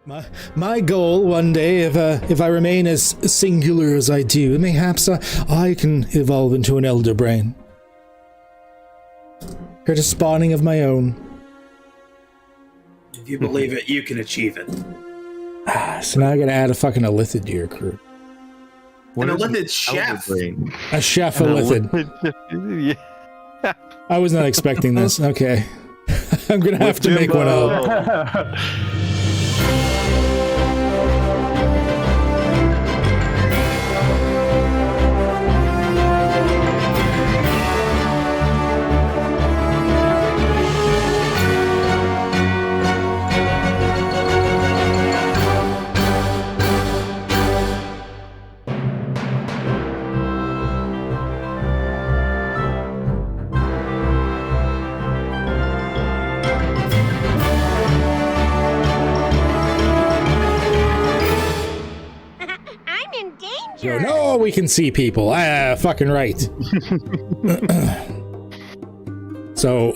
My goal one day, if I remain as singular as I do, mayhaps I can evolve into an elder brain. Create a spawning of my own. If you believe it, you can achieve it. So now I gotta add a fucking Elithid to your crew. An Elithid chef. A chef Elithid. Yeah. I was not expecting this. Okay. I'm gonna have to make one up. No, we can see people. Fucking right. So,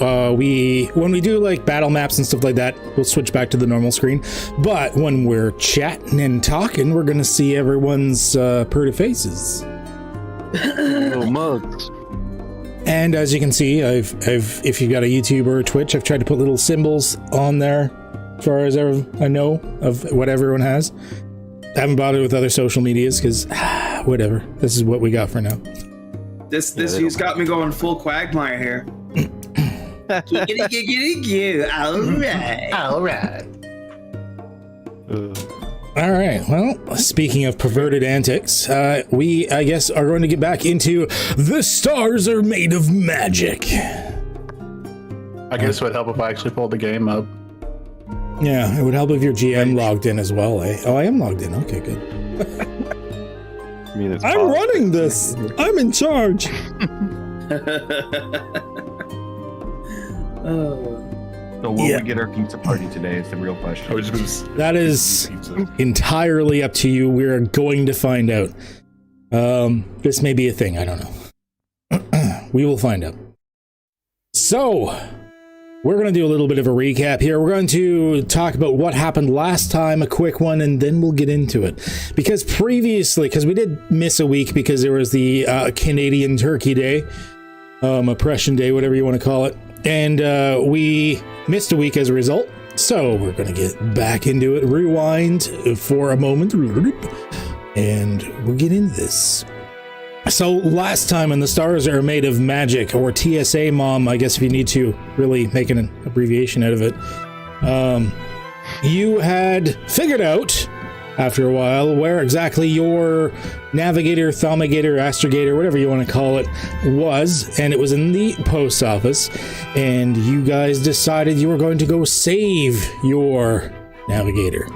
when we do like battle maps and stuff like that, we'll switch back to the normal screen. But when we're chatting and talking, we're gonna see everyone's pretty faces. Little mugs. And as you can see, I've if you've got a YouTube or a Twitch, I've tried to put little symbols on there, as far as I know of what everyone has. I haven't bothered with other social medias because whatever. This is what we got for now. This view's got me going full Quagmire here. All right. All right. Well, speaking of perverted antics, we, I guess, are going to get back into The Stars Are Made of Magic. I guess it would help if I actually pulled the game up. Yeah, it would help if your GM logged in as well, eh? Oh, I am logged in. Okay, good. I'm running this. I'm in charge. So will we get our pizza party today is the real question. That is entirely up to you. We're going to find out. This may be a thing. I don't know. We will find out. So, we're going to do a little bit of a recap here. We're going to talk about what happened last time, a quick one, and then we'll get into it. Because previously, because we did miss a week because there was the Canadian Turkey Day, Oppression Day, whatever you want to call it. And we missed a week as a result. So we're going to get back into it, rewind for a moment, and we'll get into this. So last time on The Stars Are Made of Magic, or TSA Mom, I guess if you need to really make an abbreviation out of it, you had figured out, after a while, where exactly your navigator, thaumagator, astrogator, whatever you want to call it, was, and it was in the post office, and you guys decided you were going to go save your navigator.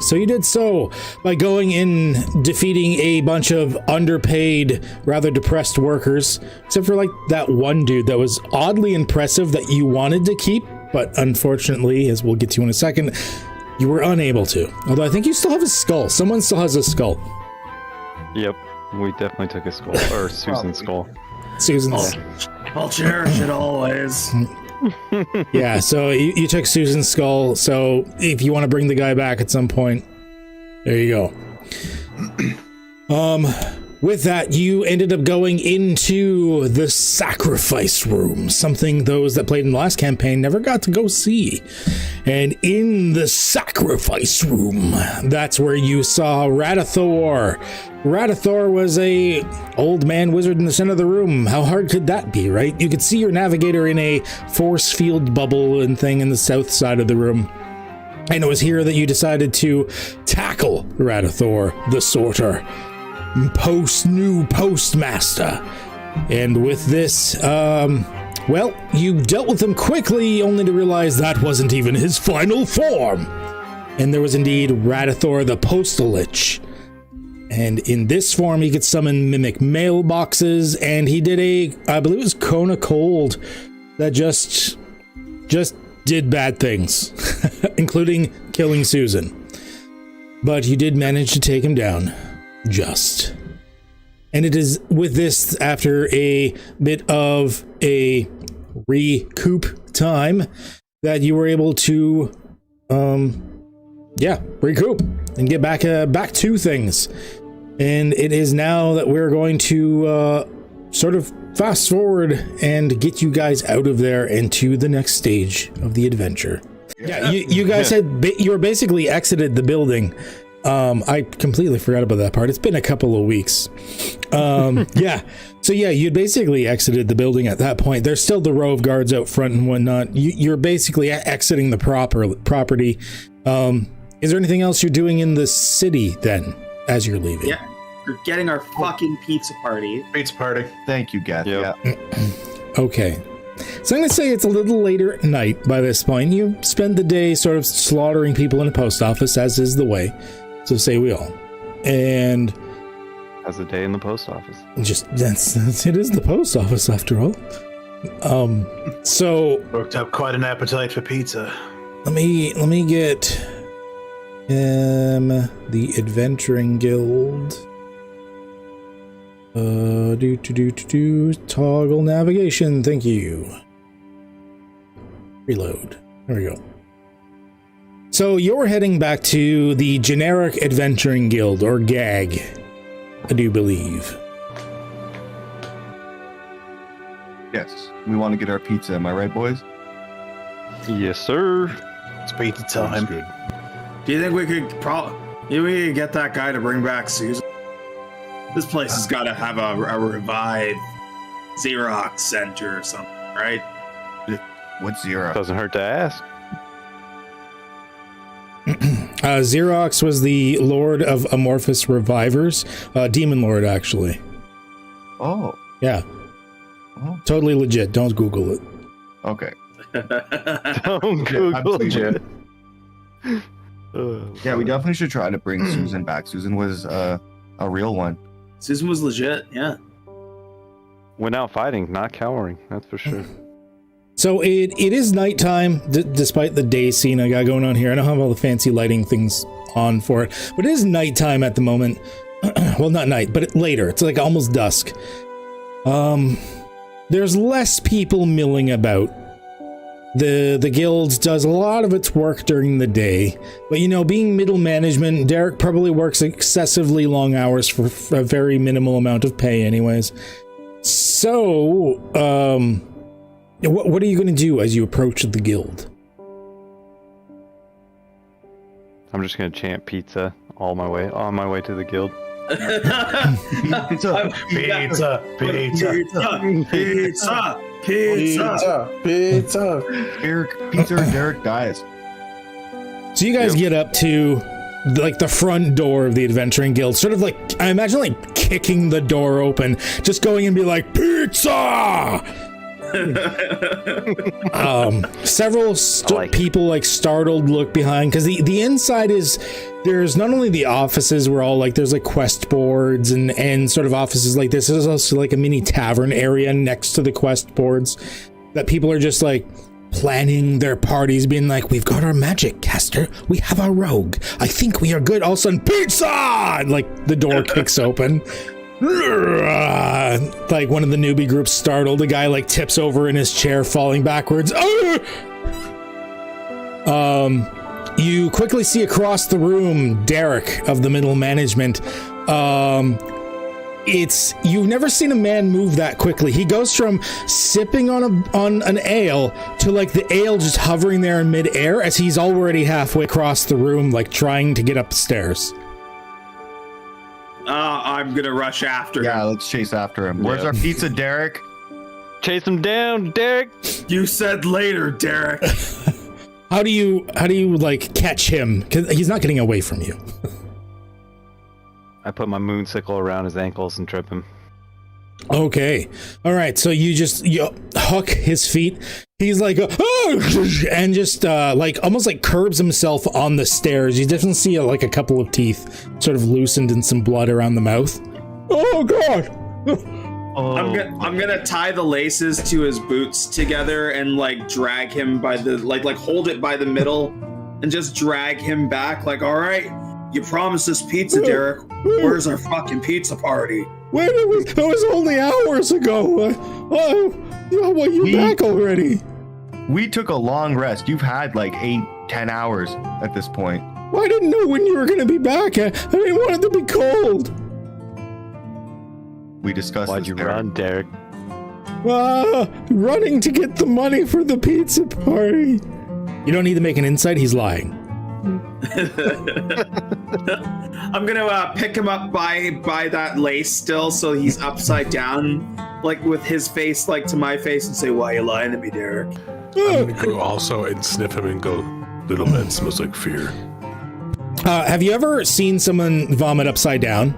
So you did so by going in, defeating a bunch of underpaid, rather depressed workers, except for like that one dude that was oddly impressive that you wanted to keep, but unfortunately, as we'll get to in a second, you were unable to. Although I think you still have his skull. Someone still has his skull. Yep, we definitely took his skull, or Susan's skull. Susan's. I'll cherish it always. Yeah, so you took Susan's skull, so if you want to bring the guy back at some point, there you go. With that, you ended up going into the sacrifice room, something those that played in the last campaign never got to go see. And in the sacrifice room, that's where you saw Radithor. Radithor was a old man wizard in the center of the room. How hard could that be, right? You could see your navigator in a force field bubble and thing in the south side of the room. And it was here that you decided to tackle Radithor, the sorter. New postmaster. And with this, well, you dealt with him quickly, only to realize that wasn't even his final form. And there was indeed Radithor the Postal Lich. And in this form, he could summon mimic mailboxes, and he did I believe it was Kona Cold, that just did bad things, including killing Susan. But you did manage to take him down. Just. And it is with this, after a bit of a recoup time, that you were able to recoup and get back to things. And it is now that we're going to sort of fast forward and get you guys out of there and to the next stage of the adventure. Yeah, you guys you were basically exited the building. I completely forgot about that part. It's been a couple of weeks. Yeah. So yeah, you'd basically exited the building at that point. There's still the row of guards out front and whatnot. You're basically exiting the property. Is there anything else you're doing in the city then as you're leaving? Yeah, we're getting our fucking pizza party. Pizza party. Thank you, Gath. Yep. Yeah. Okay. So I'm going to say it's a little later at night by this point. You spend the day sort of slaughtering people in the post office, as is the way. So say we all. And As a day in the post office. just it is the post office after all. So Worked up quite an appetite for pizza. let me get the Adventuring Guild. Toggle navigation. Thank you. Reload. There we go. So you're heading back to the generic Adventuring Guild, or GAG, I do believe. Yes. We want to get our pizza. Am I right, boys? Yes, sir. It's pizza time. Do you think we could get that guy to bring back Susan? This place has got to have a revived Xerox center or something, right? What's Zero? Doesn't hurt to ask. Xerox was the Lord of Amorphous Revivers. Demon Lord, actually. Oh. Yeah. Oh. Totally legit. Don't Google it. Okay. Don't Google legit. it. Yeah, we definitely should try to bring Susan back. Susan was a real one. Susan was legit, yeah. Went out fighting, not cowering. That's for sure. So it is nighttime, despite the day scene I got going on here. I don't have all the fancy lighting things on for it, but it is nighttime at the moment. Well, not night, but later. It's like almost dusk. There's less people milling about. The guild does a lot of its work during the day, but being middle management, Derek probably works excessively long hours for a very minimal amount of pay anyways. So, what are you going to do as you approach the guild? I'm just gonna chant pizza on my way to the guild. Pizza. Pizza. Pizza or Derek dies. So you guys get up to the front door of the Adventuring Guild, sort of I imagine kicking the door open, just going and be like, pizza! Several people startled look behind, because the inside there's not only the offices where all there's quest boards and sort of offices like this. There's also a mini tavern area next to the quest boards that people are just planning their parties, being we've got our magic caster, we have our rogue, I think we are good. All of a sudden, pizza! And the door kicks open. One of the newbie groups startled. The guy tips over in his chair, falling backwards. You quickly see across the room Derek of the middle management. You've never seen a man move that quickly. He goes from sipping on an ale to the ale just hovering there in midair as he's already halfway across the room, trying to get up the stairs. I'm gonna rush after him. Yeah, let's chase after him. Where's our pizza, Derek? Chase him down, Derek. You said later, Derek. How do you catch him? 'Cause he's not getting away from you. I put my moonsicle around his ankles and trip him. Okay. All right. So you hook his feet. He's oh! And just almost curbs himself on the stairs. You definitely see a couple of teeth sort of loosened and some blood around the mouth. Oh God. I'm gonna tie the laces to his boots together and drag him by the hold it by the middle and just drag him back. All right, you promised us pizza, Derek. Where's our fucking pizza party? Wait, it was only hours ago. You back already? We took a long rest. You've had 8-10 hours at this point. Well, I didn't know when you were going to be back. I didn't want it to be cold. We discussed Why'd this you there. run, Derek? Running to get the money for the pizza party. You don't need to make an insight. He's lying. I'm gonna pick him up by that lace still, so he's upside down, like with his face like to my face, and say, "Why are you lying to me, Derek?" I'm gonna go also and sniff him and go, "Little man smells like fear." Have you ever seen someone vomit upside down?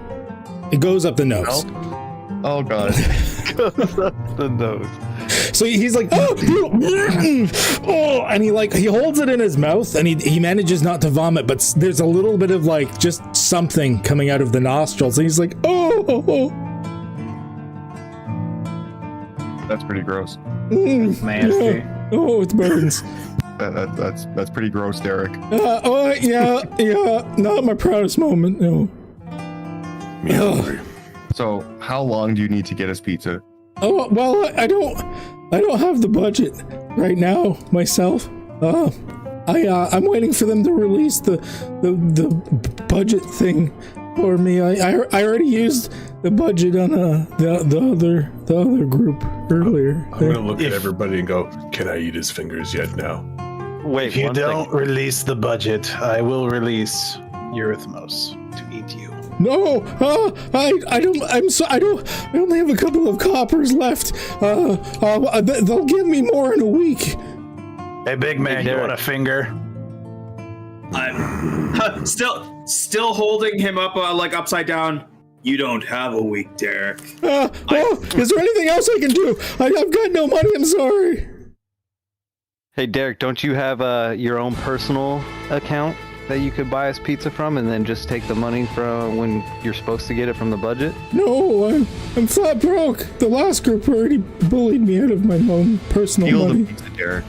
It goes up the nose. Oh god. Goes up the nose. So he's like, oh, and he holds it in his mouth, and he manages not to vomit, but there's a little bit of like just something coming out of the nostrils, and he's like, oh. That's pretty gross. Nasty. Oh, it burns. That's pretty gross, Derek. Yeah, not my proudest moment. No. Me hungry. So, how long do you need to get us pizza? Oh well, I don't have the budget right now myself. I'm waiting for them to release the budget thing for me. I already used the budget on the other group earlier. I'm gonna look at everybody and go, "Can I eat his fingers yet?" Now. Wait, If you one don't second. release the budget, I will release Eurythmos to eat you. No, I only have a couple of coppers left. They'll give me more in a week. Hey, big man, you Derek. want a finger? I'm still holding him up like upside down. You don't have a week, Derek. Is there anything else I can do? I've got no money. I'm sorry. Hey, Derek, don't you have your own personal account that you could buy us pizza from, and then just take the money from when you're supposed to get it from the budget? No, I'm flat broke. The last group already bullied me out of my own personal Steal money. the pizza, Derek.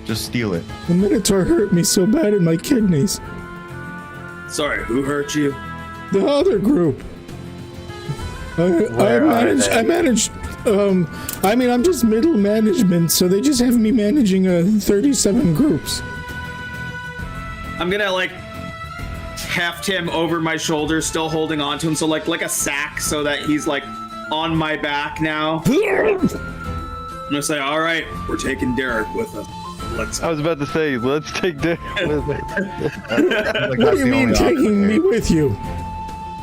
Just steal it. The Minotaur hurt me so bad in my kidneys. Sorry, who hurt you? The other group. Where are they? I'm just middle management, so they just have me managing 37 groups. I'm gonna like heft him over my shoulder, still holding on to him, so like a sack, so that he's like on my back now. I'm gonna say, "All right, we're taking Derek with us. Let's." I was about to say, let's take Derek with us. Like, What do you mean taking me with you?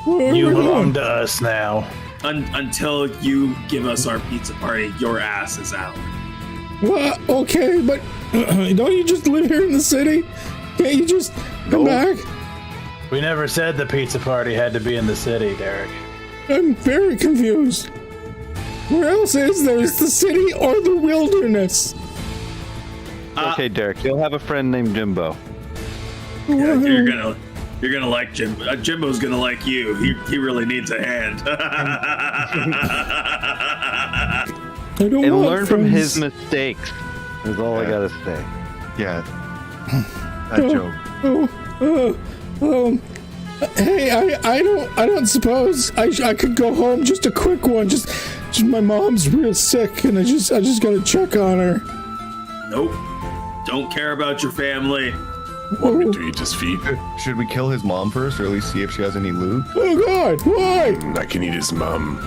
Where You are we belong going? to us now. Until you give us our pizza party, your ass is out. Well, okay, but don't you just live here in the city? Can't you just come back? We never said the pizza party had to be in the city, Derek. I'm very confused. Where else is there? Is the city or the wilderness? Okay, Derek, you'll have a friend named Jimbo. Yeah, you're gonna like Jimbo. Jimbo's gonna like you. He really needs a hand. I don't And want learn from friends. his mistakes, is all I gotta say. Yeah. That joke. Hey, I don't suppose I could go home. Just a quick one. Just my mom's real sick, and I just gotta check on her. Nope. Don't care about your family. Want me to eat his feet? Should we kill his mom first, or at least see if she has any loot? Oh God, why? I can eat his mum.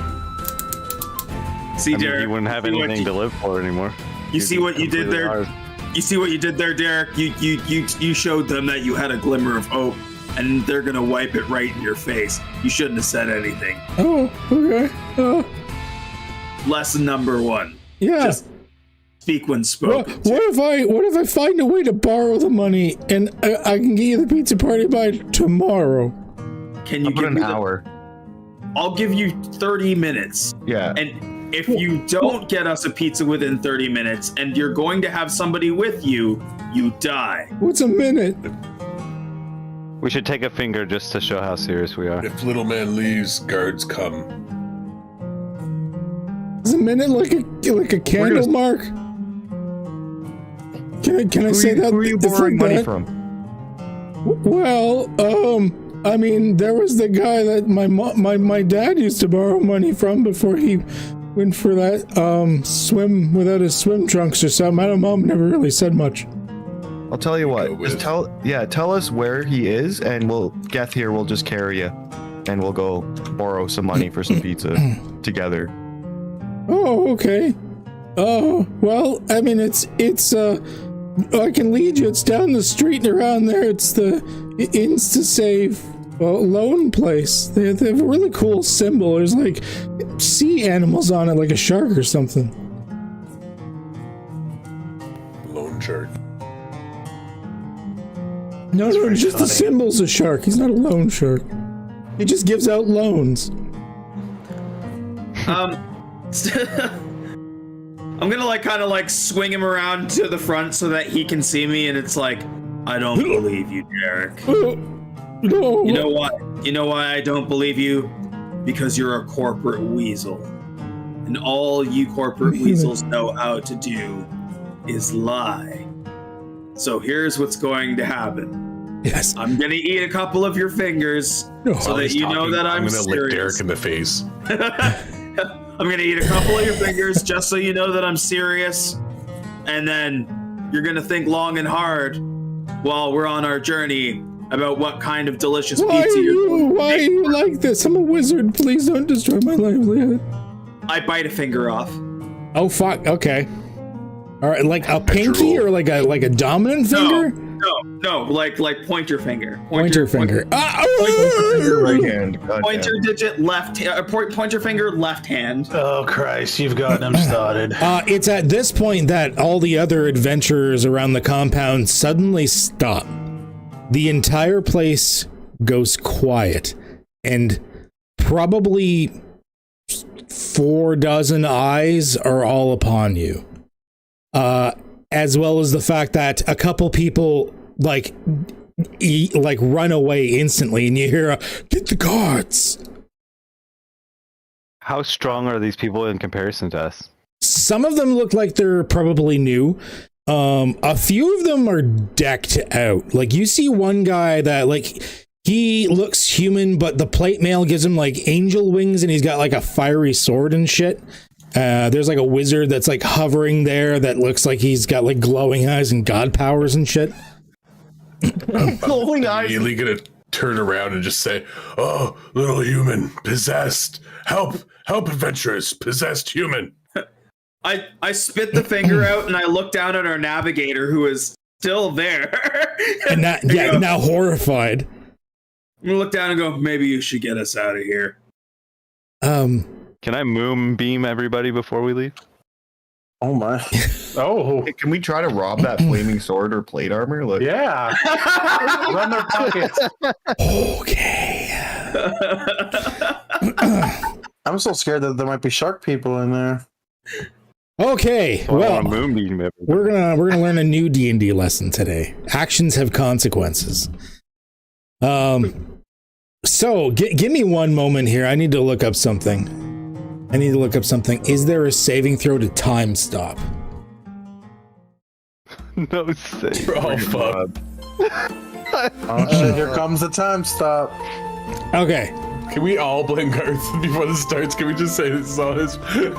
See, I mean, Derek. you wouldn't have see what anything to live for anymore. You see what you did Completely there? ours. You see what you did there, Derek? You showed them that you had a glimmer of hope, and they're gonna wipe it right in your face. You shouldn't have said anything. Oh, okay. Lesson number 1. Yeah. Just speak when What spoken. if I find a way to borrow the money and I can get you the pizza party by tomorrow? Can you About give an me hour. I'll give you 30 minutes. Yeah. And if you don't get us a pizza within 30 minutes and you're going to have somebody with you, you die. What's a minute? We should take a finger just to show how serious we are. If little man leaves, guards come. Is a minute like a candle mark? Can I say that? Who are you it's borrowing like money that? from? Well, I mean, there was the guy that my dad used to borrow money from before he went for that swim without his swim trunks or something. I don't know. Mom never really said much. I'll tell you Go what. with- Just tell us where he is, and Geth here will just carry you, and we'll go borrow some money for some pizza together. Oh, okay. Oh, well, I mean, it's I can lead you. It's down the street and around there. It's the InstaSave loan place. They have a really cool symbol. There's like sea animals on it, like a shark or something. Loan shark. No, it's just the funny. symbol's a shark. He's not a loan shark. He just gives out loans. I'm gonna like kind of like swing him around to the front so that he can see me, and it's like, I don't believe you, Derek. No. You know what? You know why I don't believe you? Because you're a corporate weasel. And all you corporate weasels know how to do is lie. So here's what's going to happen. Yes. I'm gonna eat a couple of your fingers so While that he's you know talking, that I'm gonna lick serious. Derek in the face. I'm gonna eat a couple of your fingers just so you know that I'm serious. And then you're gonna think long and hard while we're on our journey about what kind of delicious Why pizza you're going to are make. you like this? I'm a wizard. Please don't destroy my livelihood. I bite a finger off. Oh fuck. Okay. All right, like a pinky drool. or like a dominant finger? No, like pointer finger. Pointer finger. Your right hand. God Pointer damn. digit left. Pointer finger left hand. Oh Christ, you've gotten him started. It's at this point that all the other adventurers around the compound suddenly stop. The entire place goes quiet, and probably 4 dozen eyes are all upon you. As well as the fact that a couple people like run away instantly, and you hear "Get the guards!" How strong are these people in comparison to us? Some of them look like they're probably new. A few of them are decked out. Like you see one guy that like he looks human, but the plate mail gives him like angel wings, and he's got like a fiery sword and shit. There's like a wizard that's like hovering there that looks like he's got like glowing eyes and god powers and shit. Glowing eyes. Immediately gonna turn around and just say, "Oh, little human, possessed. Help, adventurers, possessed human." I spit the finger out and I look down at our navigator who is still there. And that, yeah, now horrified. I'm gonna look down and go, maybe you should get us out of here. Can I moonbeam everybody before we leave? Oh my. Oh Hey, can we try to rob that flaming sword or plate armor? Like, yeah. Run their pockets. Okay. I'm so scared that there might be shark people in there. Okay. I Well, want to moonbeam everybody. we're gonna learn a new D&D lesson today. Actions have consequences. So give me one moment here. I need to look up something. Is there a saving throw to time stop? No save. Oh fuck! Oh shit, here comes the time stop. Okay. Can we all blame Garth before this starts? Can we just say this is all his? it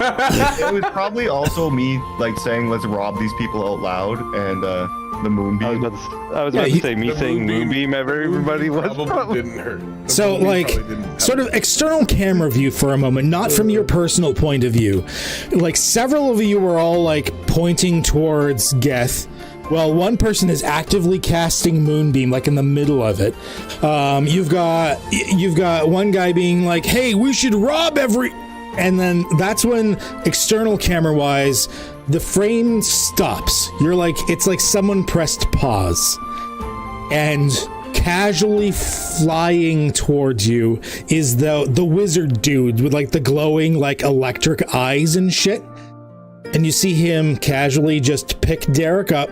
was probably also me like saying let's rob these people out loud, and the I was moonbeam. about Yeah, to you- say me The saying moonbeam- moonbeam everybody was Probably didn't hurt. The So, moonbeam like, probably didn't sort of external camera view for a moment, not from your personal point of view. Like, several of you were all, like, pointing towards Geth. Well, one person is actively casting Moonbeam, like, in the middle of it. You've got one guy being like, hey, we should rob every... And then that's when, external camera-wise, the frame stops. You're like, it's like someone pressed pause. And casually flying towards you is the wizard dude with like the glowing like electric eyes and shit. And you see him casually just pick Derek up,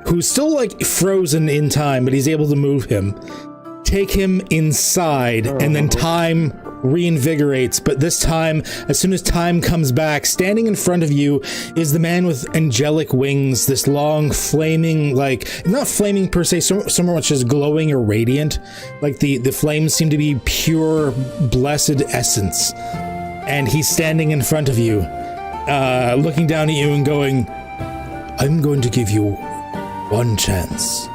who's still like frozen in time, but he's able to move him, take him inside, and then time reinvigorates. But this time, as soon as time comes back, standing in front of you is the man with angelic wings, this long flaming, like, not flaming per se, so much as glowing or radiant. Like the flames seem to be pure blessed essence. And he's standing in front of you, looking down at you and going, I'm going to give you One chance.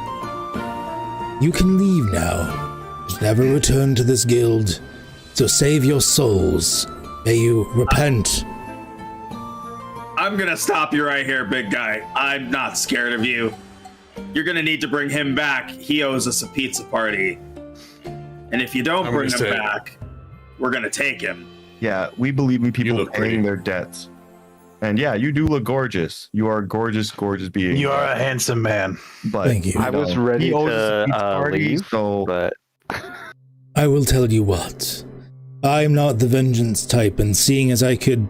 You can leave now, but never return to this guild. So save your souls. May you repent. I'm gonna stop you right here, big guy. I'm not scared of you. You're gonna need to bring him back. He owes us a pizza party. And if you don't bring him back, we're gonna take him. Yeah, we believe in people look paying great. their debts. And yeah, you do look gorgeous. You are a gorgeous, gorgeous being. You are a handsome man. But Thank you. I was ready he owes us a pizza to party, leave, so but I will tell you what. I am not the vengeance type, and seeing as I could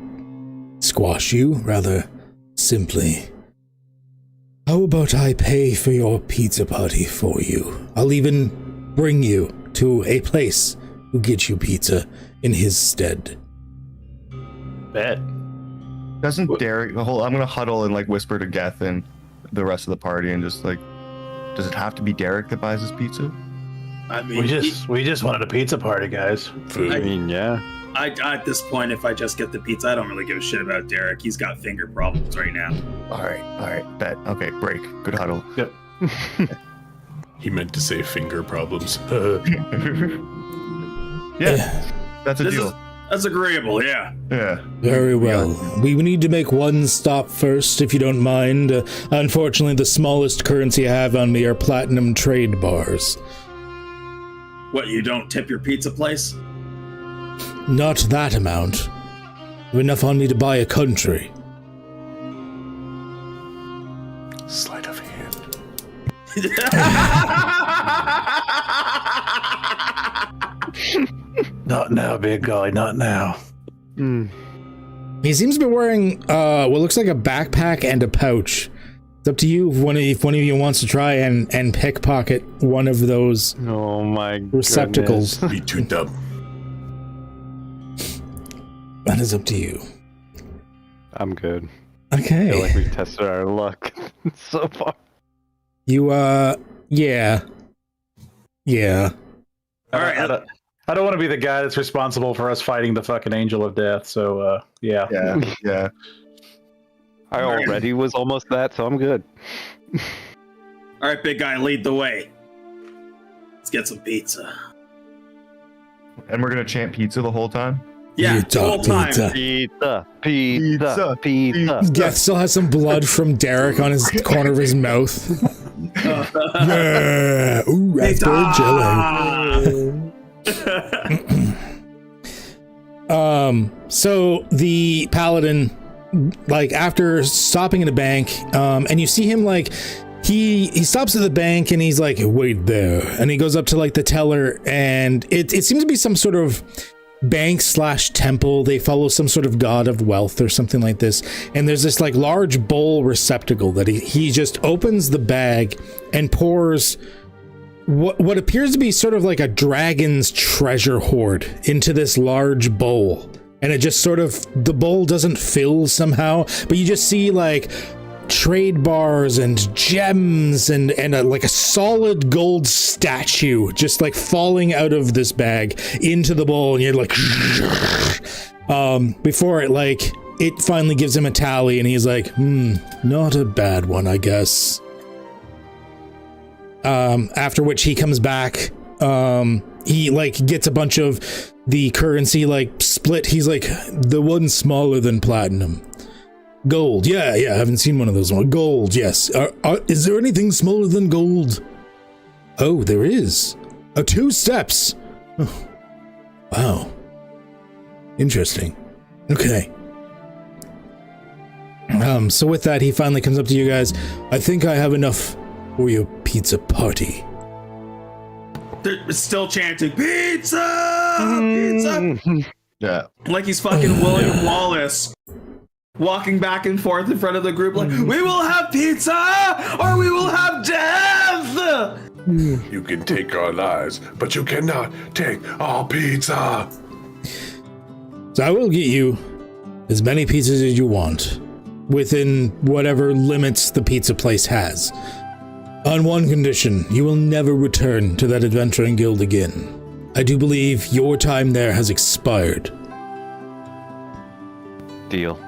squash you rather simply, how about I pay for your pizza party for you? I'll even bring you to a place who gets you pizza in his stead. Bet. doesn't Derek I'm gonna huddle and like whisper to Geth and the rest of the party and just like, does it have to be Derek that buys his pizza? I mean, We just wanted a pizza party, guys. Food. I mean, yeah. at this point, if I just get the pizza, I don't really give a shit about Derek. He's got finger problems right now. All right, bet. Okay, break. Good huddle. Yep. He meant to say finger problems. Yeah, that's a deal. That's agreeable, yeah. Yeah. Very well. We need to make one stop first, if you don't mind. Unfortunately, the smallest currency I have on me are platinum trade bars. What, you don't tip your pizza place? Not that amount. Enough on me to buy a country. Sleight of hand. Not now, big guy. Not now. He seems to be wearing what looks like a backpack and a pouch. It's up to you if one of you wants to try and pickpocket one of those Oh my receptacles. goodness. Be too dumb. That is up to you. I'm good. I feel Okay. like we've tested our luck so far. You yeah. All right. I don't want to be the guy that's responsible for us fighting the fucking angel of death. So, yeah. Yeah. I already was almost that, so I'm good. All right, big guy, lead the way. Let's get some pizza. And we're gonna chant pizza the whole time. Yeah, Pizza, the whole time. pizza. Pizza. Geth still has some blood from Derek on his corner of his mouth. Yeah. Ooh, raspberry jelly. So the paladin, like after stopping in a bank, and you see him like he stops at the bank and he's like, wait there, and he goes up to like the teller, and it seems to be some sort of bank/temple. They follow some sort of god of wealth or something like this, and there's this like large bowl receptacle that he just opens the bag and pours what appears to be sort of like a dragon's treasure hoard into this large bowl. And it just sort of, the bowl doesn't fill somehow, but you just see like trade bars and gems and like a solid gold statue just like falling out of this bag into the bowl, and you're like before it finally gives him a tally, and he's like, not a bad one, I guess. After which he comes back, he like gets a bunch of the currency like split. He's like, the one smaller than platinum. Gold, yeah, I haven't seen one of those. Gold, yes. Is there anything smaller than gold? Oh, there is. 2 steps. Oh. Wow. Interesting. Okay. So with that, he finally comes up to you guys. I think I have enough for your pizza party. They're still chanting, pizza! Pizza! Yeah. Like he's fucking William Wallace. Walking back and forth in front of the group like, we will have pizza or we will have death! You can take our lives, but you cannot take our pizza. So I will get you as many pizzas as you want, within whatever limits the pizza place has. On one condition, you will never return to that adventuring guild again. I do believe your time there has expired. Deal.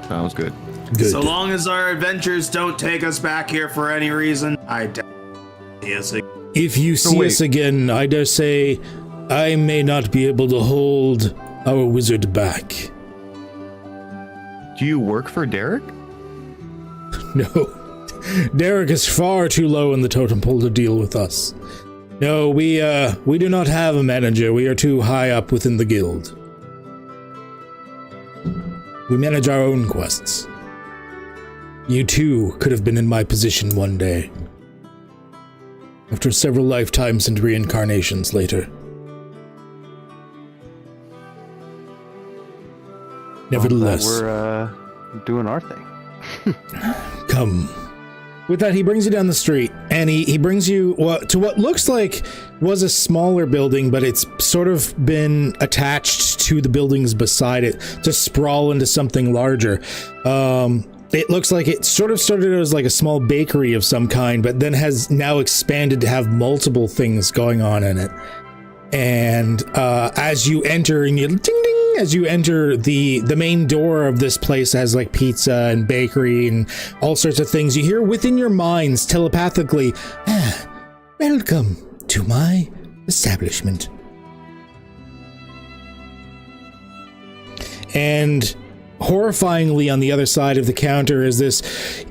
Sounds good. Good. So long as our adventures don't take us back here for any reason, I doubt yes. If you see us again, I dare say I may not be able to hold our wizard back. Do you work for Derek? No. Derek is far too low in the totem pole to deal with us. No, we do not have a manager. We are too high up within the guild. We manage our own quests. You too could have been in my position one day. After several lifetimes and reincarnations later. Nevertheless, we're doing our thing. Come. With that, he brings you down the street, and he brings you to what looks like was a smaller building, but it's sort of been attached to the buildings beside it to sprawl into something larger. It looks like it sort of started as like a small bakery of some kind, but then has now expanded to have multiple things going on in it. And as you enter, and you ding ding, as you enter the main door of this place has like pizza and bakery and all sorts of things. You hear within your minds telepathically, welcome to my establishment. And horrifyingly on the other side of the counter is this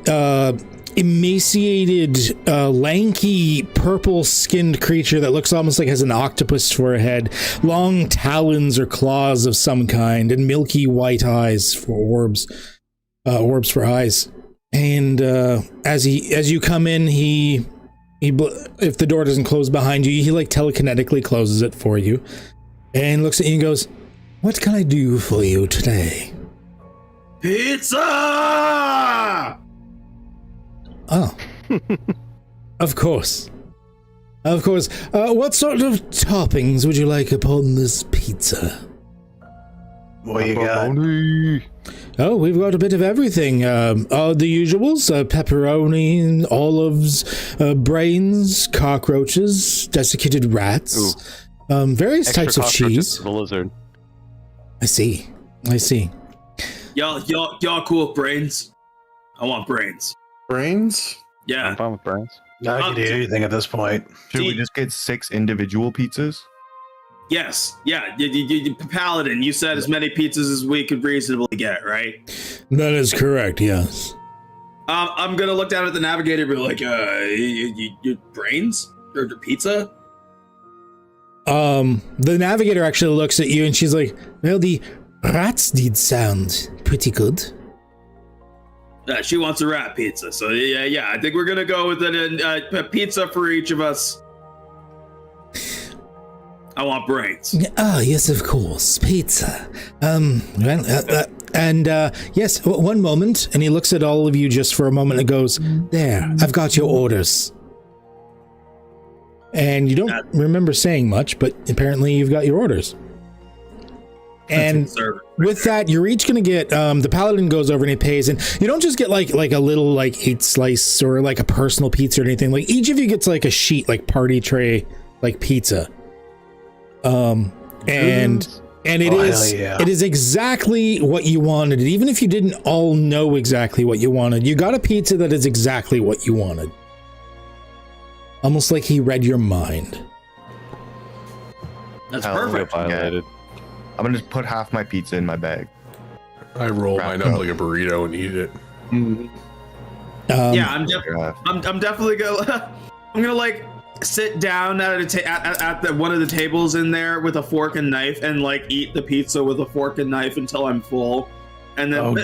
emaciated, lanky, purple-skinned creature that looks almost like has an octopus for a head, long talons or claws of some kind, and milky white eyes for orbs for eyes. And as you come in, he if the door doesn't close behind you, he like telekinetically closes it for you, and looks at you and goes, "What can I do for you today?" Pizza! Oh, of course. Of course. What sort of toppings would you like upon this pizza? What you got? Oh, we've got a bit of everything. The usuals, pepperoni, olives, brains, cockroaches, desiccated rats, various Extra types of cheese. The lizard. I see. Y'all cool with brains? I want brains. Brains? Yeah. I'm fine with brains. I can do anything at this point. Should we just get 6 individual pizzas? Yes. Yeah. Paladin, you said as many pizzas as we could reasonably get, right? That is correct, yes. I'm gonna look down at the navigator and be like, you brains? Or pizza? The navigator actually looks at you and she's like, well, the rats did sound pretty good. She wants a rat pizza, so yeah. I think we're gonna go with a pizza for each of us. I want brains. Ah, yes, of course, pizza. Yes, one moment, and he looks at all of you just for a moment and goes, "There, I've got your orders." And you don't remember saying much, but apparently you've got your orders. And with that, you're each going to get, the paladin goes over and he pays, and you don't just get like a little like 8 slice or like a personal pizza or anything. Like each of you gets like a sheet, like party tray, like pizza. And it is exactly what you wanted. Even if you didn't all know exactly what you wanted, you got a pizza that is exactly what you wanted. Almost like he read your mind. That's perfect. Violated. I'm gonna just put half my pizza in my bag. I roll mine up like a burrito and eat it. Yeah, I'm definitely gonna. I'm gonna like sit down at one of the tables in there with a fork and knife and like eat the pizza with a fork and knife until I'm full, and then oh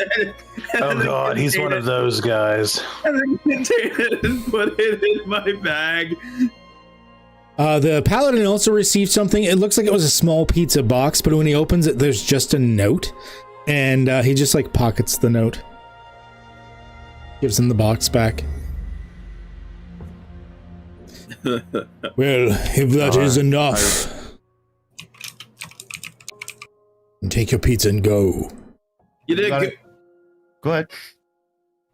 god, he's one of those guys. And then contain it and put it in my bag. The paladin also received something. It looks like it was a small pizza box, but when he opens it, there's just a note, and he just like pockets the note, gives him the box back. Well, if that is enough, take your pizza and go. You did good. Go ahead.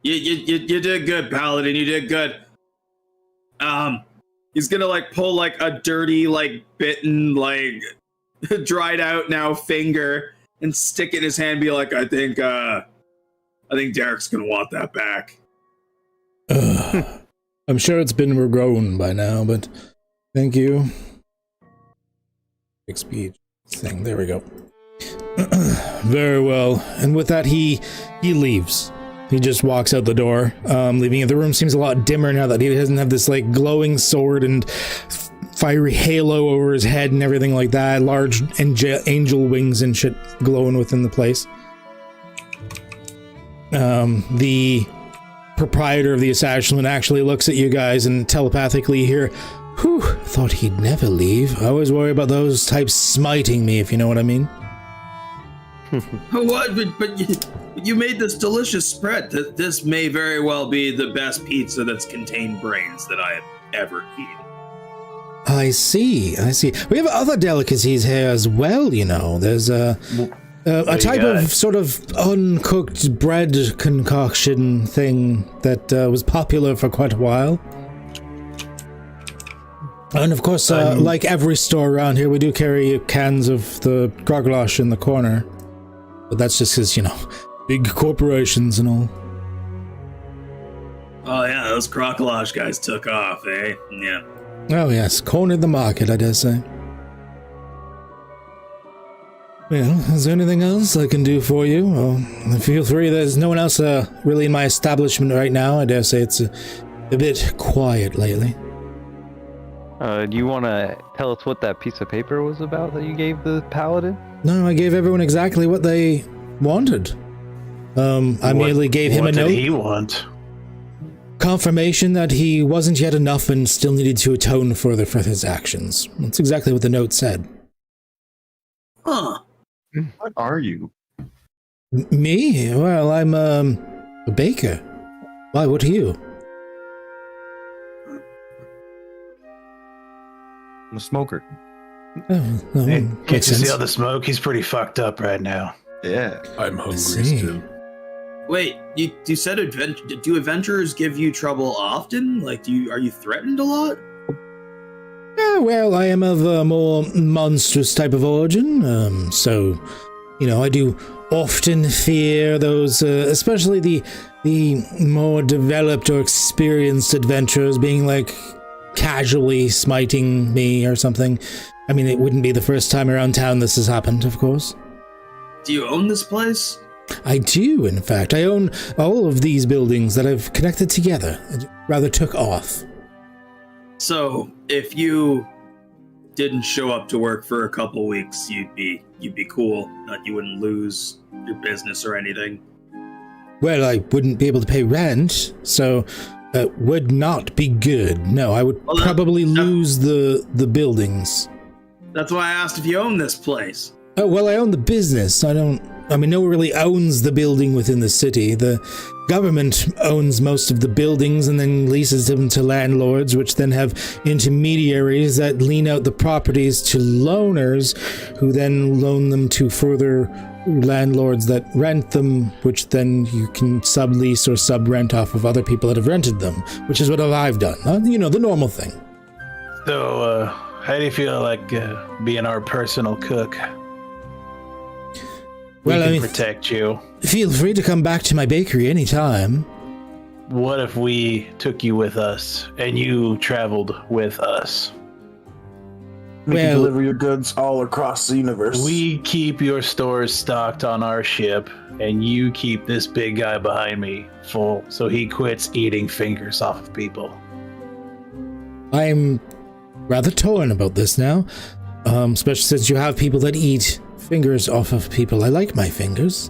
You did good, Paladin. You did good. He's gonna like pull like a dirty, like bitten, like dried out now finger and stick it in his hand. And be like, I think I think Derek's gonna want that back. I'm sure it's been regrown by now, but thank you. XP thing. There we go. Very well. And with that, he leaves. He just walks out the door, leaving it. The room seems a lot dimmer now that he doesn't have this like glowing sword and fiery halo over his head and everything like that. Large angel wings and shit glowing within the place. The proprietor of the establishment actually looks at you guys and telepathically hear, "Whew, thought he'd never leave. I always worry about those types smiting me, if you know what I mean." What? But you made this delicious spread. This may very well be the best pizza that's contained brains that I have ever eaten. I see. We have other delicacies here as well, you know. There's a type of sort of uncooked bread concoction thing that was popular for quite a while. And of course, like every store around here, we do carry cans of the groglosh in the corner. But that's just because, you know, big corporations and all. Oh yeah, those crocolosh guys took off, eh? Yeah. Oh yes, cornered the market, I dare say. Well, is there anything else I can do for you? Well, feel free. There's no one else really in my establishment right now. I dare say it's a bit quiet lately. Do you want to tell us what that piece of paper was about that you gave the paladin? No, I gave everyone exactly what they wanted. I merely gave him a note. What did he want? Confirmation that he wasn't yet enough and still needed to atone further for his actions. That's exactly what the note said. Huh. What are you? Me? Well, I'm a baker. Why, what are you? I'm a smoker. Oh, no, Hey, makes can't you see sense. all the smoke? He's pretty fucked up right now. Yeah. I'm hungry see. still. Wait, you said do adventurers give you trouble often? Like, are you threatened a lot? Yeah, well, I am of a more monstrous type of origin, so, you know, I do often fear those, especially the more developed or experienced adventurers being, like, casually smiting me or something. I mean, it wouldn't be the first time around town this has happened, of course. Do you own this place? I do, in fact. I own all of these buildings that I've connected together. I rather took off. So, if you didn't show up to work for a couple weeks, you'd be cool. You wouldn't lose your business or anything. Well, I wouldn't be able to pay rent, so it would not be good. No, I would probably lose the buildings. That's why I asked if you own this place. Oh, well, I own the business. No one really owns the building within the city. The government owns most of the buildings and then leases them to landlords, which then have intermediaries that lean out the properties to loaners, who then loan them to further landlords that rent them, which then you can sublease or sub-rent off of other people that have rented them, which is what I've done. You know, the normal thing. So, how do you feel like being our personal cook? We Well, can I mean, protect you. feel free to come back to my bakery anytime. What if we took you with us and you traveled with us? We can Well- deliver your goods all across the universe. We keep your stores stocked on our ship, and you keep this big guy behind me full so he quits eating fingers off of people. I'm rather torn about this now, especially since you have people that eat fingers off of people. I like my fingers.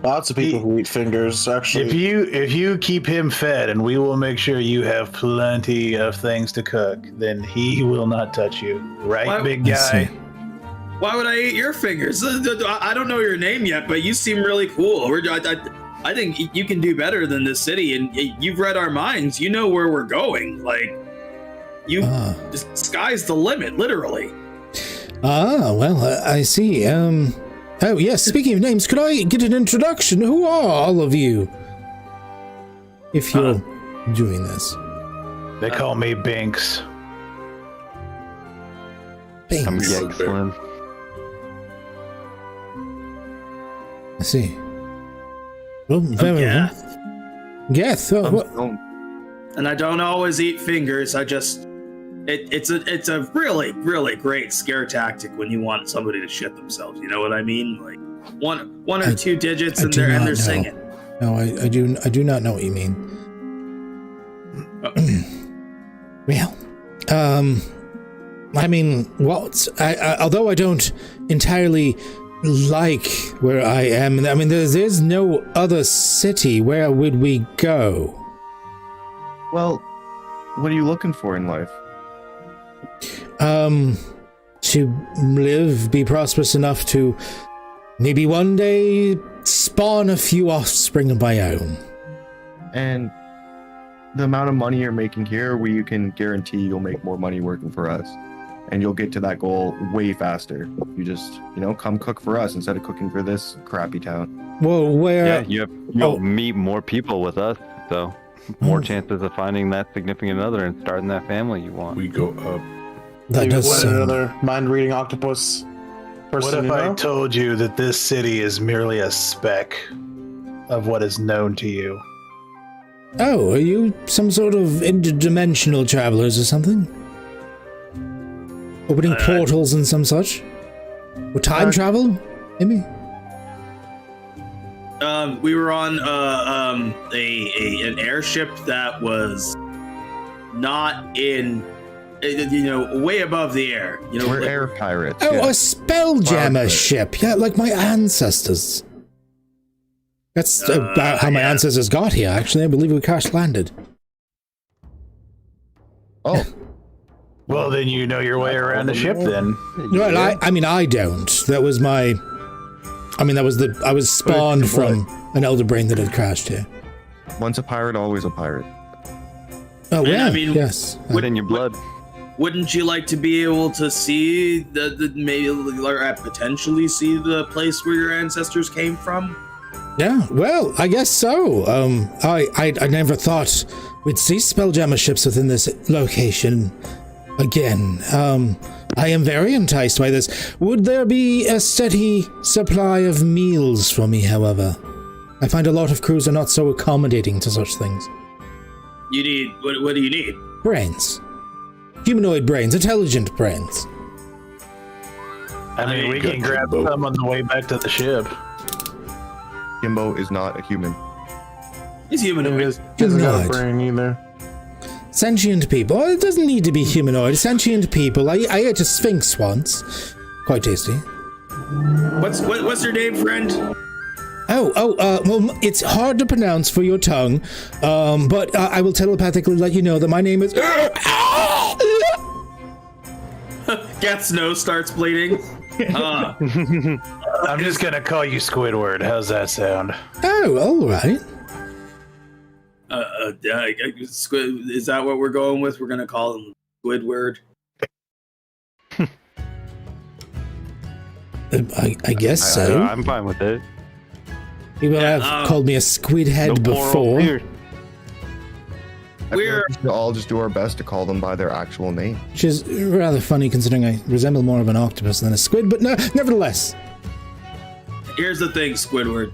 Lots of people who eat fingers, actually. If you keep him fed, and we will make sure you have plenty of things to cook, then he will not touch you. Right, Why- big I see. guy? Why would I eat your fingers? I don't know your name yet, but you seem really cool. I think you can do better than this city, and you've read our minds. You know where we're going. Like, the sky's the limit, literally. Well, I see. Oh, yes, speaking of names, could I get an introduction? Who are all of you? If you're doing this. They call me Binks. Thanks. Excellent. I see. Well, very well. Yes. And I don't always eat fingers. I just it's a really, really great scare tactic when you want somebody to shit themselves. You know what I mean? Like one or two digits and they're singing. No, I do not know what you mean. Well, I mean, although I don't entirely like where I am, I mean, there's no other city. Where would we go? Well, what are you looking for in life? To live, be prosperous enough to maybe one day spawn a few offspring of my own. And The amount of money you're making here, we can guarantee you'll make more money working for us. And you'll get to that goal way faster. You just, come cook for us instead of cooking for this crappy town. Well, where... Yeah, you'll meet more people with us, so more chances of finding that significant other and starting that family you want. We go up. That does another mind-reading octopus person. What if I told you that this city is merely a speck of what is known to you? Oh, are you some sort of interdimensional travelers or something? Opening portals and some such? Or time travel, maybe? We were on an airship that was not in, way above the air. We're air pirates. Oh, yeah. a Spelljammer ship. Yeah, like my ancestors. That's about how my ancestors got here, actually. I believe we crash landed. Oh. Well, then you know your way around the ship, then. Well, I don't. That was my... I was spawned from an elder brain that had crashed here. Once a pirate, always a pirate. Oh, yeah, yes. Within your blood. Wouldn't you like to be able to see potentially see the place where your ancestors came from? Yeah, well, I guess so. I never thought we'd see Spelljammer ships within this location again. I am very enticed by this. Would there be a steady supply of meals for me, however? I find a lot of crews are not so accommodating to such things. You need... What do you need? Brains. Humanoid brains, intelligent brains. I mean, we can grab some on the way back to the ship. Kimbo is not a human. He's humanoid. He doesn't have a brain either. Sentient people. Oh, it doesn't need to be humanoid. Sentient people. I ate a sphinx once. Quite tasty. What's your name, friend? Well, it's hard to pronounce for your tongue, but I will telepathically let you know that my name is... Cat's nose starts bleeding. I'm just gonna call you Squidward. How's that sound? Oh, all right. Is that what we're going with? We're gonna call him Squidward. I guess so. I'm fine with it. People have called me a squid head before. We should all just do our best to call them by their actual name. Which is rather funny considering I resemble more of an octopus than a squid, but no, nevertheless. Here's the thing, Squidward.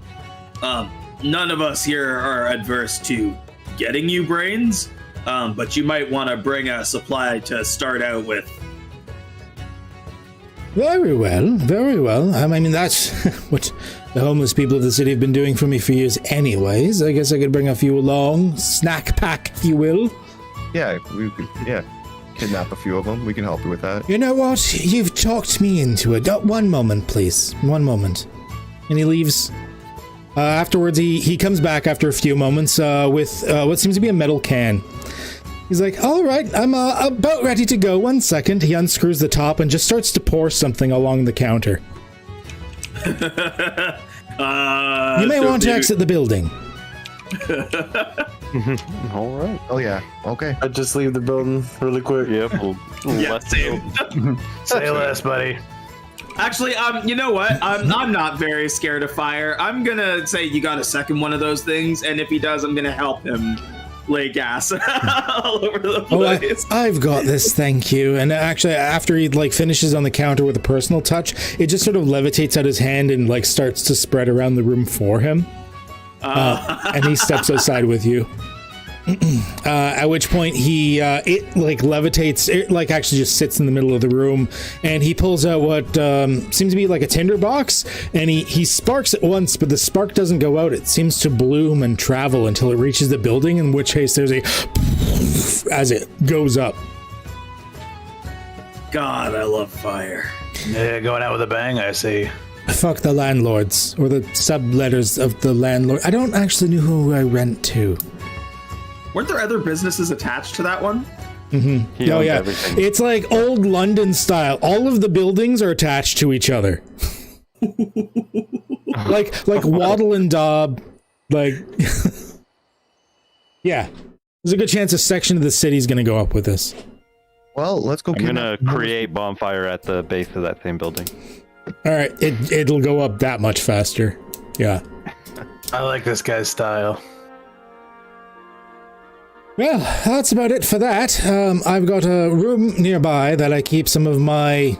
None of us here are adverse to getting you brains, but you might want to bring a supply to start out with. Very well, very well. I mean, that's what the homeless people of the city have been doing for me for years anyways. I guess I could bring a few along. Snack pack, if you will. Yeah, we could, kidnap a few of them. We can help you with that. You know what? You've talked me into it. One moment, please. One moment. And he leaves. Afterwards, he comes back after a few moments with what seems to be a metal can. He's like, all right, I'm about ready to go. 1 second. He unscrews the top and just starts to pour something along the counter. You may want to exit the building. All right. Oh, yeah. Okay. I'd just leave the building really quick. Yep. Say less, buddy. Actually, you know what? I'm not very scared of fire. I'm gonna say you got a second one of those things, and if he does, I'm gonna help him lay gas all over the place. I've got this, thank you. And actually, after he finishes on the counter with a personal touch, it just sort of levitates out his hand and starts to spread around the room for him. And he steps outside with you. At which point it like levitates, it like actually just sits in the middle of the room, and he pulls out what seems to be like a tinder box, and he sparks it once, but the spark doesn't go out. It seems to bloom and travel until it reaches the building, in which case there's a as it goes up. God, I love fire. Yeah, going out with a bang, I see. Fuck the landlords, or the subletters of the landlord. I don't actually know who I rent to. Weren't there other businesses attached to that one? Mm-hmm. Oh yeah, everything. It's like old London style. All of the buildings are attached to each other. like Waddle and Daub. Like, yeah, there's a good chance a section of the city's gonna go up with this. Well, let's go. I'm gonna create bonfire at the base of that same building. All right, it'll go up that much faster. Yeah. I like this guy's style. Well, that's about it for that. I've got a room nearby that I keep some of my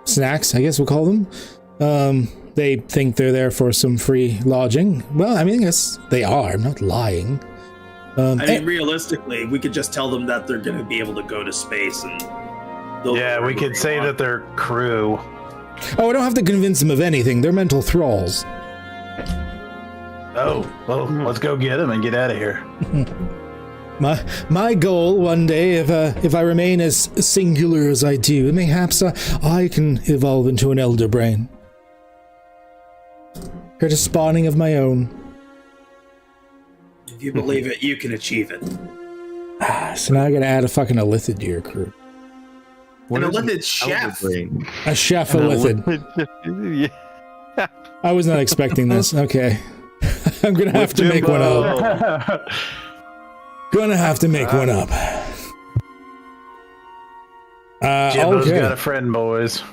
snacks, I guess we'll call them. They think they're there for some free lodging. Well, I mean, I guess they are. I'm not lying. I mean, realistically, we could just tell them that they're going to be able to go to space, and yeah, we could say that they're crew. Oh, I don't have to convince them of anything. They're mental thralls. Oh, well, let's go get them and get out of here. My goal one day, if I remain as singular as I do, mayhaps I can evolve into an elder brain. Create a spawning of my own. If you believe it, you can achieve it. So now I gotta add a fucking Elithid to your crew. An Elithid chef. A chef Elithid. Yeah. I was not expecting this. Okay. I'm gonna have to make one up. Gonna have to make one up. Jimbo's okay. got a friend, boys.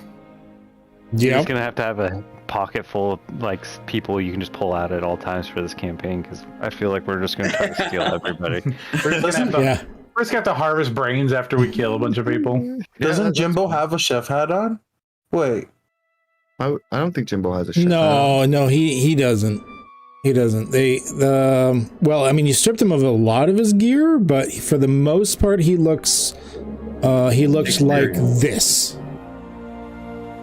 You're just gonna have to have a pocket full of like people you can just pull out at all times for this campaign, because I feel like we're just gonna try to steal everybody. We're just gonna have to harvest brains after we kill a bunch of people. Doesn't Jimbo have a chef hat on? Wait. I don't think Jimbo has a chef hat. No, he doesn't. He doesn't. Well, I mean, you stripped him of a lot of his gear, but for the most part, he looks like this.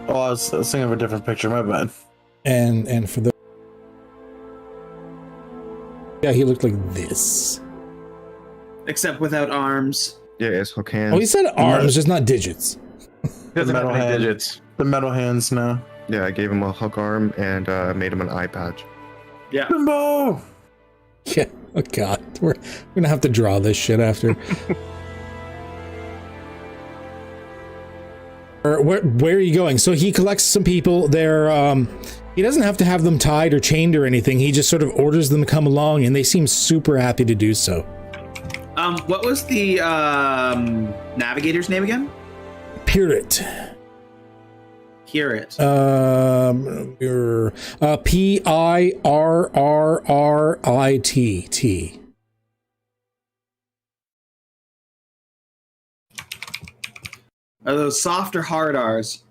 Oh, I was thinking of a different picture. My bad. And for the he looked like this, except without arms. Yeah, it's hook hands. Oh, he said arms, just not digits. The metal digits. The metal hands now. Yeah, I gave him a hook arm and made him an eye patch. Yeah. Jimbo! Yeah. Oh god, we're gonna have to draw this shit after. Where are you going? So he collects some people. He doesn't have to have them tied or chained or anything. He just sort of orders them to come along, and they seem super happy to do so. What was the navigator's name again? Pirrit. Pirrit. Pirrit. Are those soft or hard R's?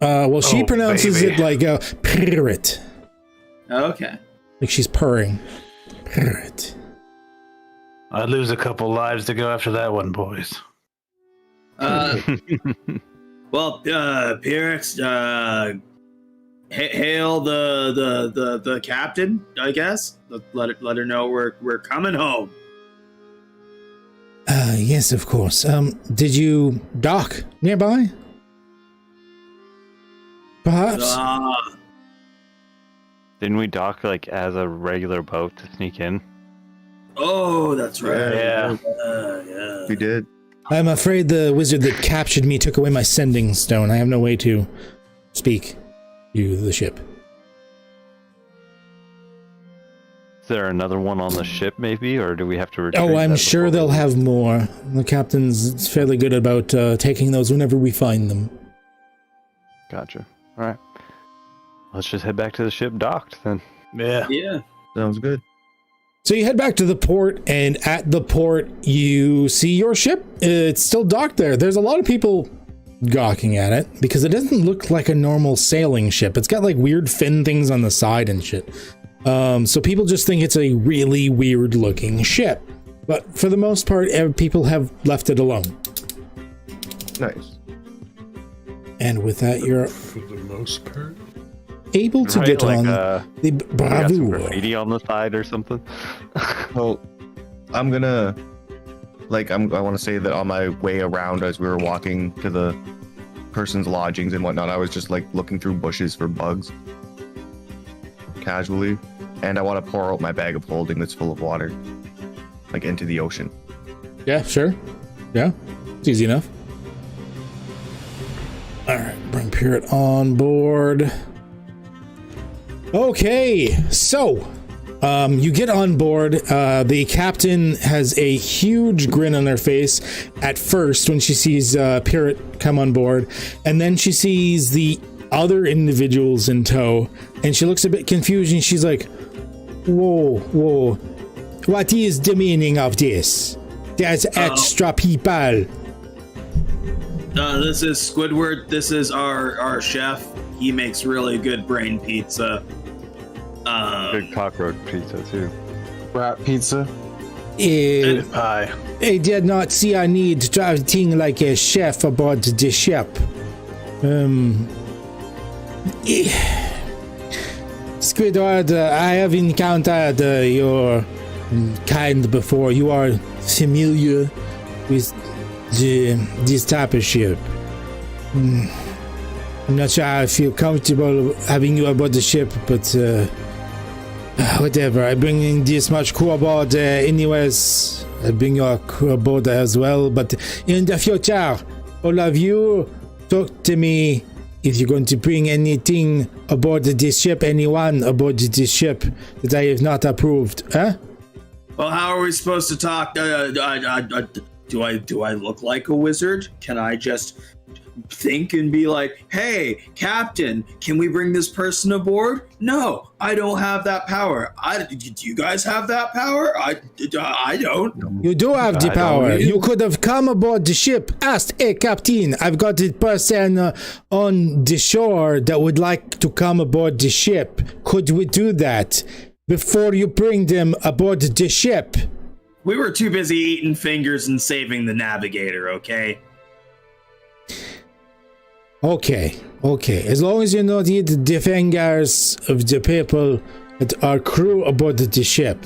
Well, she pronounces it like Pirrit. Okay. Like she's purring. Pirrit. I'd lose a couple lives to go after that one, boys. Well, Pirrit, hail the captain, I guess. Let her know we're coming home. Yes, of course. Did you dock nearby? Perhaps? Didn't we dock like as a regular boat to sneak in? Oh, that's right. Yeah. Yeah. We did. I'm afraid the wizard that captured me took away my sending stone. I have no way to speak to the ship. Is there another one on the ship, maybe, or do we have to retrieve? Oh, I'm sure they'll have more. The captain's fairly good about taking those whenever we find them. Gotcha. All right. Let's just head back to the ship docked then. Yeah. Yeah. Sounds good. So you head back to the port, and at the port, you see your ship. It's still docked there. There's a lot of people gawking at it because it doesn't look like a normal sailing ship. It's got like weird fin things on the side and shit. So people just think it's a really weird looking ship. But for the most part, people have left it alone. Nice. And with that, you're For the most part. able to Right, get like, on the Got some Bravour. graffiti on the side or something. Well, I'm gonna, I want to say that on my way around as we were walking to the person's lodgings and whatnot, I was just like looking through bushes for bugs casually, and I want to pour out my bag of holding that's full of water, like into the ocean. Yeah, sure. Yeah, it's easy enough. All right, bring Pirate on board. Okay, so you get on board. The captain has a huge grin on her face at first when she sees Pirate come on board, and then she sees the other individuals in tow, and she looks a bit confused, and she's like, whoa, what is the meaning of this? There's extra people. This is Squidward. This is our chef. He makes really good brain pizza. Good cockroach pizza too. Rat pizza. And Pie. I did not see a need to have a thing like a chef aboard the ship. Squidward, I have encountered your kind before. You are familiar with this type of ship. I'm not sure I feel comfortable having you aboard the ship, but whatever. I bring in this much crew aboard anyways. I bring your crew aboard as well, but in the future, all of you, talk to me if you're going to bring anything aboard this ship, anyone aboard this ship that I have not approved, huh? well, how are we supposed to talk? Do I look like a wizard? Can I just think and be like, hey, Captain, can we bring this person aboard? No, I don't have that power. Do you guys have that power? I don't. You do have the power. You could have come aboard the ship, asked, hey, Captain, I've got a person on the shore that would like to come aboard the ship. Could we do that before you bring them aboard the ship? We were too busy eating fingers and saving the navigator, okay? Okay. As long as you not eat the fingers of the people that are crew aboard the ship.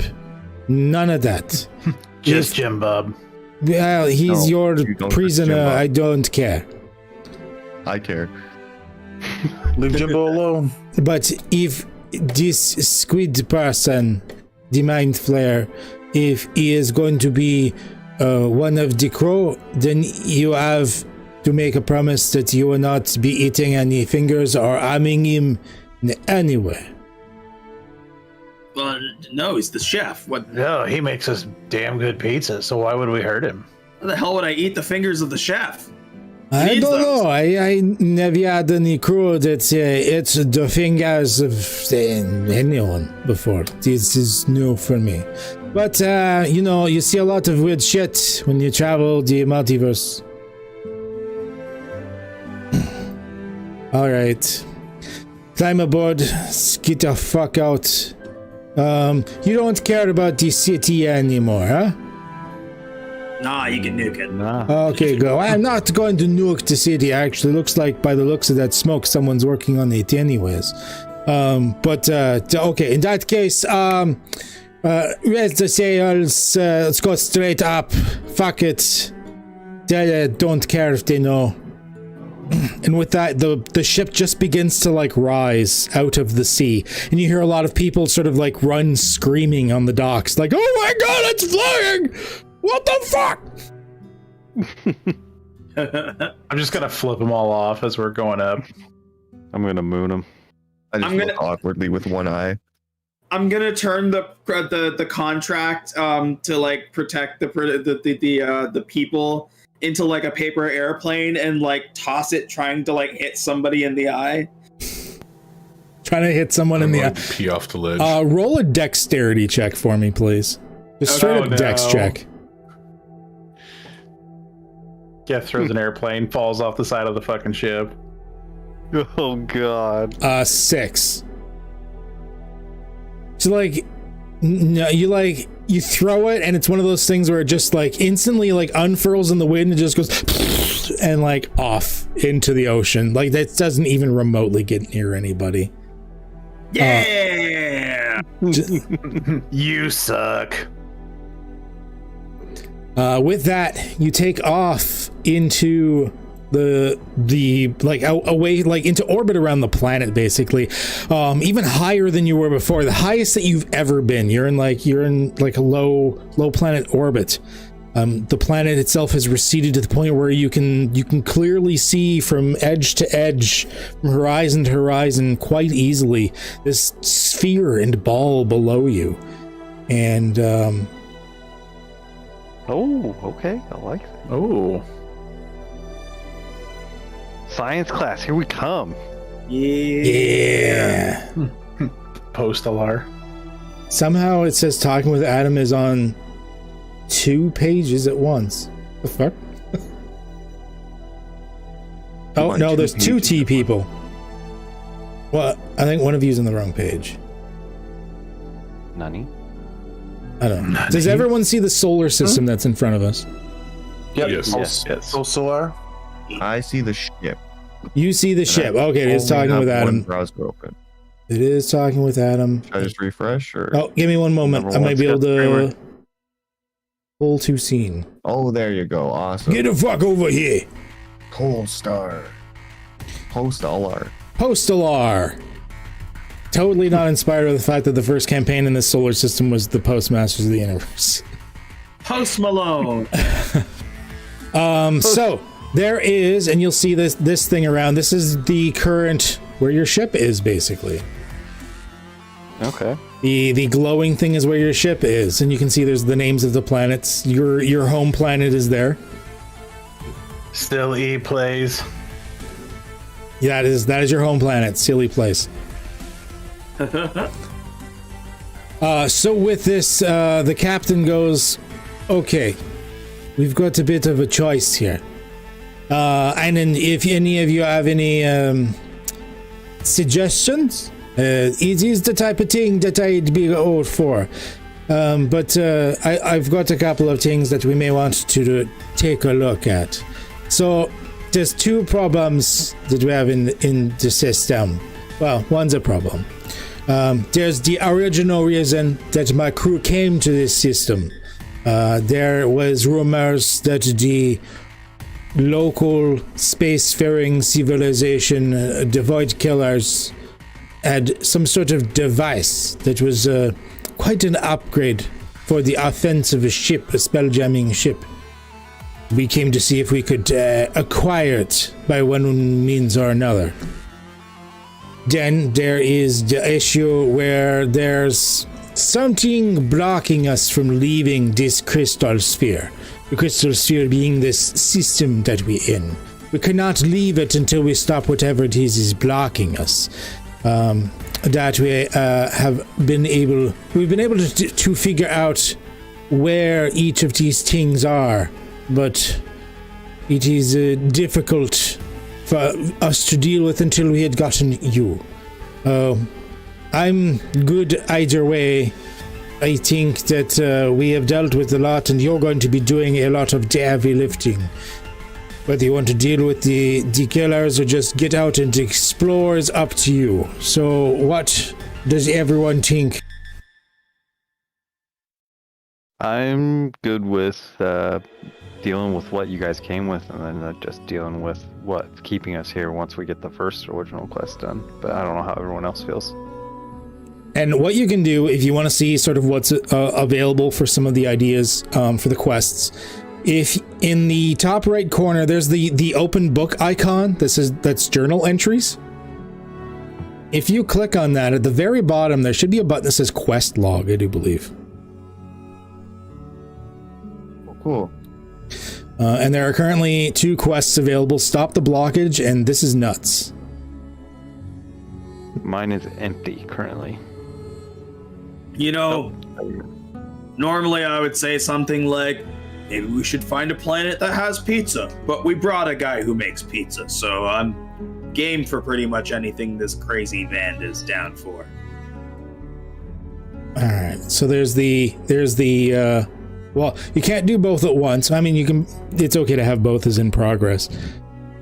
None of that. Just Jim Bob. Well, he's No, your you don't prisoner. Jimbo. I don't care. I care. Leave Jimbo alone. But if this squid person, the mind flayer, if he is going to be one of the crew, then you have to make a promise that you will not be eating any fingers or harming him in any way. Well, no, he's the chef. What No, he makes us damn good pizza, so why would we hurt him? the hell would I eat the fingers of the chef? I Needs don't those. know. I never had any crew that it's the fingers of anyone before. This is new for me. But, you see a lot of weird shit when you travel the multiverse. Alright. Climb aboard. Get the fuck out. You don't care about the city anymore, huh? Nah, you can nuke it. Nah. Okay, go. I'm not going to nuke the city. Actually, looks like by the looks of that smoke, someone's working on it anyways. Okay, in that case, raise the sails. Let's go straight up. Fuck it. They don't care if they know. And with that, the ship just begins to like rise out of the sea, and you hear a lot of people sort of like run screaming on the docks, like, "Oh my god, it's flying! What the fuck?" I'm just gonna flip them all off as we're going up. I'm gonna moon him. I just I'm look gonna- awkwardly with one eye. I'm gonna turn the contract to like protect the people into like a paper airplane and like toss it, trying to like hit somebody in the eye. Trying to hit someone in I'm the going to pee off the ledge. eye. Roll a dexterity check for me, please. Just straight up dex no. check. Jeff throws an airplane, falls off the side of the fucking ship. Oh god. 6. So like, no, you throw it, and it's one of those things where it just like instantly like unfurls in the wind and just goes and like off into the ocean. Like that doesn't even remotely get near anybody. Yeah. You suck. With that, you take off into the like away, like into orbit around the planet, basically, even higher than you were before, the highest that you've ever been. You're in like a low planet orbit. The planet itself has receded to the point where you can clearly see from edge to edge, from horizon to horizon, quite easily this sphere and ball below you. And Oh, okay. I like it. Oh. Science class, here we come. yeah. Post-alar. Somehow it says talking with Adam is on 2 pages at once. The fuck? Oh, no, there's 2 T people. Well, I think one of you's on the wrong page. Nani? I don't know. Does everyone see the solar system that's in front of us? Yep. Yes. Yes. Solar. I see the ship. You see the ship. Okay, it is Only talking with have one Adam. browser open. It is talking with Adam. Should I just refresh or? Oh, give me one moment. Number I might be able one's got to framework. pull to scene. Oh, there you go. Awesome. Get the fuck over here. Polestar. Post-alar. Postalar. Totally not inspired by the fact that the first campaign in this solar system was the Postmasters of the Universe. Post Malone. So there is, and you'll see this thing around. This is the current where your ship is, basically. Okay. The glowing thing is where your ship is, and you can see there's the names of the planets. Your home planet is there. Still E plays. Yeah, that is your home planet, silly place. So with this, the captain goes, okay, we've got a bit of a choice here. And then if any of you have any suggestions, it is the type of thing that I'd be all for. But I've got a couple of things that we may want to take a look at. So there's 2 problems that we have in the system. Well, one's a problem. There's the original reason that my crew came to this system. There was rumors that the local spacefaring civilization, the Void Killers, had some sort of device that was quite an upgrade for the offense of a ship, a spelljamming ship. We came to see if we could acquire it by one means or another. Then there is the issue where there's something blocking us from leaving this crystal sphere. The crystal sphere being this system that we're in. We cannot leave it until we stop whatever it is blocking us. That we we've been able to figure out where each of these things are, but it is difficult for us to deal with until we had gotten you. I'm good either way. I think that we have dealt with a lot, and you're going to be doing a lot of the heavy lifting. Whether you want to deal with the killers or just get out and explore is up to you. So what does everyone think? I'm good with dealing with what you guys came with, and then just dealing with what's keeping us here once we get the first original quest done. But I don't know how everyone else feels. And what you can do, if you want to see sort of what's available for some of the ideas for the quests, if in the top right corner there's the open book icon that's journal entries. If you click on that, at the very bottom there should be a button that says quest log, I do believe. Cool. And there are currently 2 quests available: Stop the Blockage and This Is Nuts. Mine is empty currently. You know, normally I would say something like, maybe we should find a planet that has pizza, but we brought a guy who makes pizza, so I'm game for pretty much anything this crazy Vand is down for. All right. So there's the well, you can't do both at once. I mean, you can. It's okay to have both as in progress.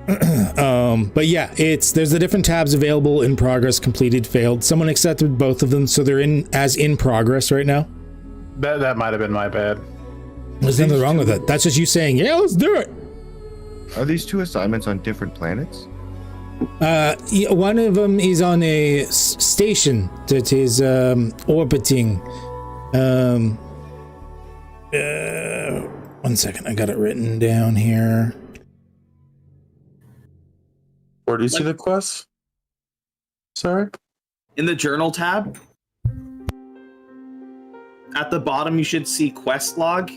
But yeah, there's the different tabs available: in progress, completed, failed. Someone accepted both of them, so they're in progress right now. That might have been my bad. There's nothing wrong with it. That's just you saying, yeah, let's do it. Are these 2 assignments on different planets? One of them is on a station that is orbiting. 1 second, I got it written down here. Where do you see the quests? Sorry? In the journal tab, at the bottom, you should see quest log.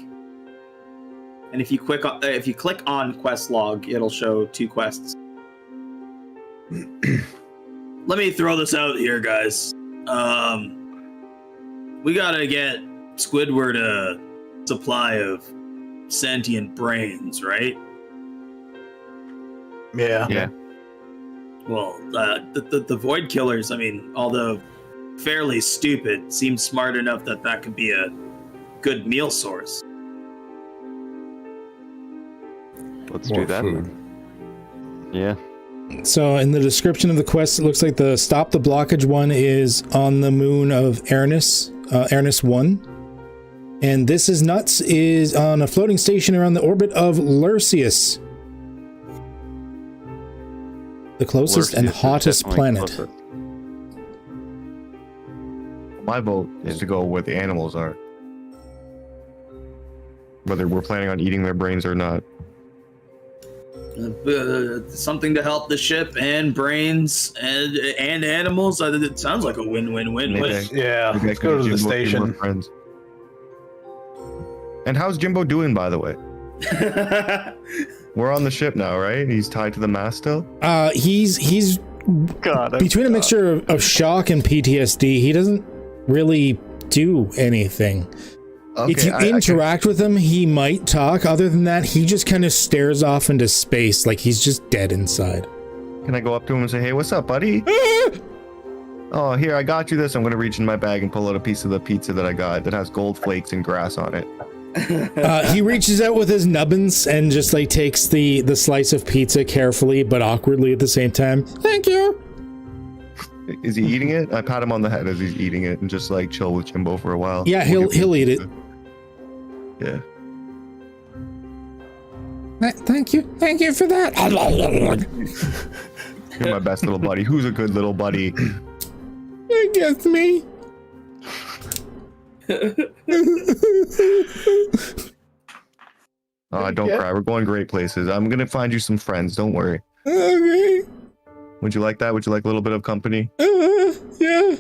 And if you click on quest log, it'll show 2 quests. Let me throw this out here, guys. We gotta get Squidward a supply of sentient brains, right? Yeah. Well, the Void Killers, I mean, although fairly stupid, seem smart enough that could be a good meal source. Let's More do that food. then. Yeah. So in the description of the quest, it looks like the stop the blockage one is on the moon of Airnus 1. And this is on a floating station around the orbit of Lursius. The closest and Lursius is hottest definitely planet. closest. My vote is to go where the animals are. Whether we're planning on eating their brains or not. Something to help the ship and brains and animals. It sounds like a win-win-win. Maybe. Yeah, Maybe I let's can go to get the Jimbo a few more station. friends. And how's Jimbo doing, by the way? We're on the ship now, right? He's tied to the mast still? He's God, between a mixture of shock and PTSD. He doesn't really do anything. Okay, If you interact with him, he might talk. Other than that, he just kind of stares off into space like he's just dead inside. Can I go up to him and say, hey, what's up, buddy? Oh, here, I got you this. I'm going to reach in my bag and pull out a piece of the pizza that I got that has gold flakes and grass on it. He reaches out with his nubbins and just like takes the slice of pizza carefully but awkwardly at the same time. Thank you. Is he eating it? I pat him on the head as he's eating it and just like chill with Jimbo for a while. Yeah, We'll he'll eat it. Yeah. Thank you for that. You're my best little buddy. Who's a good little buddy? I guess me. Don't cry. We're going great places. I'm gonna find you some friends. Don't worry. Okay. Would you like that? Would you like a little bit of company? Yeah.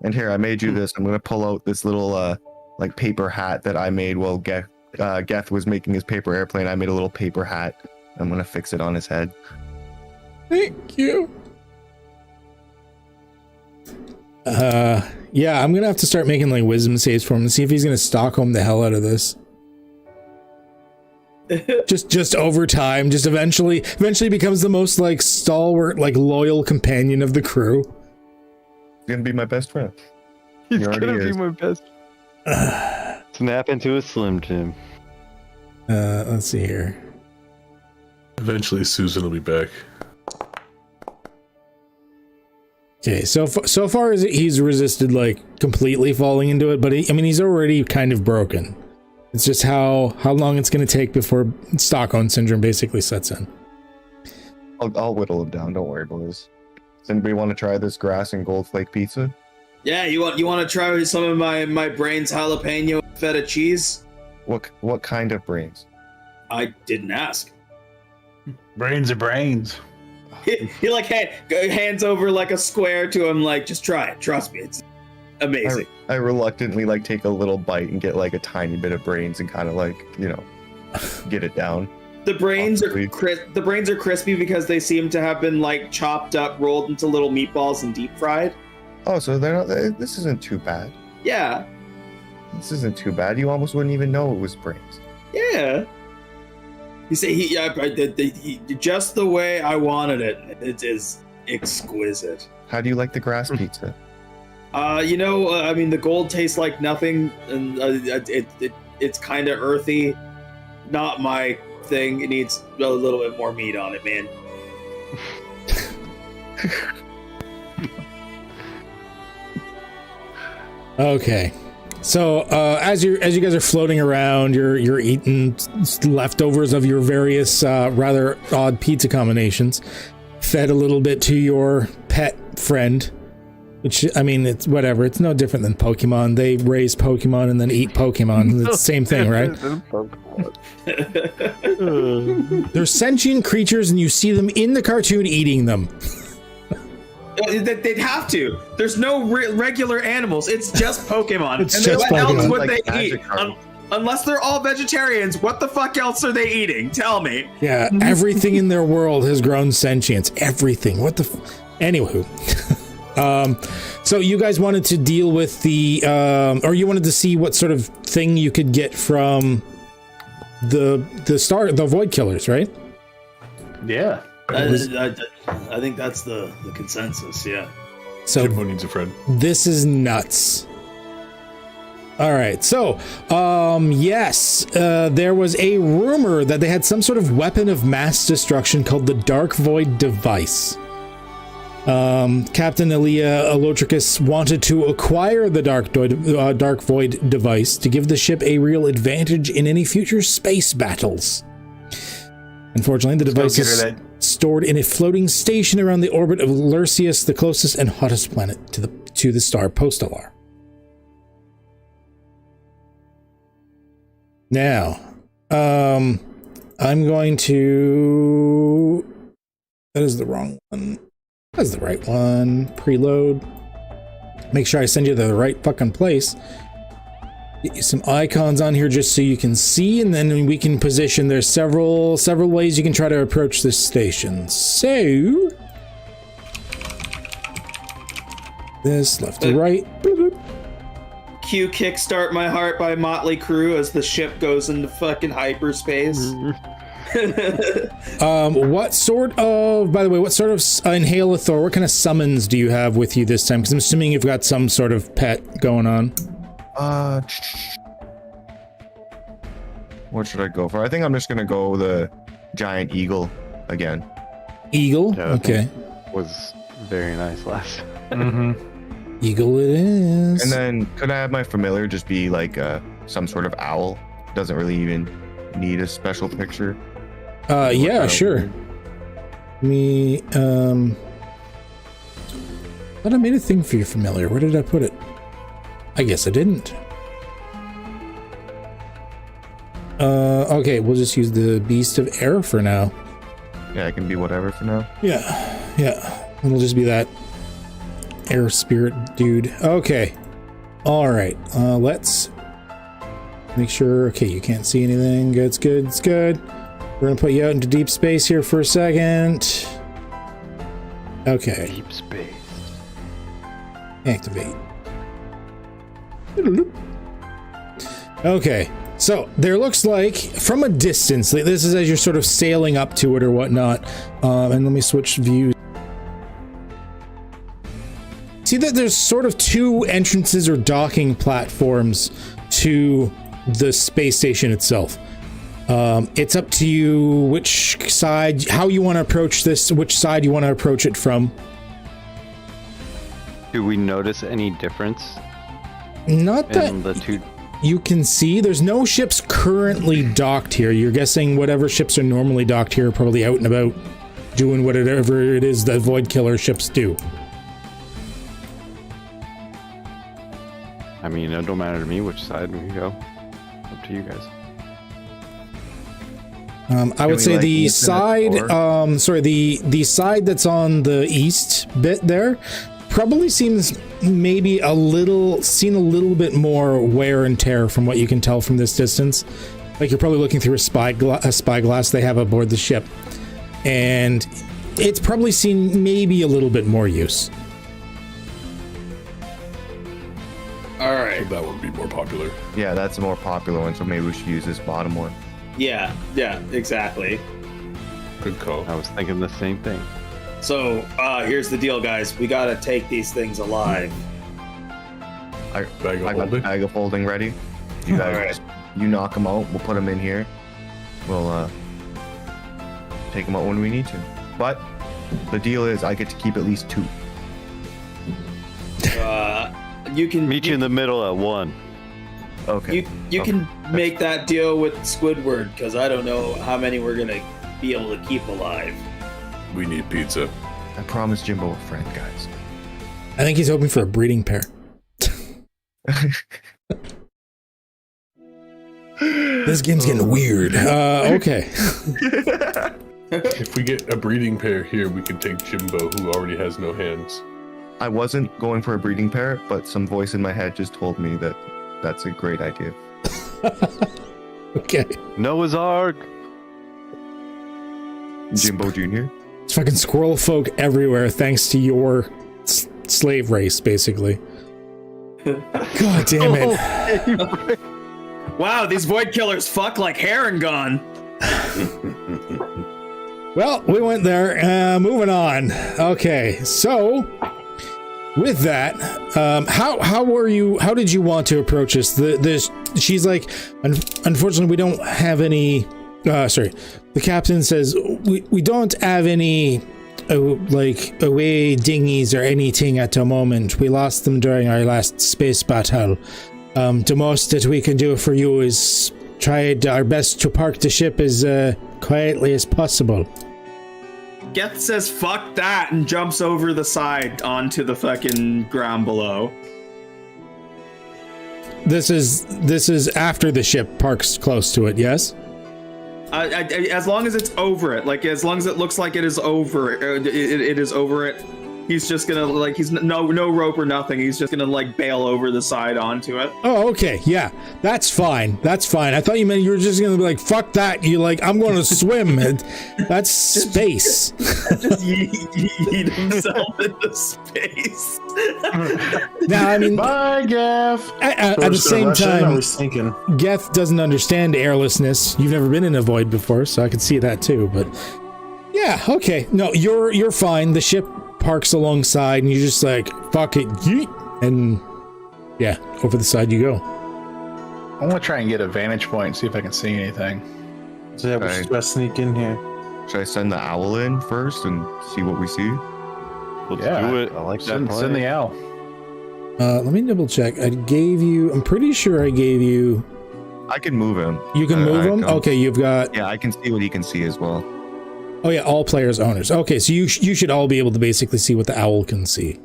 And here, I made you this. I'm gonna pull out this little like paper hat that I made while Geth was making his paper airplane. I made a little paper hat. I'm gonna fix it on his head. Thank you. Yeah, I'm gonna have to start making like wisdom saves for him and see if he's gonna Stockholm the hell out of this. just over time, just eventually becomes the most like stalwart, like loyal companion of the crew. He's gonna be my best friend. He's He already gonna be is. my best. Snap into a Slim Jim. Let's see here. Eventually, Susan will be back. Okay, so far as he's resisted like completely falling into it, but he's already kind of broken. It's just how long it's going to take before Stockholm syndrome basically sets in. I'll whittle him down. Don't worry, boys. Does anybody want to try this grass and gold flake pizza? Yeah, you want to try some of my brains jalapeno feta cheese? What kind of brains? I didn't ask. Brains are brains. He like hands over like a square to him, like, just try it. Trust me, it's amazing. I reluctantly like take a little bite and get like a tiny bit of brains and kind of like, get it down. The brains Possibly. the brains are crispy because they seem to have been like chopped up, rolled into little meatballs, and deep fried. Oh, so they're not. This isn't too bad. Yeah, This isn't too bad. You almost wouldn't even know it was brains. yeah. You say he just the way I wanted it. It is exquisite. How do you like the grass pizza? I mean, the gold tastes like nothing, and it's kind of earthy. Not my thing. It needs a little bit more meat on it, man. Okay. So as you guys are floating around, you're eating leftovers of your various rather odd pizza combinations. Fed a little bit to your pet friend, which, I mean, it's whatever. It's no different than Pokemon. They raise Pokemon and then eat Pokemon. It's the same thing, right? They're sentient creatures, and you see them in the cartoon eating them. They'd have to. There's no regular animals. It's just Pokemon. It's and just what Pokemon. else would Like they eat? Unless they're all vegetarians, what the fuck else are they eating? Tell me. Yeah, everything in their world has grown sentience. Everything. What the... Anywho. So you guys wanted to deal with the... or you wanted to see what sort of thing you could get from the Void Killers, right? Yeah. I think that's the consensus, yeah. So Jimbo needs a friend. this is nuts. All right, so yes, there was a rumor that they had some sort of weapon of mass destruction called the Dark Void device. Captain Elia Alotricus wanted to acquire the Dark Void device to give the ship a real advantage in any future space battles. Unfortunately, the device is stored in a floating station around the orbit of Lurcius, the closest and hottest planet to the star Postellar. Now, I'm going to... That is the wrong one. That's the right one. Preload. Make sure I send you to the right fucking place. Get you some icons on here just so you can see, and then we can position. There's several ways you can try to approach this station. So... this left to right. Bloop, bloop. Cue Kickstart My Heart by Motley Crue as the ship goes into fucking hyperspace. What sort of, by the way, what sort of Inhalathor, what kind of summons do you have with you this time? Because I'm assuming you've got some sort of pet going on. What should I go for? I think I'm just gonna go the giant eagle again. Eagle? Yeah, Okay. Was very nice last. Eagle it is. And then could I have my familiar just be like some sort of owl? Doesn't really even need a special picture. Yeah, sure. Me, thought I made a thing for your familiar. Where did I put it? I guess I didn't. Okay, we'll just use the Beast of Air for now. Yeah, it can be whatever for now. Yeah. It'll just be that air spirit dude. Okay. All right. Let's make sure. Okay, you can't see anything. It's good. It's good. We're gonna put you out into deep space here for a second. Okay. Deep space. Activate. Okay. So there looks like from a distance, this is as you're sort of sailing up to it or whatnot. And let me switch views. See that there's sort of two entrances or docking platforms to the space station itself. It's up to you which side, how you want to approach this, which side you want to approach it from. Do we notice any difference Not that in the two? you can see. There's no ships currently docked here. You're guessing whatever ships are normally docked here are probably out and about doing whatever it is that Void Killer ships do. I mean, it don't matter to me which side we go. Up to you guys. I would we, say like, the open it side, the side that's on the east bit there probably seems maybe seen a little bit more wear and tear from what you can tell from this distance. Like you're probably looking through a spyglass they have aboard the ship, and it's probably seen maybe a little bit more use. All right. So that would be more popular. Yeah, that's a more popular one, so maybe we should use this bottom one. Yeah, exactly. Good call. I was thinking the same thing. So, here's the deal, guys. We gotta take these things alive. I Bag of got the holding? bag of holding ready. You guys, you knock them out. We'll put them in here. We'll take them out when we need to. But the deal is, I get to keep at least 2. You can Meet you in the middle at 1. Okay. You can make that deal with Squidward, because I don't know how many we're gonna be able to keep alive. We need pizza. I promised Jimbo a friend, guys. I think he's hoping for a breeding pair. This game's getting weird. Okay. If we get a breeding pair here, we can take Jimbo, who already has no hands. I wasn't going for a breeding pair, but some voice in my head just told me that that's a great idea. Okay. Noah's Ark. Jimbo Jr. It's fucking squirrel folk everywhere thanks to your slave race, basically. God damn it. Wow, these void killers fuck like Harangon. Well, we went there. Moving on. Okay, so with that, how did you want to approach this? She's like, unfortunately, we don't have any. Sorry, the captain says we don't have any like away dinghies or anything at the moment. We lost them during our last space battle. The most that we can do for you is try our best to park the ship as quietly as possible. Geth says fuck that and jumps over the side onto the fucking ground below. This is after the ship parks close to it, yes? As long as it's over it, like as long as it looks like it is over, it is over it. He's just gonna like he's no rope or nothing. He's just gonna like bail over the side onto it. Oh, okay, yeah, that's fine. That's fine. I thought you meant you were just gonna be like, fuck that. You like, I'm going to swim. That's space. Just yeet himself into space. Now, I mean, Bye, Gaff. at the same time, Sinking. Geth doesn't understand airlessness. You've never been in a void before, so I can see that too. But yeah, okay. No, you're fine. The ship parks alongside, and you're just like, fuck it, yeet, and yeah, over the side you go. I want to try and get a vantage point and see if I can see anything. So yeah, we should best sneak in here. Should I send the owl in first and see what we see? Let's Yeah, do it. I like that. Send the owl. Let me double check. I'm pretty sure I gave you. I can move him. You can move him? Okay, you've got. Yeah, I can see what he can see as well. Oh yeah, all players owners. Okay, so you should all be able to basically see what the owl can see.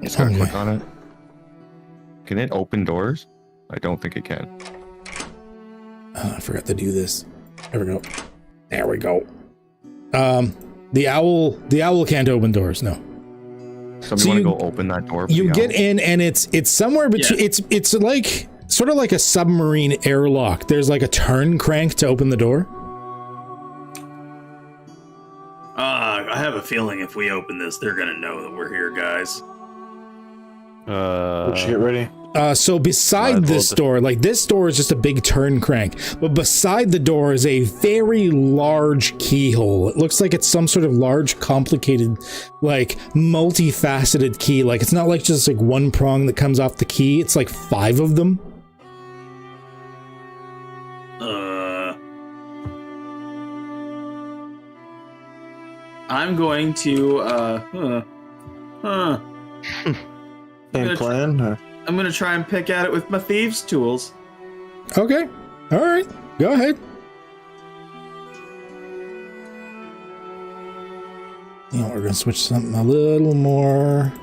Just gotta click on it. Can it open doors? I don't think it can. I forgot to do this. There we go. There we go. The owl can't open doors. No. So you want to go open that door? You get in, and it's somewhere between. Yeah. It's like sort of like a submarine airlock. There's like a turn crank to open the door. I have a feeling if we open this, they're gonna know that we're here, guys. We should get ready. So beside this door, like this door is just a big turn crank, but beside the door is a very large keyhole. It looks like it's some sort of large, complicated, like multifaceted key. Like it's not like just like one prong that comes off the key. It's like 5 of them. I'm going to Same plan? Or? I'm gonna try and pick at it with my thieves' tools. Okay. All right. Go ahead. You know, we're gonna switch something a little more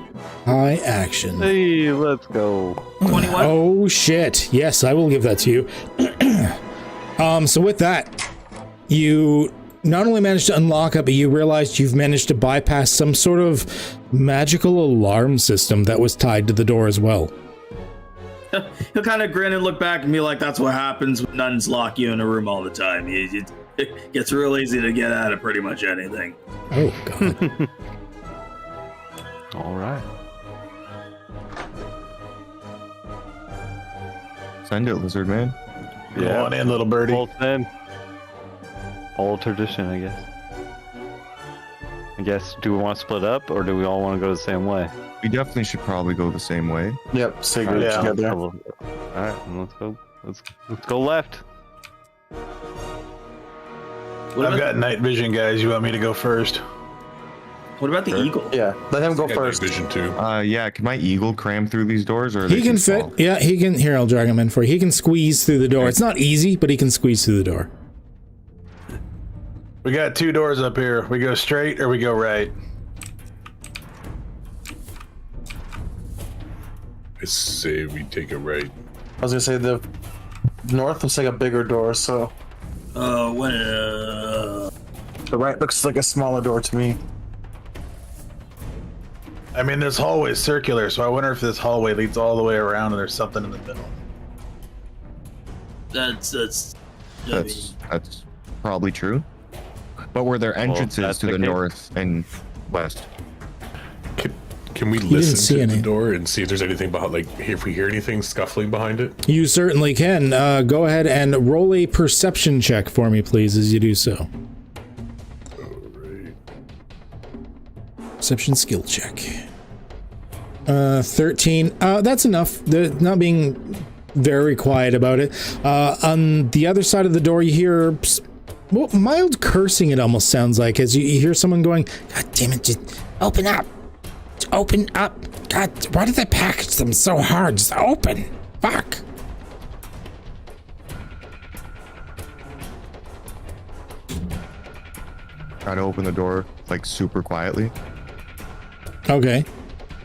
high action. Hey, let's go. 21. Oh shit! Yes, I will give that to you. So with that, you not only managed to unlock it, but you realized you've managed to bypass some sort of magical alarm system that was tied to the door as well. He'll kind of grin and look back and be like, that's what happens when nuns lock you in a room all the time. It gets real easy to get out of pretty much anything. Oh, God. All right. Send it, lizard man. Go on in, little birdie. Old then. Old tradition, I guess. Do we want to split up, or do we all want to go the same way? We definitely should probably go the same way. Yep, stay good Yeah. together. All right, let's go. Let's go left. What I've about, got night vision, guys. You want me to go first? what about the eagle? Yeah, let him go Got night first. vision too. Yeah, can my eagle cram through these doors, or are He they can too fit. small? Yeah, he can. Here, I'll drag him in for you. He can squeeze through the door. It's not easy, but he can squeeze through the door. We got 2 doors up here. We go straight or we go right? I say we take a right. I was gonna say the north looks like a bigger door, so The the right looks like a smaller door to me. I mean, this hallway's circular, so I wonder if this hallway leads all the way around and there's something in the middle. That's. That's probably true. But were there entrances that's to the the case. north and west? Can we didn't listen see to any. the door and see if there's anything behind? Like, if we hear anything scuffling behind it? You certainly can. Go ahead and roll a perception check for me, please, as you do so. Alright. Perception skill check. 13. That's enough. They're not being very quiet about it. On the other side of the door, you hear mild cursing, it almost sounds like, as you hear someone going, "God damn it, just open up. Just open up. God, why did they package them so hard? Just open. Fuck." Try to open the door like super quietly. Okay.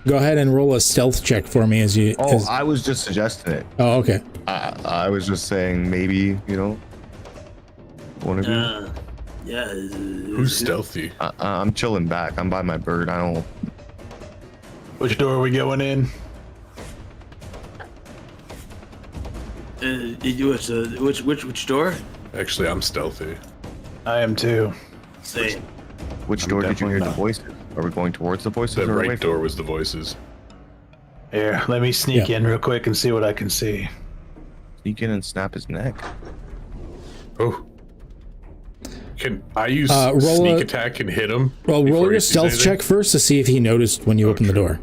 Go ahead and roll a stealth check for me as you. Oh, as- I was just suggesting it. oh, okay. I was just saying maybe, one of you. Yeah. Who's stealthy? I'm chilling back. I'm by my bird. I don't. Which door are we going in? Which door? Actually, I'm stealthy. I am too. Say. Which I'm door did you hear the definitely voices? Are we going towards the voices The or away right from door was the voices. Here, let me sneak Yeah. in real quick and see what I can see. Sneak in and snap his neck? Oh. Can I use Roll sneak a- attack and hit him? Well, before roll he your sees stealth anything? check first to see if he noticed when you open the door.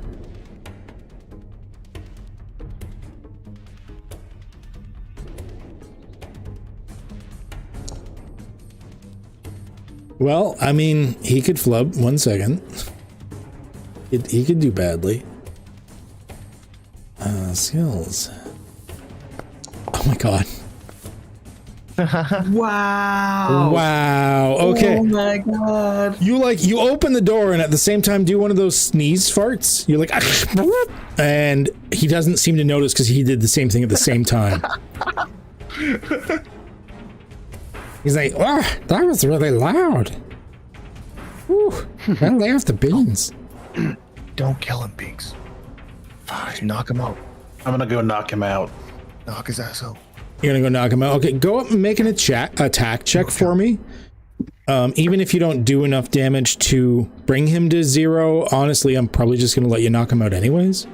Well, I mean, he could flub. 1 second. He could do badly. Skills. Oh my god. Wow! Wow. Okay. Oh my god! You open the door and at the same time do one of those sneeze farts. You're like, and he doesn't seem to notice because he did the same thing at the same time. He's like, oh, that was really loud. Whew. Well, they have the beans. Don't kill him, Binks. Just knock him out. I'm gonna go knock him out. Knock his ass out. You're gonna go knock him out. Okay, go up and make an attack check for me. Even if you don't do enough damage to bring him to 0, honestly, I'm probably just gonna let you knock him out anyways.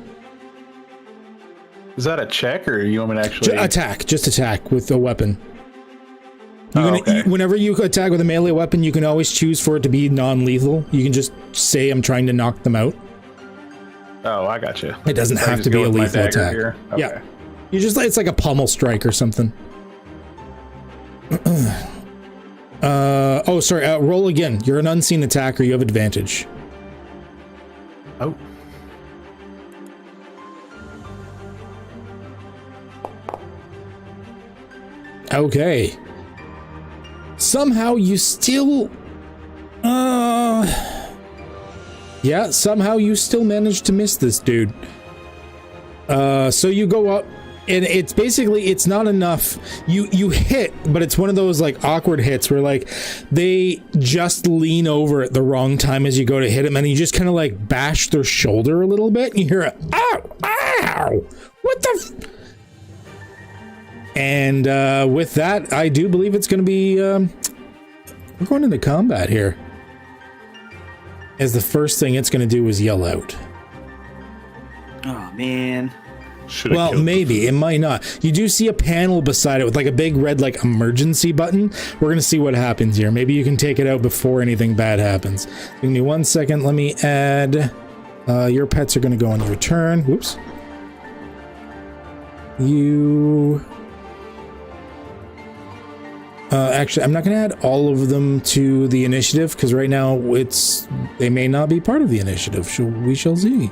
Is that a check or you want me to actually Attack, just attack with a weapon. okay. Whenever you attack with a melee weapon, you can always choose for it to be non-lethal. You can just say, I'm trying to knock them out. Oh, I got you. It doesn't So I have just to be go a with my lethal dagger attack. here? Yeah. Okay. You just, it's like a pummel strike or something. Oh, sorry, roll again. You're an unseen attacker, you have advantage. Oh. Okay. Somehow you still... Yeah, somehow you still managed to miss this dude. So you go up, and it's basically, it's not enough. You hit, but it's one of those like awkward hits where like they just lean over at the wrong time as you go to hit him, and you just kind of like bash their shoulder a little bit, and you hear a, ow, ow, what the and with that, I do believe it's going to be, we're going into combat here. As the first thing it's going to do is yell out. Oh man. Should've Well, killed maybe. It might not. You do see a panel beside it with like a big red like emergency button. We're going to see what happens here. Maybe you can take it out before anything bad happens. Give me 1 second. Let me add Your pets are going to go on your turn. Whoops. You... actually, I'm not going to add all of them to the initiative, because right now they may not be part of the initiative. We shall see.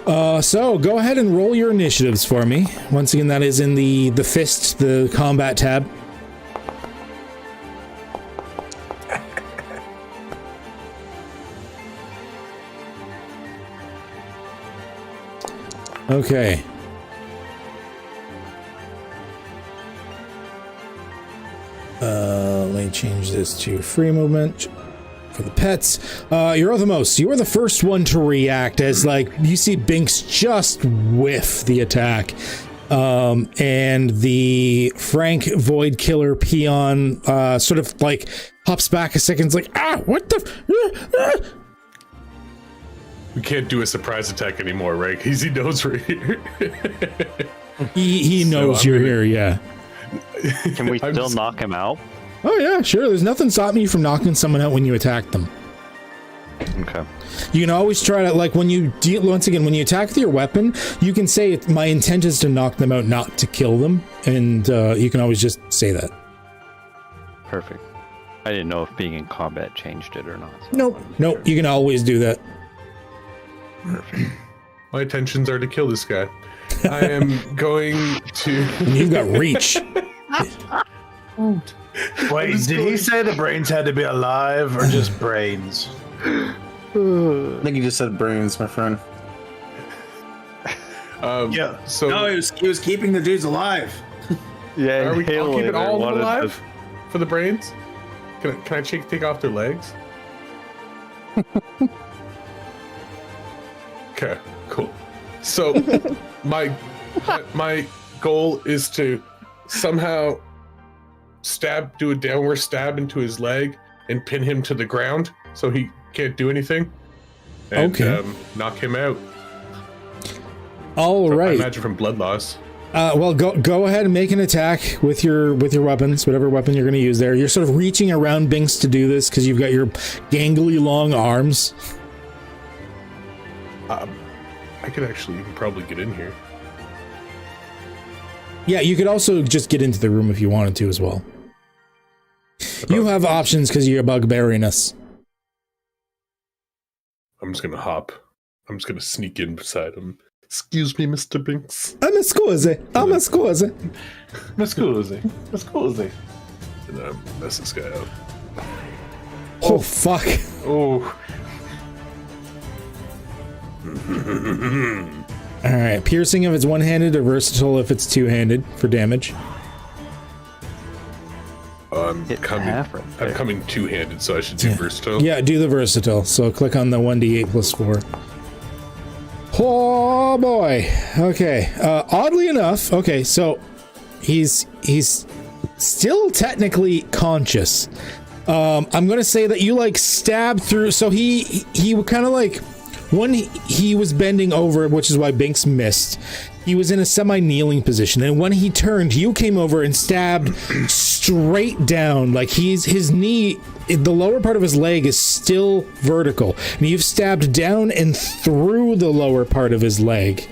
So go ahead and roll your initiatives for me. Once again, that is in the fist, the combat tab. Okay. Let me change this to free movement for the pets. Eurythmos, you are the first one to react as, like, you see Binks just whiff the attack. And the Frank Void Killer peon sort of, like, hops back a second. It's like, what the... We can't do a surprise attack anymore, right? Because he knows we're here. he knows you're here, yeah. Can we still knock him out? Oh yeah, sure. There's nothing stopping you from knocking someone out when you attack them. Okay. You can always try to, like, when you deal, once again, when you attack with your weapon, you can say, my intent is to knock them out, not to kill them. And you can always just say that. Perfect. I didn't know if being in combat changed it or not. So Nope, you can always do that. My intentions are to kill this guy. I am going to... And you've got reach. Wait, did he say the brains had to be alive or just brains? I think you just said brains, my friend. Yeah. So No, he was keeping the dudes alive. Yeah, I'll keep it all of them alive to... for the brains. Can I take off their legs? Okay, cool. So my goal is to somehow do a downward stab into his leg and pin him to the ground so he can't do anything. And, okay. Knock him out. All right. I imagine from blood loss. Well, go ahead and make an attack with your weapons, whatever weapon you're going to use there. You're sort of reaching around Binks to do this because you've got your gangly long arms. I could actually probably get in here. Yeah, you could also just get into the room if you wanted to as well. You have options because you're bugbeariness. I'm just gonna hop. I'm just gonna sneak in beside him. Excuse me, Mr. Binks. I'm scusi. And mess this guy up. Oh, fuck. Oh. Alright, piercing if it's one-handed or versatile if it's two-handed for damage. I'm coming two-handed, so I should do versatile. Yeah, do the versatile. So click on the 1d8 plus 4. Oh boy. Okay. Oddly enough, okay, so he's still technically conscious. I'm gonna say that you like stab through. So he kind of like when he was bending over, which is why Binks missed. He was in a semi-kneeling position, and when he turned, you came over and stabbed straight down. Like his knee, the lower part of his leg is still vertical, and you've stabbed down and through the lower part of his leg,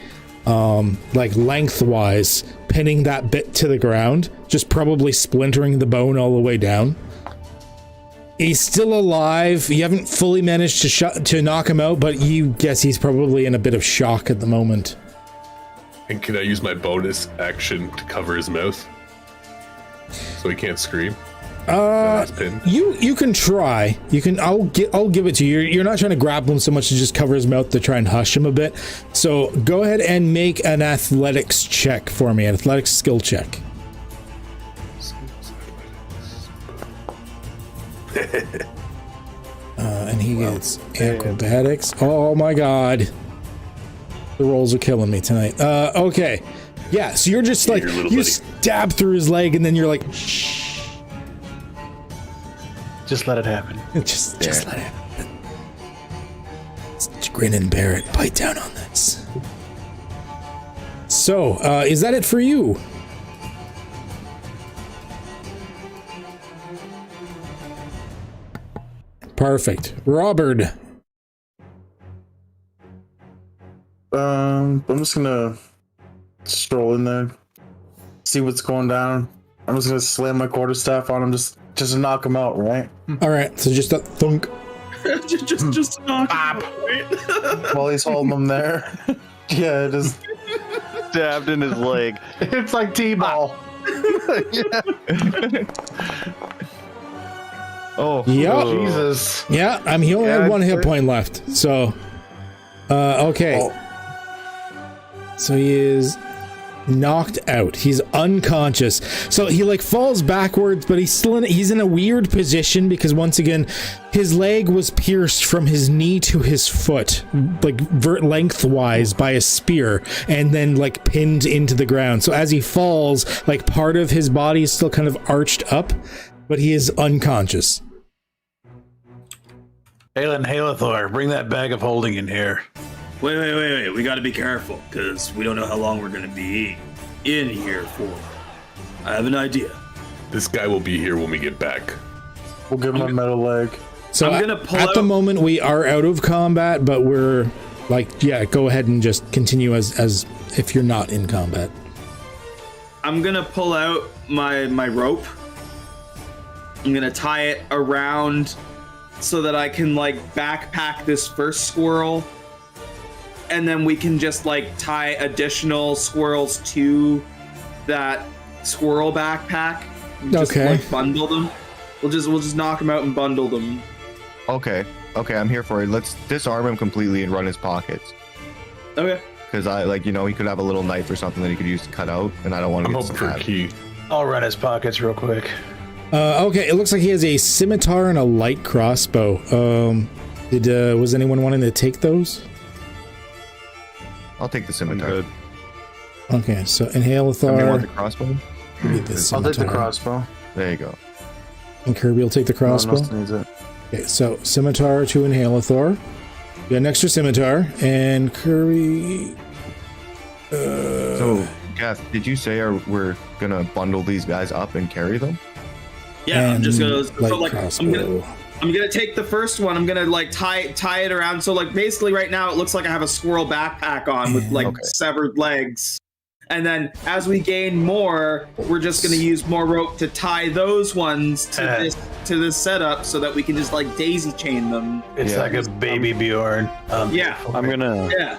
like lengthwise, pinning that bit to the ground, just probably splintering the bone all the way down. He's still alive. You haven't fully managed to knock him out, but you guess he's probably in a bit of shock at the moment. And can I use my bonus action to cover his mouth so he can't scream? You can try. You can. I'll give it to you. You're not trying to grapple him so much as just cover his mouth to try and hush him a bit. So go ahead and make an athletics check for me. An athletics skill check. And he gets acrobatics. Oh my god. The rolls are killing me tonight. Okay. Yeah, so you're just like, you stab through his leg and then you're like, shh. Just let it happen. Just let it happen. Just grin and bear it. Bite down on this. So, is that it for you? Perfect. Robert. I'm just gonna stroll in there, see what's going down. I'm just gonna slam my quarterstaff on him, just to knock him out, right? All right, so just a thunk. just knock him out, right? While he's holding him there. Yeah, just Stabbed in his leg. it's like T-ball. Oh, Yep. Jesus. Yeah, he only had one hit point left. So, okay. Oh. So he is knocked out. He's unconscious. So he like falls backwards, but he's in a weird position because once again, his leg was pierced from his knee to his foot, like lengthwise by a spear, and then like pinned into the ground. So as he falls, like part of his body is still kind of arched up, but he is unconscious. Halen Halathor, bring that bag of holding in here. Wait. We gotta be careful, because we don't know how long we're gonna be in here for. I have an idea. This guy will be here when we get back. We'll give him a metal leg. So I'm gonna pull at the out- moment we are out of combat, but we're like, yeah, go ahead and just continue as if you're not in combat. I'm gonna pull out my rope. I'm gonna tie it around so that I can like backpack this first squirrel, and then we can just like tie additional squirrels to that squirrel backpack. Just, Okay. like, bundle them. We'll just knock them out and bundle them. okay, I'm here for it. Let's disarm him completely and run his pockets. Okay. Because he could have a little knife or something that he could use to cut out, and I don't want to I'm get hoping for a stabbed. key. I'll run his pockets real quick. Okay, it looks like he has a scimitar and a light crossbow. Was anyone wanting to take those? I'll take the I'm scimitar. good. Okay, so Somebody want the Inhalathor. crossbow? Get the I'll take the scimitar. crossbow. There you go. And Kirby will take the No one crossbow. else needs it. Okay, so scimitar to Inhalathor. You got an extra scimitar, and Kirby. So, Gath, did you say we're gonna bundle these guys up and carry them? Yeah, I'm just gonna and light so, like crossbow. I'm gonna take the first one. I'm gonna like tie it around. So like basically right now it looks like I have a squirrel backpack on with like Okay. severed legs. And then as we gain more, we're just gonna use more rope to tie those ones to this setup so that we can just like daisy chain them. It's Yeah. like a baby Bjorn. Yeah. I'm Yeah.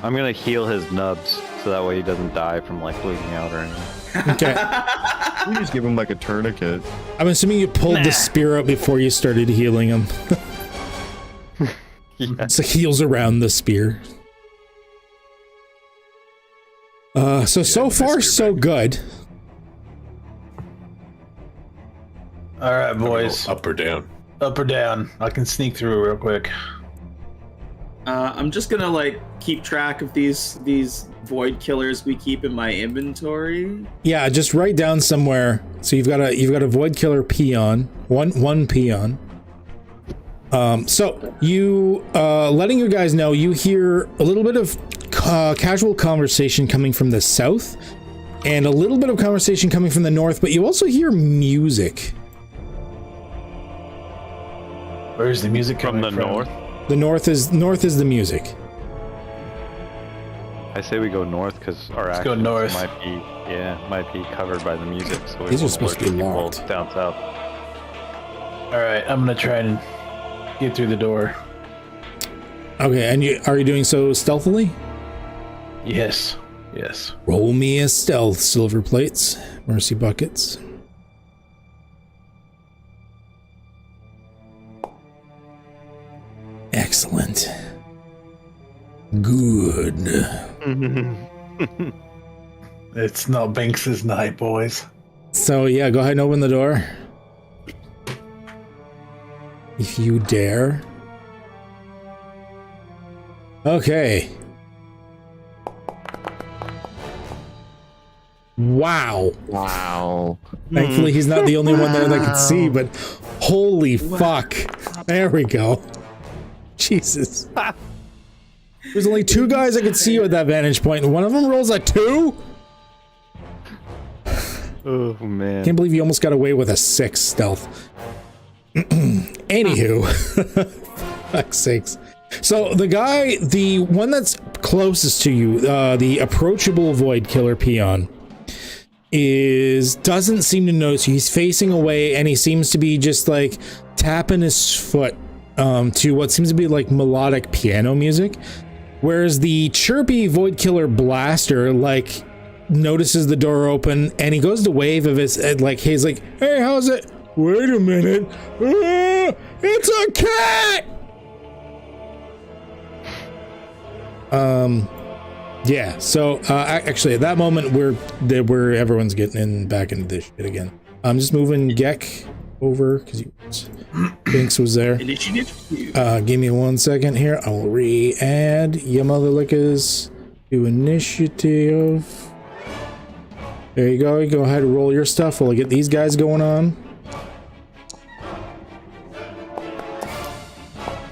gonna heal his nubs so that way he doesn't die from like bleeding out or anything. Okay, We just give him like a tourniquet. I'm assuming you pulled the spear out before you started healing him. Yeah. So heals around the spear. So far so good. All right, boys. Up or down? Up or down? I can sneak through real quick. I'm just gonna like keep track of these void killers we keep in my inventory. Yeah, just write down somewhere. So you've got a void killer peon, one peon. So you letting you guys know, you hear a little bit of casual conversation coming from the south, and a little bit of conversation coming from the north, but you also hear music. Where's the music From coming the north? The north is the music. I say we go north because our Let's go actions north. might be covered by the music. So we These are won't supposed to lure be people locked. down south. All right, I'm gonna try and get through the door. Okay, and are you doing so stealthily? Yes. Roll me a stealth, silver plates, mercy buckets. Excellent. Good. It's not Banks's night, boys. So yeah, go ahead and open the door. If you dare. Okay. Wow. Wow. Thankfully, he's not the only one there that can see, but holy fuck. There we go. Jesus. There's only two guys that can see you at that vantage point, and one of them rolls a 2? Oh man. Can't believe you almost got away with a 6 stealth. Anywho. Fuck's sakes. So the one that's closest to you, the approachable Void Killer peon, doesn't seem to notice you. He's facing away, and he seems to be just like tapping his foot to what seems to be like melodic piano music. Whereas the chirpy Void Killer blaster like notices the door open, and he goes to wave of his head, like he's like, "Hey, how's it? Wait a minute, it's a cat." Yeah, so actually at that moment where everyone's getting back into this shit again. I'm just moving Gek over because Binks was there. Give me 1 second here. I will re-add your motherlickers to initiative. There you go. You go ahead and roll your stuff while I get these guys going on.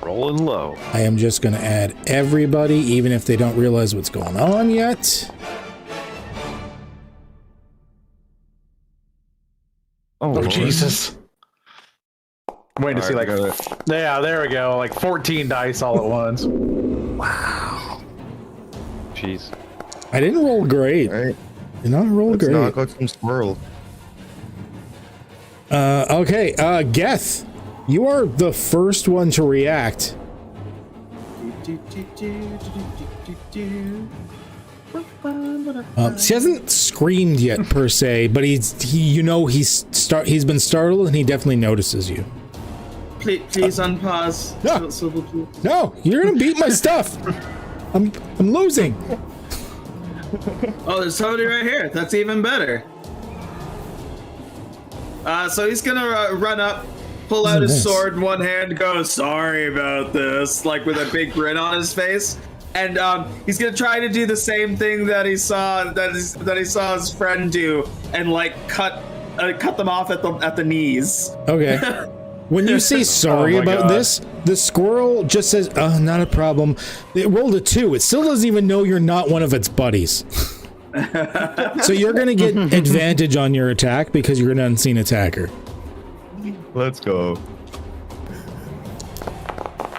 Rolling low. I am just going to add everybody, even if they don't realize what's going on yet. Oh, Jesus. I'm waiting to see, like, yeah, there we go. Like 14 dice all at once. Wow. Jeez. I didn't roll great. All right. Did not roll Let's great. knock out some squirrel. Okay, Geth, you are the first one to react. He hasn't screamed yet per se, but he's been startled, and he definitely notices you. Please unpause. No. No, you're gonna beat my stuff. I'm losing. Oh, there's somebody right here. That's even better. So he's gonna run up, pull out his sword in one hand, go, "Sorry about this," like with a big grin on his face, and he's gonna try to do the same thing that he saw his friend do, and like cut them off at the knees. Okay. When you say sorry about this, the squirrel just says, not a problem. It rolled a 2. It still doesn't even know you're not one of its buddies. So you're going to get advantage on your attack because you're an unseen attacker. Let's go.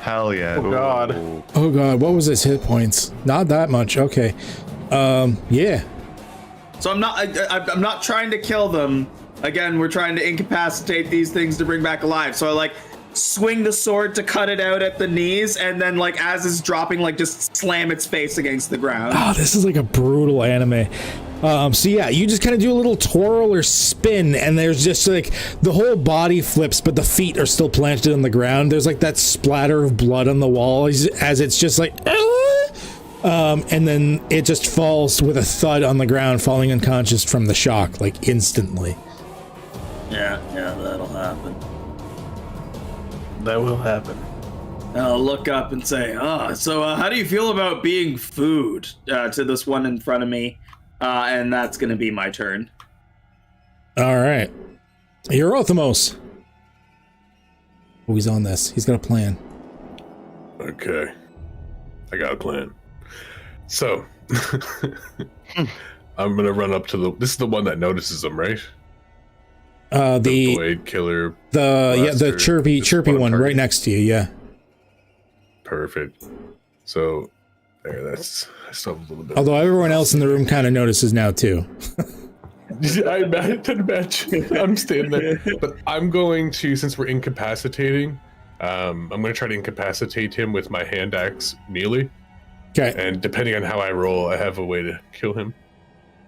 Hell yeah. Oh, God. Oh, God. What was his hit points? Not that much. Okay. Yeah. So I'm not trying to kill them. Again, we're trying to incapacitate these things to bring back alive. So I like swing the sword to cut it out at the knees, and then like as it's dropping, like just slam its face against the ground. Oh, this is like a brutal anime. So yeah, you just kind of do a little twirl or spin, and there's just like the whole body flips, but the feet are still planted on the ground. There's like that splatter of blood on the wall as it's just like, and then it just falls with a thud on the ground, falling unconscious from the shock, like instantly. Yeah, that'll happen. That will happen. I'll look up and say, so how do you feel about being food to this one in front of me? And that's going to be my turn. All right. Eurothamos. Oh, he's on this. He's got a plan. Okay. I got a plan. So, I'm going to run up to this is the one that notices him, right? The Blade Killer. The chirpy one right next to you, yeah. Perfect. So there, I still have a little bit. Although everyone else in the room kind of notices now too. I can imagine. I'm standing there. But I'm going to, since we're incapacitating, I'm going to try to incapacitate him with my hand axe melee. Okay. And depending on how I roll, I have a way to kill him.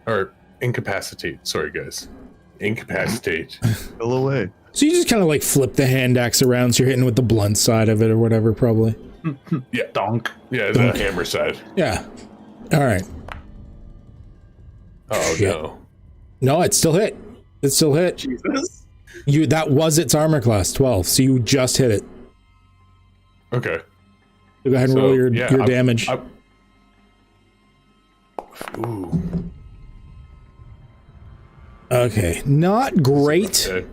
Or incapacitate. Sorry, guys. Incapacitate. Kill away. So you just kind of like flip the hand axe around, so you're hitting with the blunt side of it or whatever, probably. Yeah. Donk. Yeah, Donk. the hammer side. Yeah. All right. Oh, Shit. No, it still hit. It still hit. Jesus. That was its armor class, 12, so you just hit it. Okay. So go ahead and roll your damage. Ooh. Okay, not great. Okay.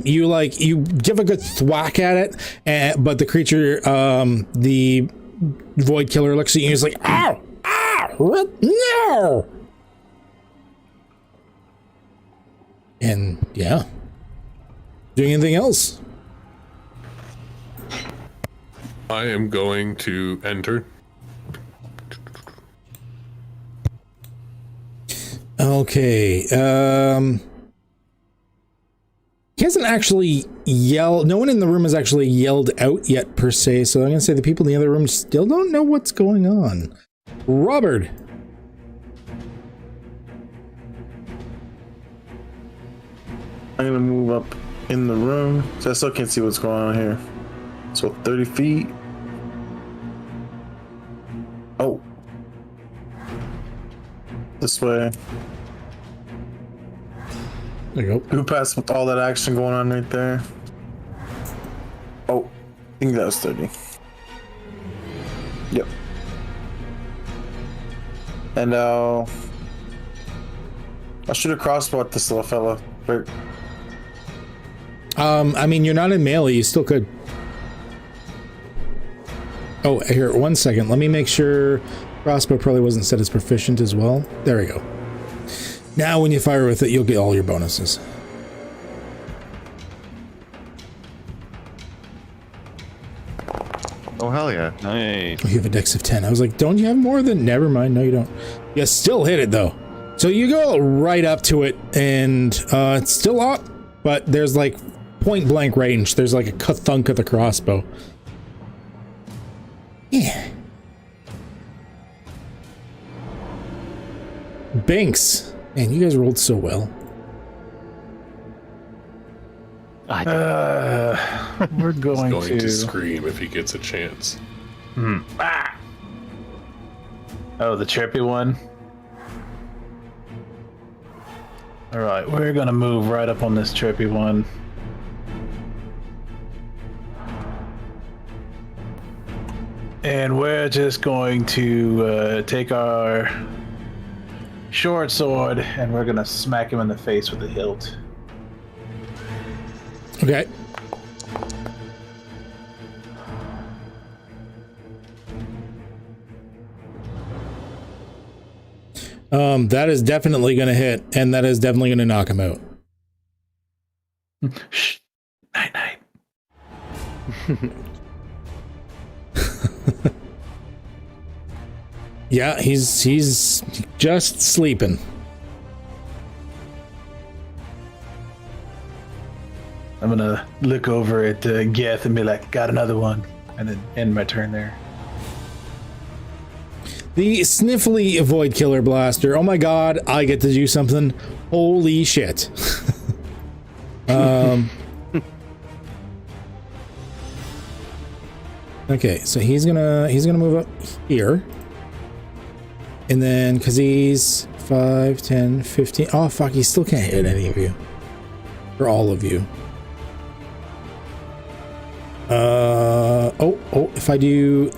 You give a good thwack at it, but the creature, the Void Killer looks at you and is like, ow, what? No. And yeah, doing anything else? I am going to enter. Okay. He hasn't actually yelled. No one in the room has actually yelled out yet, per se. So I'm going to say the people in the other room still don't know what's going on. Robert. I'm gonna move up in the room, so I still can't see what's going on here. So 30 feet. Oh. This way. There you go. Who passed with all that action going on right there? Oh, I think that was 30. Yep. And I'll shoot a crossbow at this little fella. Right. I mean, you're not in melee. You still could. Oh, here, 1 second. Let me make sure crossbow probably wasn't set as proficient as well. There we go. Now, when you fire with it, you'll get all your bonuses. Oh, hell yeah. Nice. Oh, you have a dex of 10. I was like, don't you have more than... Never mind. No, you don't. You still hit it, though. So you go right up to it, and it's still up, but there's like point blank range. There's like a ka-thunk of the crossbow. Yeah. Binks. Man, you guys rolled so well. We're He's going, going to scream if he gets a chance. Ah! Oh, the chirpy one. All right, we're gonna move right up on this chirpy one. And we're just going to take our short sword and we're gonna smack him in the face with the hilt. Okay. That is definitely going to hit, and that is definitely going to knock him out. Shh. Night night. Yeah, he's just sleeping. I'm gonna look over at Geth and be like, got another one, and then end my turn there. The sniffly Void Killer Blaster. Oh my god, I get to do something. Holy shit. Okay, so he's gonna move up here. And then, because he's 5, 10, 15. Oh, fuck, he still can't hit any of you. Or all of you. Oh, if I do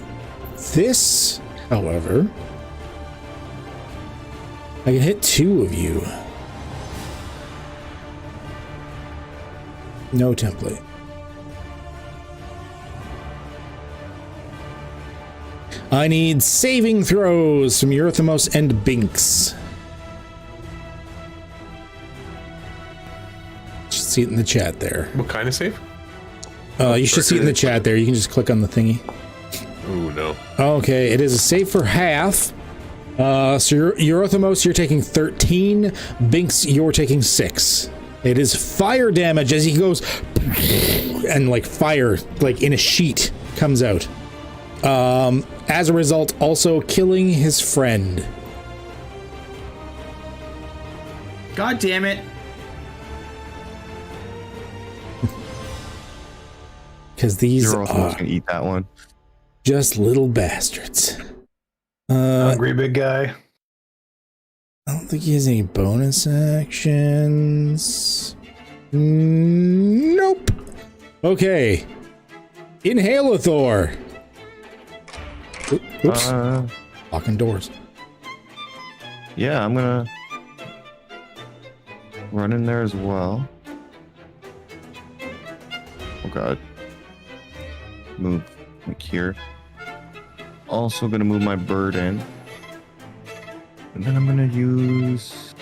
this, however, I can hit 2 of you. No template. I need saving throws from Eurythmos and Binks. Just see it in the chat there. What kind of save? You should see it in the chat there. You can just click on the thingy. Ooh, no. Okay, it is a save for half. So Eurythmos, you're taking 13. Binks, you're taking 6. It is fire damage as he goes and like fire, like in a sheet, comes out. As a result, also killing his friend. God damn it. Because these You're also are gonna eat that one. just little bastards. Hungry big guy. I don't think he has any bonus actions. Nope. Okay. Inhalathor. Oops. Locking doors. Yeah, I'm gonna run in there as well. Oh god. Move like here. Also gonna move my bird in. And then I'm gonna use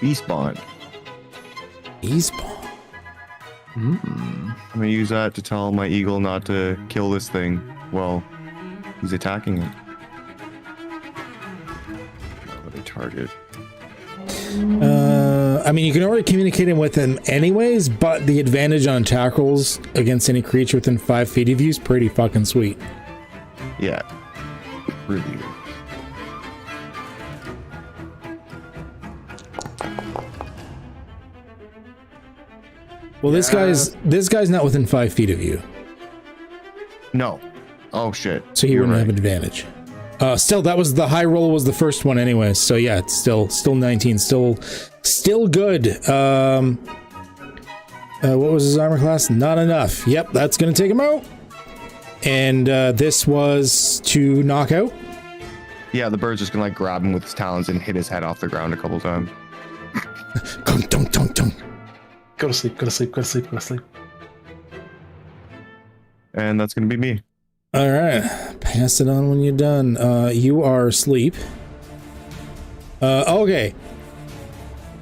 Beast Bond. Ease bomb. I'm gonna use that to tell my eagle not to kill this thing while he's attacking it. What a target. I mean, you can already communicate with him anyways, but the advantage on tackles against any creature within 5 feet of you is pretty fucking sweet. Yeah. Really good. Well, this guy's not within 5 feet of you, No. Oh shit. so he You're wouldn't have right. advantage. Still, that was the high roll was the first one anyway, so yeah, it's still 19, still good. What was his armor class? Not enough. Yep, that's gonna take him out. And this was to knock out. Yeah, the bird's just gonna like grab him with his talons and hit his head off the ground a couple times. Dunk, dunk, dunk, dunk. Go to sleep, go to sleep, go to sleep, go to sleep. And that's gonna be me. All right, pass it on when you're done. You are asleep. Okay.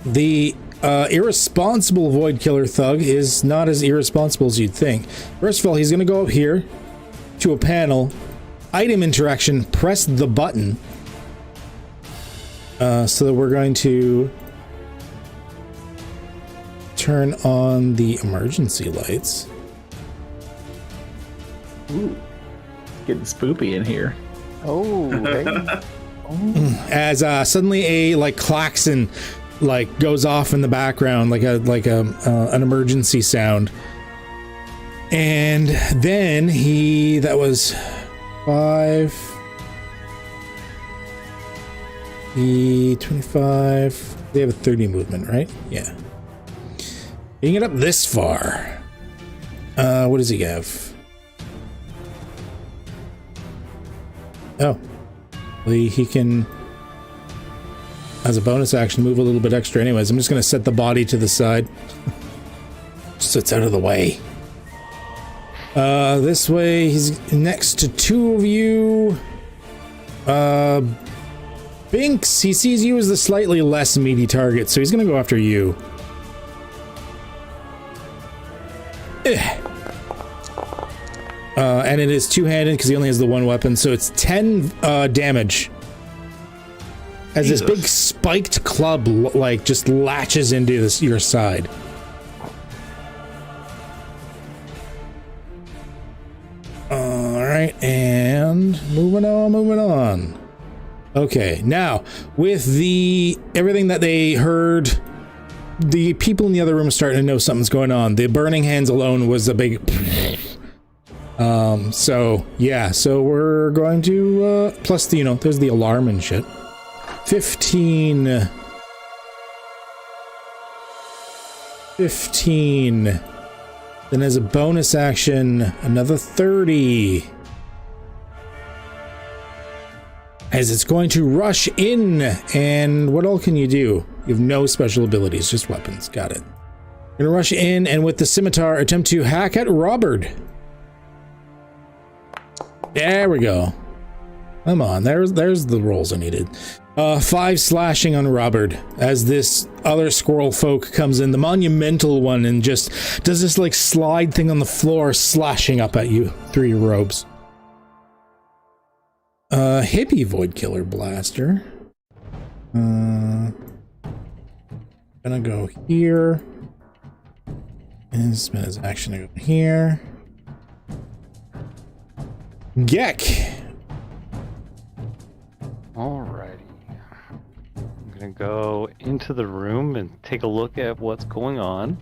The irresponsible Void Killer Thug is not as irresponsible as you'd think. First of all, he's going to go up here to a panel, item interaction, press the button. So that we're going to turn on the emergency lights. Ooh, getting spoopy in here. Oh, hey. As suddenly a like klaxon like goes off in the background like an emergency sound, and then that was 5 the 25. They have a 30 movement, right? Yeah, you can get up this far. What does he have? Oh, he can, as a bonus action, move a little bit extra anyways. I'm just going to set the body to the side so it's out of the way. This way, he's next to 2 of you. Binks, he sees you as the slightly less meaty target, so he's going to go after you. And it is two-handed because he only has the one weapon, so it's 10 damage. As this big spiked club like just latches into your side. All right, and moving on. Okay, now with everything that they heard, the people in the other room are starting to know something's going on. The burning hands alone was a big. So yeah, so we're going to plus there's the alarm and shit. 15. Then as a bonus action, another 30. As it's going to rush in, and what all can you do? You have no special abilities, just weapons. Got it. Gonna rush in and with the scimitar attempt to hack at Robert. There we go. Come on, there's the rolls I needed. 5 slashing on Robert as this other squirrel folk comes in, the monumental one, and just does this like slide thing on the floor, slashing up at you through your robes. Hippie Void Killer Blaster. Gonna go here. And spend his action to go here. Gek. Alrighty. I'm gonna go into the room and take a look at what's going on.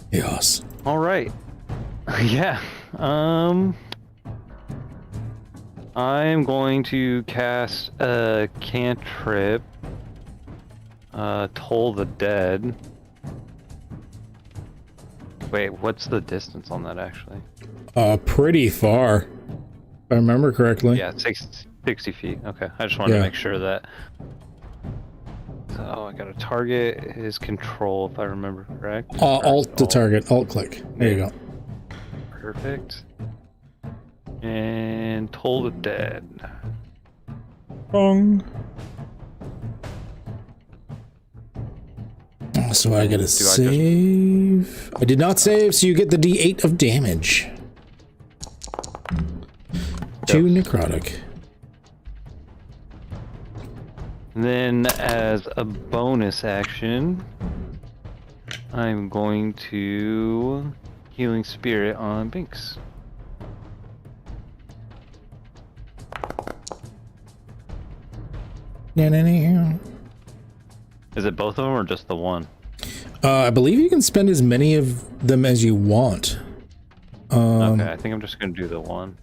Yes. Alright. Yeah. I'm going to cast a cantrip. Toll the Dead. Wait, what's the distance on that actually? Pretty far. If I remember correctly. Yeah, 60 feet. Okay, I just wanted to make sure that. So I got to target his control, if I remember correct. Alt to target. Alt click. There you go. Perfect. And Toll the Dead. Wrong. So I gotta save. I did not save, so you get the D8 of damage. 2 necrotic. Then, as a bonus action, I'm going to Healing Spirit on Binks. Is it both of them or just the one? I believe you can spend as many of them as you want. Okay, I think I'm just going to do the one.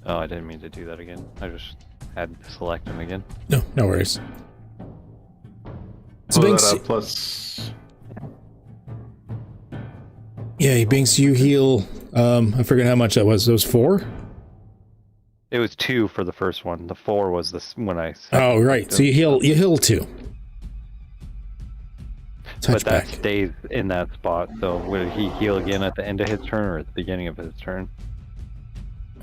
Oh, I didn't mean to do that again. I just had to select them again. No worries. So Pull Binks, that up plus. yeah, Binks, you heal. I forget how much that was. Those 4? It was 2 for the first one. The 4 was this when I. Oh, right. So you heal 2. But that stays in that spot. So will he heal again at the end of his turn or at the beginning of his turn?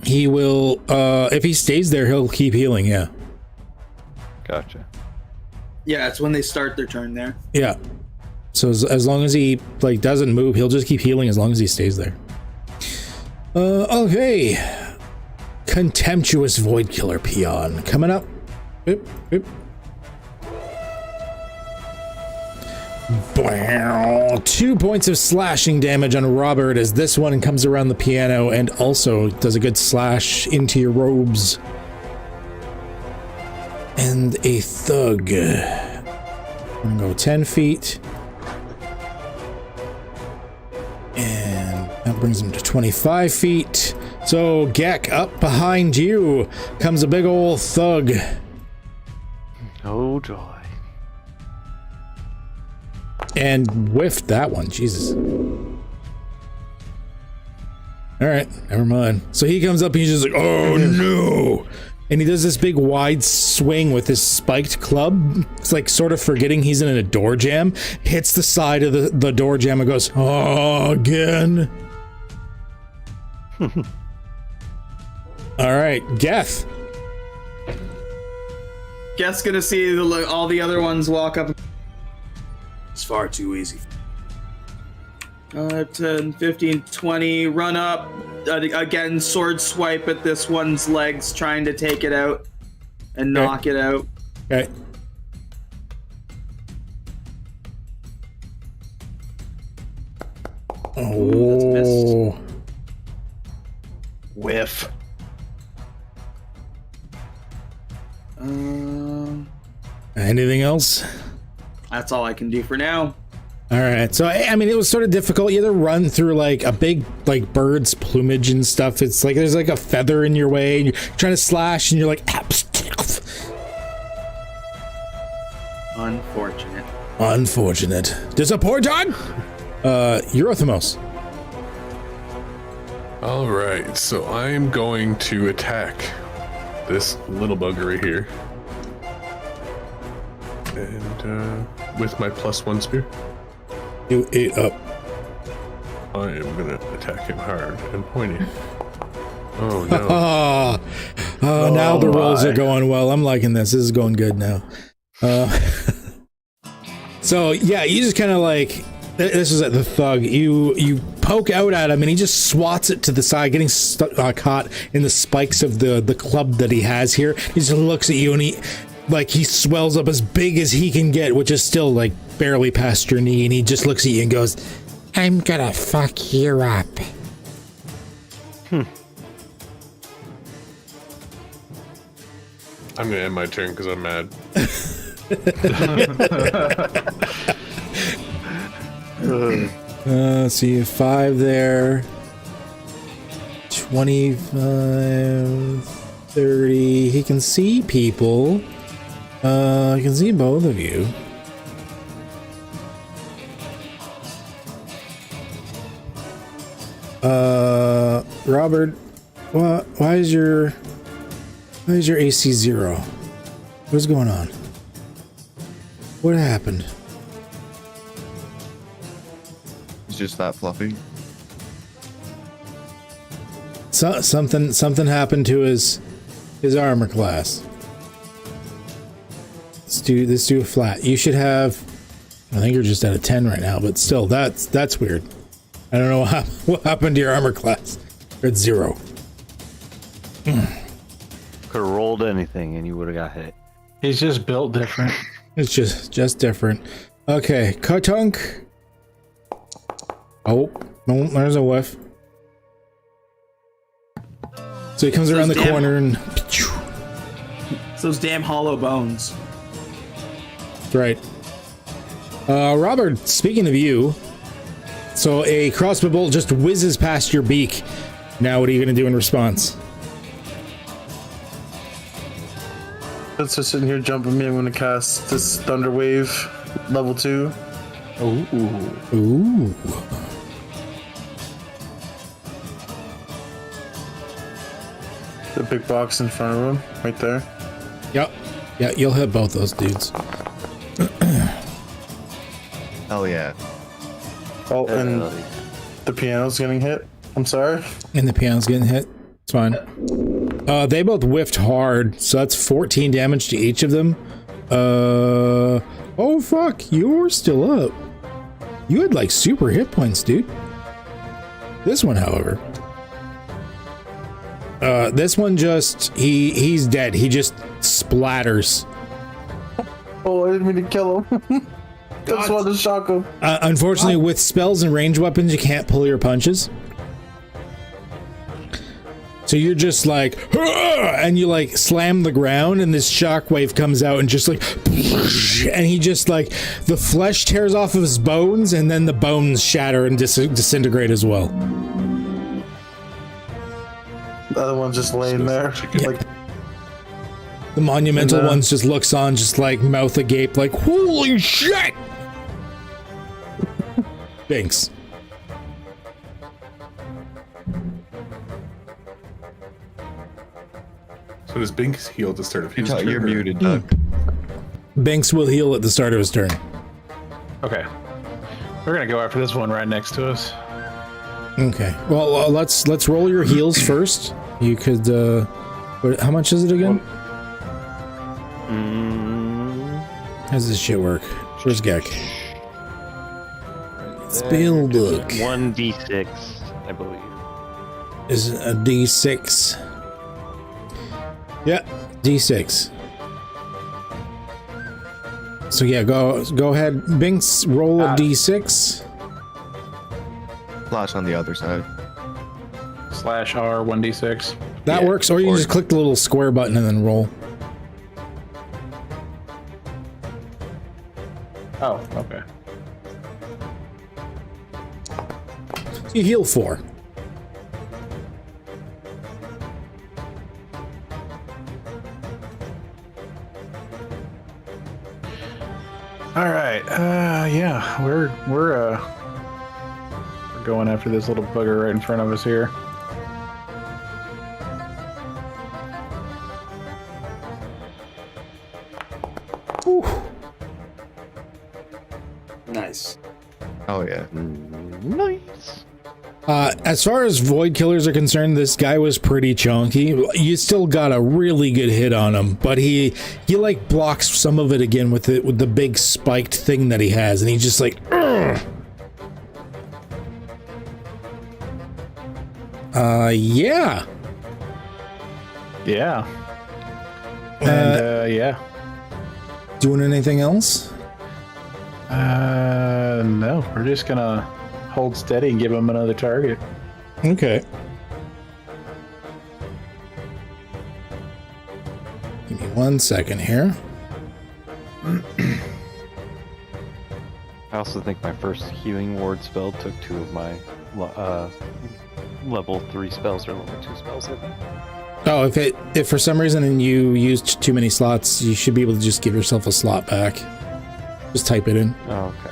He will. If he stays there, he'll keep healing. Yeah. Gotcha. Yeah, it's when they start their turn there. Yeah. So as long as he doesn't move, he'll just keep healing as long as he stays there. Okay. Contemptuous Void Killer Peon coming up. Oop, oop. Wow. 2 points of slashing damage on Robert as this one comes around the piano and also does a good slash into your robes. And a thug. I'm gonna go 10 feet. And that brings him to 25 feet. So, Gek, up behind you comes a big old thug. Oh, joy. And whiffed that one, Jesus. Alright, never mind. So he comes up and he's just like, oh no! And he does this big wide swing with his spiked club. It's like sort of forgetting he's in a door jam. Hits the side of the door jam and goes, oh, again. Alright, Geth. Geth's gonna see all the other ones walk up. It's far too easy. 10, 15, 20, run up. Again, sword swipe at this one's legs, trying to take it out and knock it out. Okay. Oh. Whiff. Anything else? That's all I can do for now. All right. So, I mean, it was sort of difficult. You had to run through like a big, bird's plumage and stuff. It's like there's like a feather in your way and you're trying to slash and you're like, Unfortunate. Unfortunate. Disappointed! Eurothemos. All right, so I am going to attack this little bugger right here. And with my +1 spear. You ate up. I am gonna attack him hard and pointy. Oh no. Now the rolls are going well. I'm liking this. This is going good now. So yeah, you just kind of like, this is at the thug. You poke out at him and he just swats it to the side, getting caught in the spikes of the club that he has here. He just looks at you and he swells up as big as he can get, which is still like barely past your knee, and he just looks at you and goes, I'm gonna fuck you up. I'm gonna end my turn because I'm mad. Let's see, 5 there. 25, 30. He can see people. I can see both of you. Robert, why is your AC 0? What's going on? What happened? It's just that fluffy. Something happened to his armor class. do a flat. You should have. I think you're just at a 10 right now, but still, that's weird. I don't know what happened to your armor class. You're at 0. Could have rolled anything and you would have got hit. He's just built different. It's just different. Okay, Katunk. Oh, no, there's a whiff. So he comes around the corner and. It's those damn hollow bones. Right. Robert, speaking of you, so a crossbow bolt just whizzes past your beak. Now, what are you going to do in response? Since they're sitting here jumping me, I'm going to cast this Thunder Wave, level 2. Ooh. The big box in front of him, right there. Yep. Yeah, you'll hit both those dudes. Hell yeah. Oh, and the piano's getting hit. I'm sorry. And the piano's getting hit. It's fine. They both whiffed hard, so that's 14 damage to each of them. Oh fuck, you're still up. You had like super hit points, dude. This one, however. This one just, he's dead. He just splatters. Oh, I didn't mean to kill him. Just wanted to shock him. Unfortunately, with spells and ranged weapons, you can't pull your punches. So you're just like, and you like slam the ground, and this shockwave comes out and just like, and he just like, the flesh tears off of his bones, and then the bones shatter and disintegrate as well. The other one's just laying there. Like, the monumental ones just looks on, just like mouth agape, like, holy shit! Binks. So does Binks heal at the start of his turn? You're muted, Doug. Binks will heal at the start of his turn. Okay. We're gonna go after this one right next to us. Okay. Well, let's roll your heals first. You could. How much is it again? How's this shit work? Where's Gek? Spell book. 1d6, I believe. Is it a d6? Yeah, d6. So yeah, go ahead, Binks. Roll a d6. Flash on the other side. /R 1d6. That works, or you just click the little square button and then roll. Oh, okay. You heal 4. All right. Yeah, we're going after this little bugger right in front of us here. Whew. Nice. Oh yeah. Nice. As far as void killers are concerned, this guy was pretty chunky. You still got a really good hit on him, but he like blocks some of it again with the big spiked thing that he has, and he's just like, ugh. Yeah. Yeah. And yeah. Doing anything else? No, we're just gonna hold steady and give him another target. Okay. Give me 1 second here. I also think my first healing ward spell took 2 of my level 3 spells or level 2 spells, I think. Oh, if for some reason you used too many slots, you should be able to just give yourself a slot back. Just type it in. Oh, okay.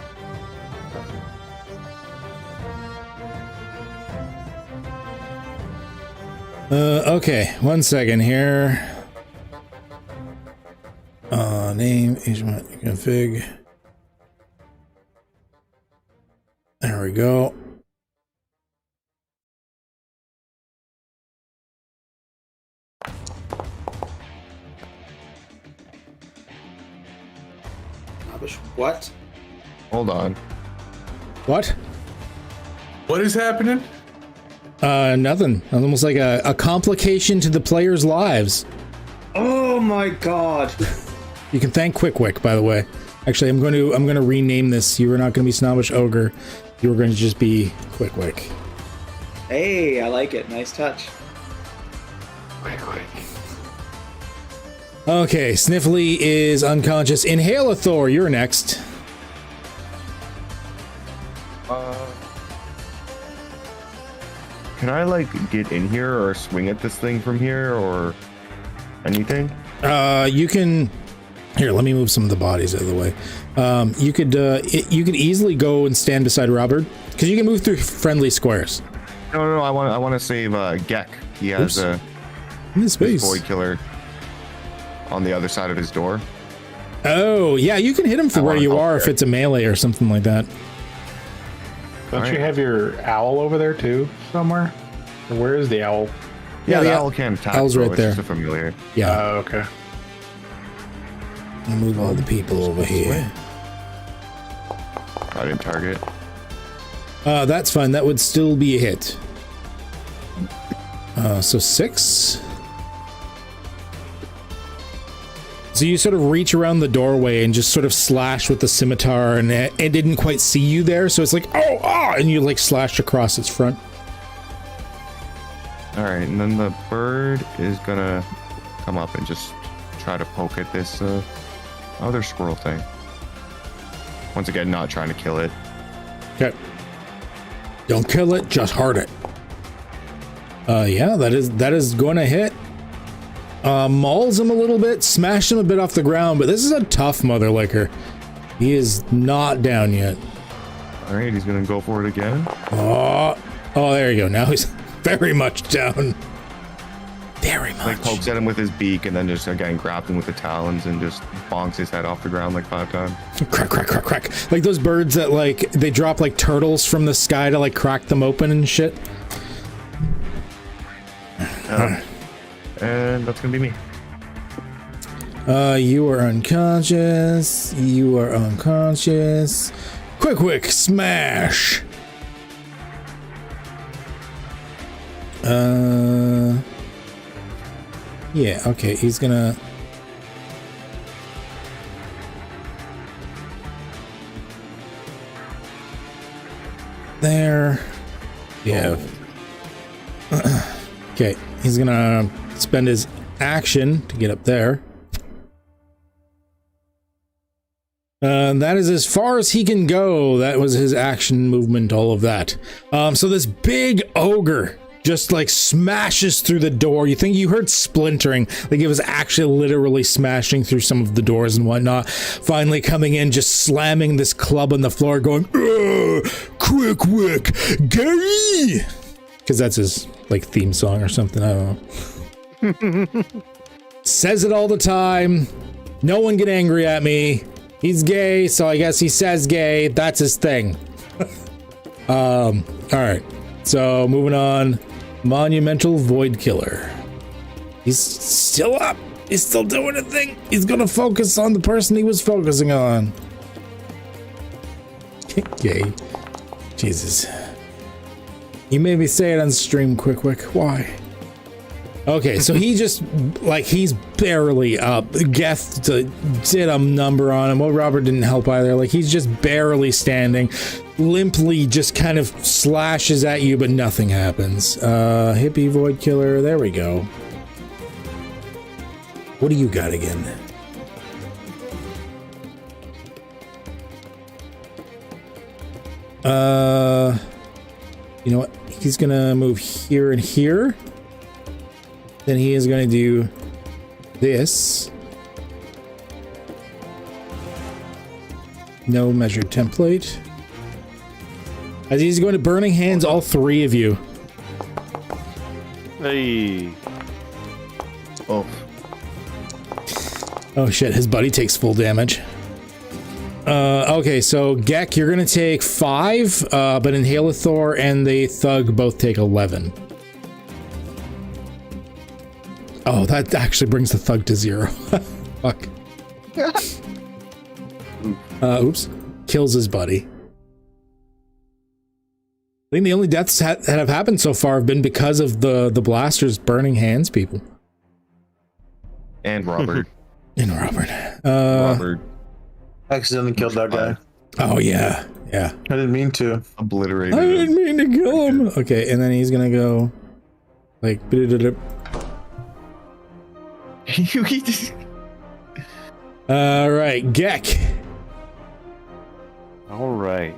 Okay, 1 second here. Name, agent, config. There we go. Hold on. What? What is happening? Nothing. Almost like a complication to the players' lives. Oh my god. You can thank Quick, by the way. Actually, I'm going to rename this. You are not going to be Snobbish Ogre. You are going to just be Quick. Hey, I like it. Nice touch. Okay, Sniffly is unconscious. Inhalathor, you're next. Can I like get in here or swing at this thing from here or anything? You can. Here, let me move some of the bodies out of the way. You could easily go and stand beside Robert because you can move through friendly squares. No. I want to save Gek. He has a space void killer on the other side of his door. Oh yeah, you can hit him from where you are if it's a melee or something like that. Don't you have your owl over there too somewhere? Or where is the owl? Yeah, the owl can't attack. Owl's right there. It's just a familiar. Yeah. Oh, okay. I'll move all the people over here. I didn't target. That's fine. That would still be a hit. So 6. So you sort of reach around the doorway and just sort of slash with the scimitar, and it didn't quite see you there, so it's like, and you like slash across its front. All right, and then the bird is gonna come up and just try to poke at this other squirrel thing. Once again, not trying to kill it. Okay. Don't kill it, just hurt it. Yeah, that is going to hit. Mauls him a little bit, smash him a bit off the ground, but this is a tough mother licker. He is not down yet. All right, he's gonna go for it again. Oh, there you go. Now he's very much down. Very much. Like pokes at him with his beak and then just again grabs him with the talons and just bonks his head off the ground like 5 times. Crack. Like those birds that like, they drop like turtles from the sky to like crack them open and shit. And that's gonna be me. You are unconscious. You are unconscious. Quick, smash. Yeah, okay, he's gonna... There. Yeah. Okay, he's gonna spend his action to get up there. That is as far as he can go. That was his action movement, all of that. So this big ogre just like smashes through the door. You think you heard splintering, like it was actually literally smashing through some of the doors and whatnot. Finally coming in, just slamming this club on the floor, going, quick, Gary! Because that's his like theme song or something, I don't know. Says it all the time. No one get angry at me. He's gay, so I guess he says gay. That's his thing. All right. So moving on. Monumental Void Killer. He's still up. He's still doing a thing. He's gonna focus on the person he was focusing on. Gay. Jesus. You made me say it on stream, quick. Why? Okay, so he just, like, he's barely up. Geth did a number on him. Well, Robert didn't help either. Like, he's just barely standing. Limply just kind of slashes at you, but nothing happens. Hippie Void Killer, there we go. What do you got again? You know what? He's gonna move here and here. Then he is going to do this. No measured template. As he's going to Burning Hands all 3 of you. Hey. Oh. Oh shit, his buddy takes full damage. Okay, so Gek, you're going to take 5, but Inhalathor and the Thug both take 11. Oh, that actually brings the Thug to 0. Fuck. Oops. kills his buddy. I think the only deaths that have happened so far have been because of the blasters burning hands people. And Robert. And Robert. Robert. Accidentally killed that guy. Oh, yeah. Yeah. I didn't mean to. Obliterated. I didn't mean to kill him. Okay, and then he's gonna go like. All right, Gek. All right,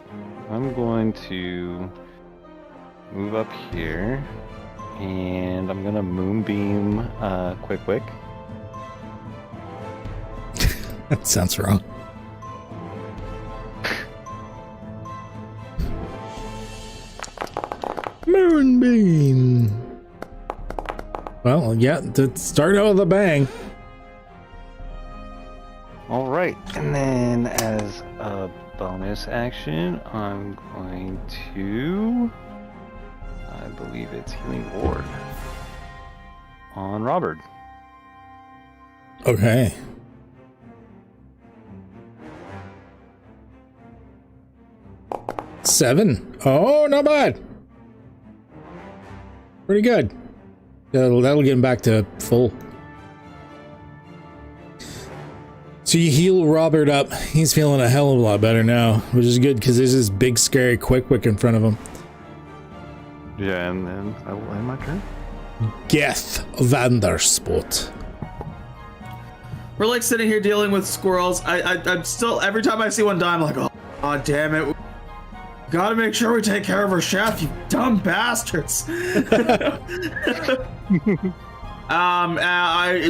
I'm going to move up here, and I'm gonna moonbeam quick. That sounds wrong. Moonbeam. Well, yeah, to start out with a bang. All right, and then as a bonus action, I'm going to, I believe it's Healing Ward on Robert. Okay. Seven. Oh, not bad. Pretty good. That'll get him back to full. So you heal Robert up. He's feeling a hell of a lot better now, which is good because there's this big scary Quick in front of him. Yeah, and then I will end my turn. Geth Vanderspot. We're like sitting here dealing with squirrels. I'm still, every time I see one die, I'm like, oh damn it. Gotta make sure we take care of our chef, you dumb bastards.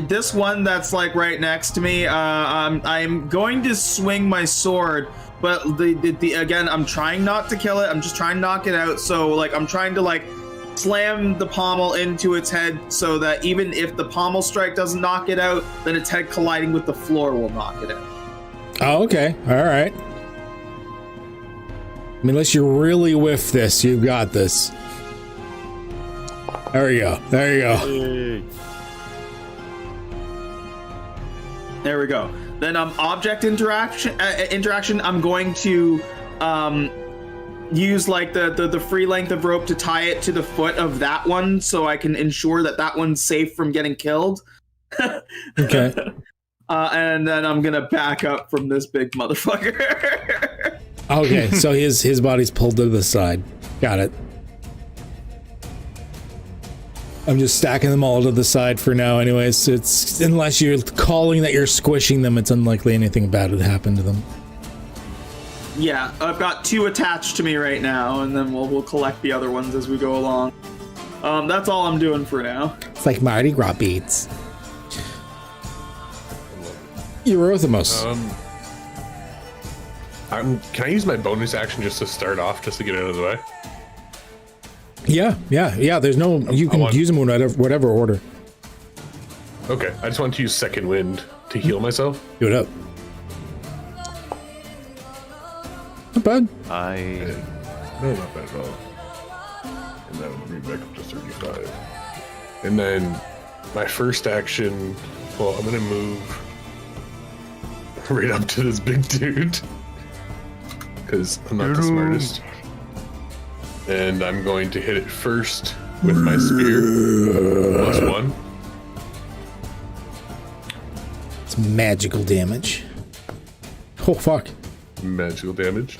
This one that's like right next to me, I'm going to swing my sword, but the again, I'm trying not to kill it. I'm just trying to knock it out. So like, I'm trying to like slam the pommel into its head so that even if the pommel strike doesn't knock it out, then its head colliding with the floor will knock it out. Oh, okay. All right. I mean, unless you really whiff this, you've got this. There you go. There you go. Hey. There we go. Then object interaction. I'm going to use like the free length of rope to tie it to the foot of that one, so I can ensure that that one's safe from getting killed. Okay. And then I'm gonna back up from this big motherfucker. Okay, so his body's pulled to the side. Got it. I'm just stacking them all to the side for now anyways. It's unless you're calling that you're squishing them, it's unlikely anything bad would happen to them. Yeah, I've got 2 attached to me right now, and then we'll collect the other ones as we go along. That's all I'm doing for now. It's like Mardi Gras beads. Eurythmus. Can I use my bonus action just to start off, just to get it out of the way? Yeah. There's no. You can use them in whatever order. Okay, I just want to use Second Wind to heal myself. Do it up. Not bad. No, not bad at all. And that would bring me back up to 35. And then my first action, well, I'm gonna move right up to this big dude because I'm not the smartest. And I'm going to hit it first with my spear. +1. It's magical damage. Oh, fuck. Magical damage.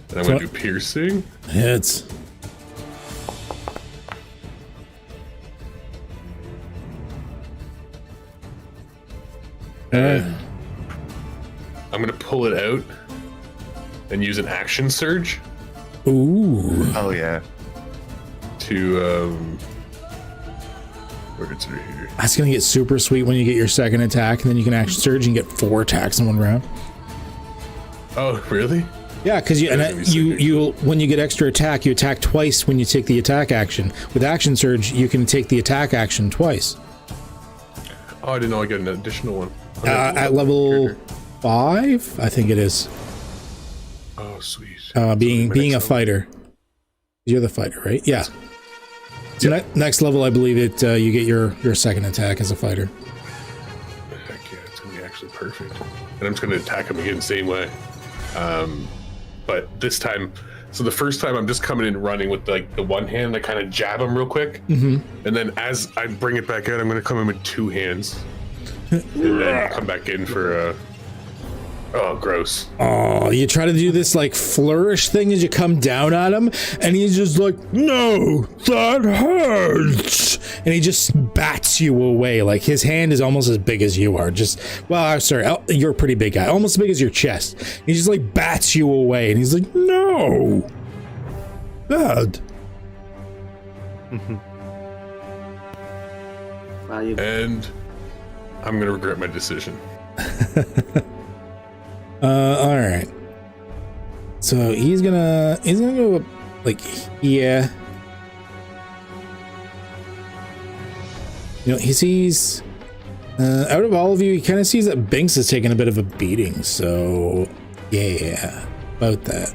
And I'm going to do piercing. Hits. And I'm going to pull it out and use an action surge. Ooh. Oh yeah. To where it's right here. That's gonna get super sweet when you get your second attack, and then you can action surge and get 4 attacks in one round. Oh, really? Yeah, because you when you get extra attack, you attack twice when you take the attack action. With action surge, you can take the attack action twice. Oh, I didn't know I get an additional one. At level 5, I think it is. Oh, sweet. Being a fighter. You're the fighter, right? Yeah. So next level, I believe you get your second attack as a fighter. Heck yeah, it's gonna be actually perfect. And I'm just gonna attack him again the same way. but this time, so the first time I'm just coming in running with like the one hand, I kind of jab him real quick, and then as I bring it back out, I'm going to come in with two hands, and then come back in for oh, gross. Oh, you try to do this like flourish thing as you come down at him, and he's just like, no, that hurts. And he just bats you away. Like his hand is almost as big as you are. Just, well, I'm sorry, you're a pretty big guy, almost as big as your chest. He just like bats you away, and he's like, no, bad. And I'm going to regret my decision. All right. So he's gonna go like, yeah. You know, he sees out of all of you, he kind of sees that Binks is taking a bit of a beating. So yeah, about that.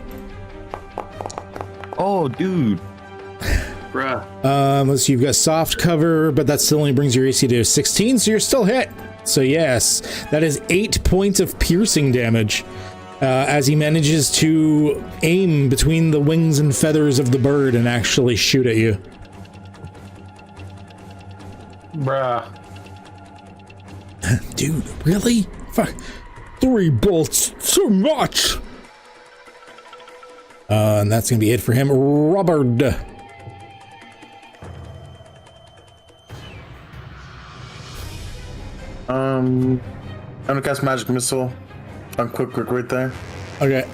Oh, dude. Bruh. So you've got soft cover, but that still only brings your AC to 16, so you're still hit. So yes, that is 8 points of piercing damage as he manages to aim between the wings and feathers of the bird and actually shoot at you. Bruh. Dude, really? Fuck. 3 bolts, so much! And that's gonna be it for him. Robert. I'm gonna cast Magic Missile on quick right there. Okay.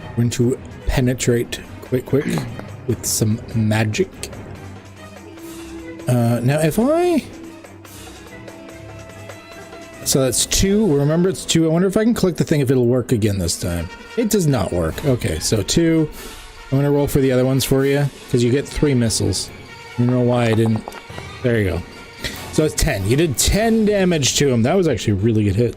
We're going to penetrate quick with some magic. Now if so that's 2. Remember it's 2. I wonder if I can click the thing if it'll work again this time. It does not work. Okay, so 2. I'm gonna roll for the other ones for you because you get 3 missiles. I don't know why I didn't. There you go. So it's 10. You did 10 damage to him. That was actually a really good hit.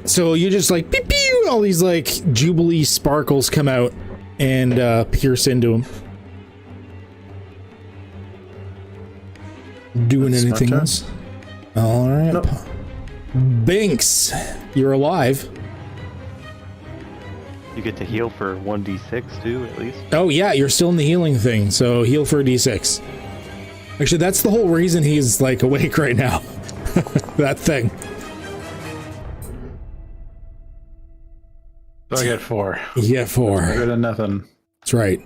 So you just like beep, beep, all these like Jubilee sparkles come out and pierce into him. Doing That's anything else? All right. Nope. Binks, you're alive. You get to heal for 1d6 too, at least. Oh yeah, you're still in the healing thing, so heal for a d6. Actually, that's the whole reason he's like awake right now. That thing. So I get 4. You get 4. Better than nothing. That's right.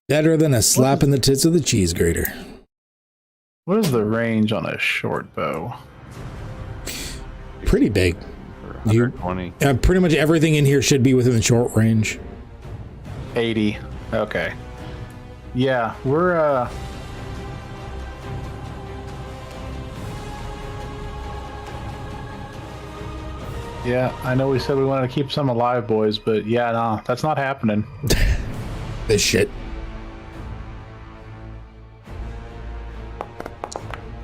Better than a slap in the tits of the cheese grater. What is the range on a short bow? Pretty big. 120. Pretty much everything in here should be within the short range. 80. Okay. Yeah, we're yeah, I know we said we wanted to keep some alive, boys, but yeah, no, that's not happening. This shit.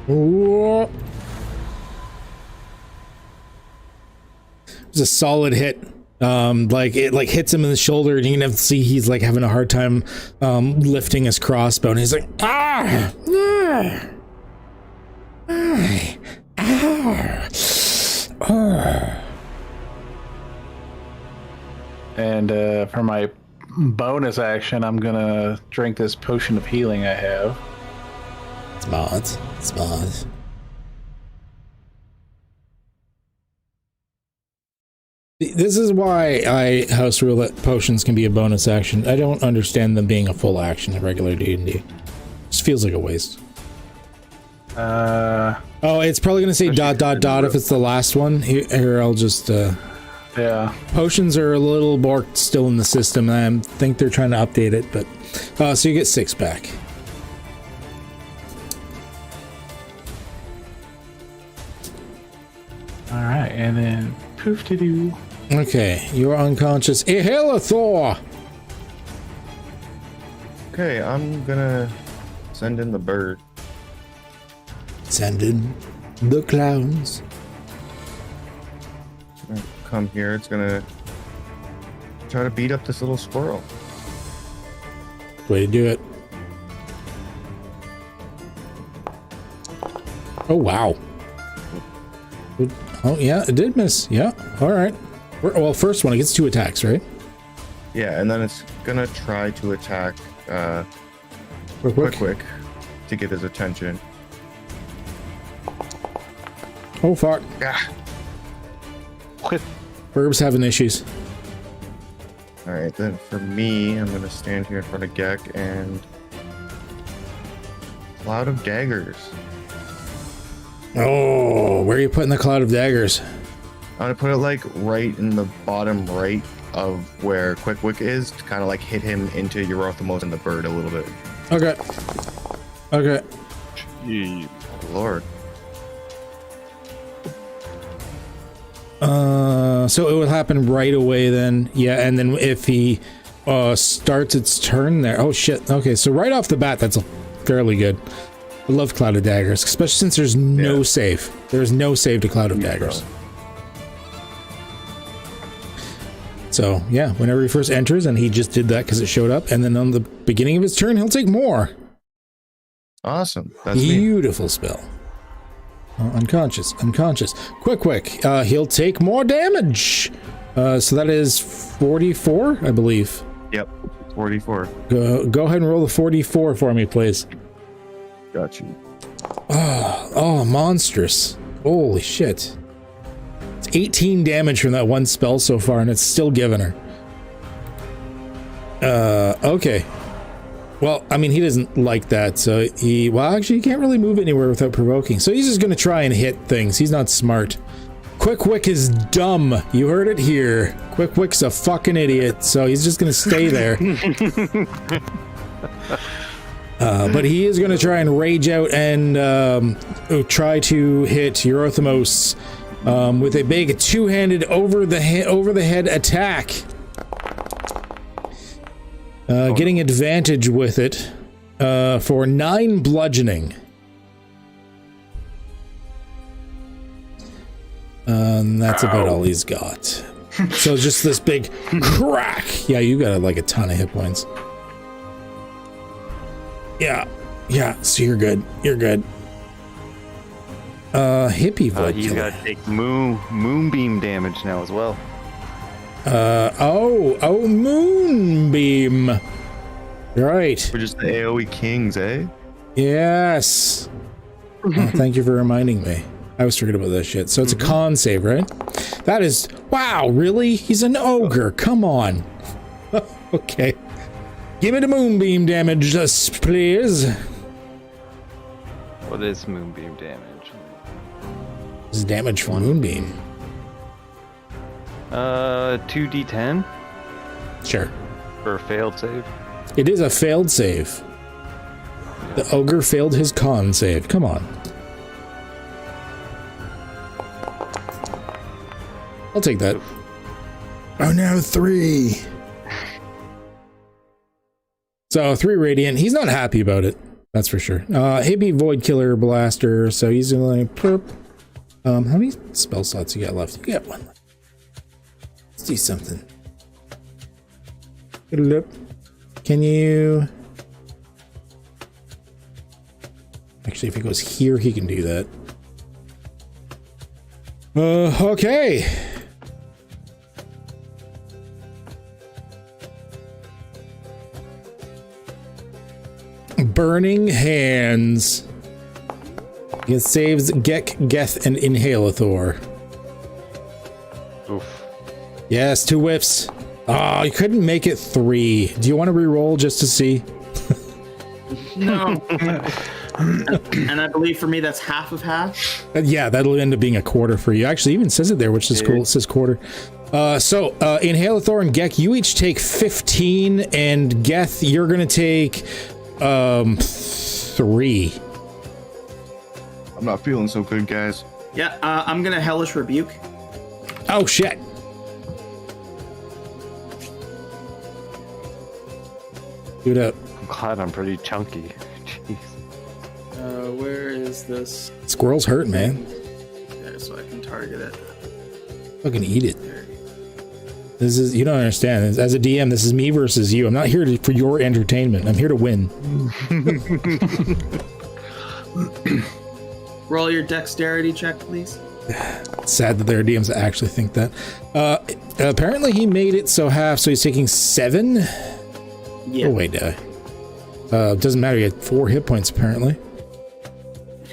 Whoa. It was a solid hit. Like it like hits him in the shoulder, and you can have to see he's like having a hard time lifting his crossbow, and he's like, ah, ah, ah, ah, ah. And for my bonus action, I'm gonna drink this potion of healing I have. Smart. This is why I house rule that potions can be a bonus action. I don't understand them being a full action in regular D&D. Just feels like a waste. Oh, it's probably gonna say ... if it's the last one. Here, I'll just yeah. Potions are a little borked still in the system. I think they're trying to update it, but so you get 6 back. All right, and then poof to do. Okay, you're unconscious. Thor. Okay, I'm gonna send in the bird. Send in the clowns. It's gonna come here. It's gonna try to beat up this little squirrel. Way to do it. Oh, wow. Oh, yeah, it did miss. Yeah, all right. Well, first one, it gets 2 attacks, right? Yeah, and then it's gonna try to attack Quick. to get his attention. Oh, fuck. Ah. Herb's having issues. All right, then for me, I'm gonna stand here in front of Gek and Cloud of Daggers. Oh, where are you putting the cloud of daggers? I'm gonna put it like right in the bottom right of where Quick Wick is, to kind of like hit him into Eurothymos and the bird a little bit. Okay. Okay. Gee. Lord. So it would happen right away then. Yeah, and then if he starts its turn there. Oh shit. Okay, so right off the bat, that's fairly good. I love Cloud of Daggers, especially since there's no save. There's no save to Cloud of Daggers. So yeah, whenever he first enters, and he just did that because it showed up, and then on the beginning of his turn, he'll take more. Awesome. That's Beautiful spell. Unconscious. Quick. He'll take more damage. So that is 44, I believe. Yep. 44. Go ahead and roll the 44 for me, please. Got you. Oh, monstrous. Holy shit. It's 18 damage from that one spell so far, and it's still giving her. Okay. Well, I mean, he doesn't like that, so well, actually, he can't really move anywhere without provoking, so he's just gonna try and hit things. He's not smart. Quick Wick is dumb. You heard it here. Quick Wick's a fucking idiot, so he's just gonna stay there. But he is gonna try and rage out and try to hit Eurothymos with a big two-handed over the head attack. Getting advantage with it for 9 bludgeoning. That's about all he's got. So just this big crack. Yeah, you got like a ton of hit points. Yeah, so you're good. Hippie Void He's Killer. got to take moonbeam damage now as well. Moonbeam. Right. We're just the AoE kings, eh? Yes. Oh, thank you for reminding me. I was forgetting about that shit. So it's a con save, right? That is... Wow, really? He's an ogre. Come on. Okay. Give me the moonbeam damage, please. What is moonbeam damage? This is damage from moonbeam. 2d10 Sure. for a failed save. It is a failed save. The ogre failed his con save. Come on. I'll take that. Oh no, 3. So 3 radiant. He's not happy about it. That's for sure. Hippie Void Killer Blaster. So he's gonna perp. How many spell slots you got left? You got 1 left. Let's do something. Can you... Actually, if he goes here, he can do that. Okay. Burning Hands. It saves Gek, Geth, and Inhalathor. Oof. Yes, 2 whiffs. Oh, you couldn't make it 3. Do you want to re-roll just to see? No. And I believe for me that's half of half. Yeah, that'll end up being a quarter for you. Actually, even says it there, which is cool. It says quarter. So Inhalathor and Gek, you each take 15, and Geth, you're gonna take 3. I'm not feeling so good, guys. Yeah, I'm gonna Hellish Rebuke. Oh shit. Do it up. I'm glad I'm pretty chunky. Jeez. Where is this? Squirrels hurt, man. Yeah, so I can target it. Fucking eat it. This is, you don't understand. As a DM, this is me versus you. I'm not here for your entertainment. I'm here to win. Roll your dexterity check, please. Sad that there are DMs that actually think that. Apparently he made it so half, so he's taking 7. Yeah. Oh wait, doesn't matter. He had 4 hit points apparently.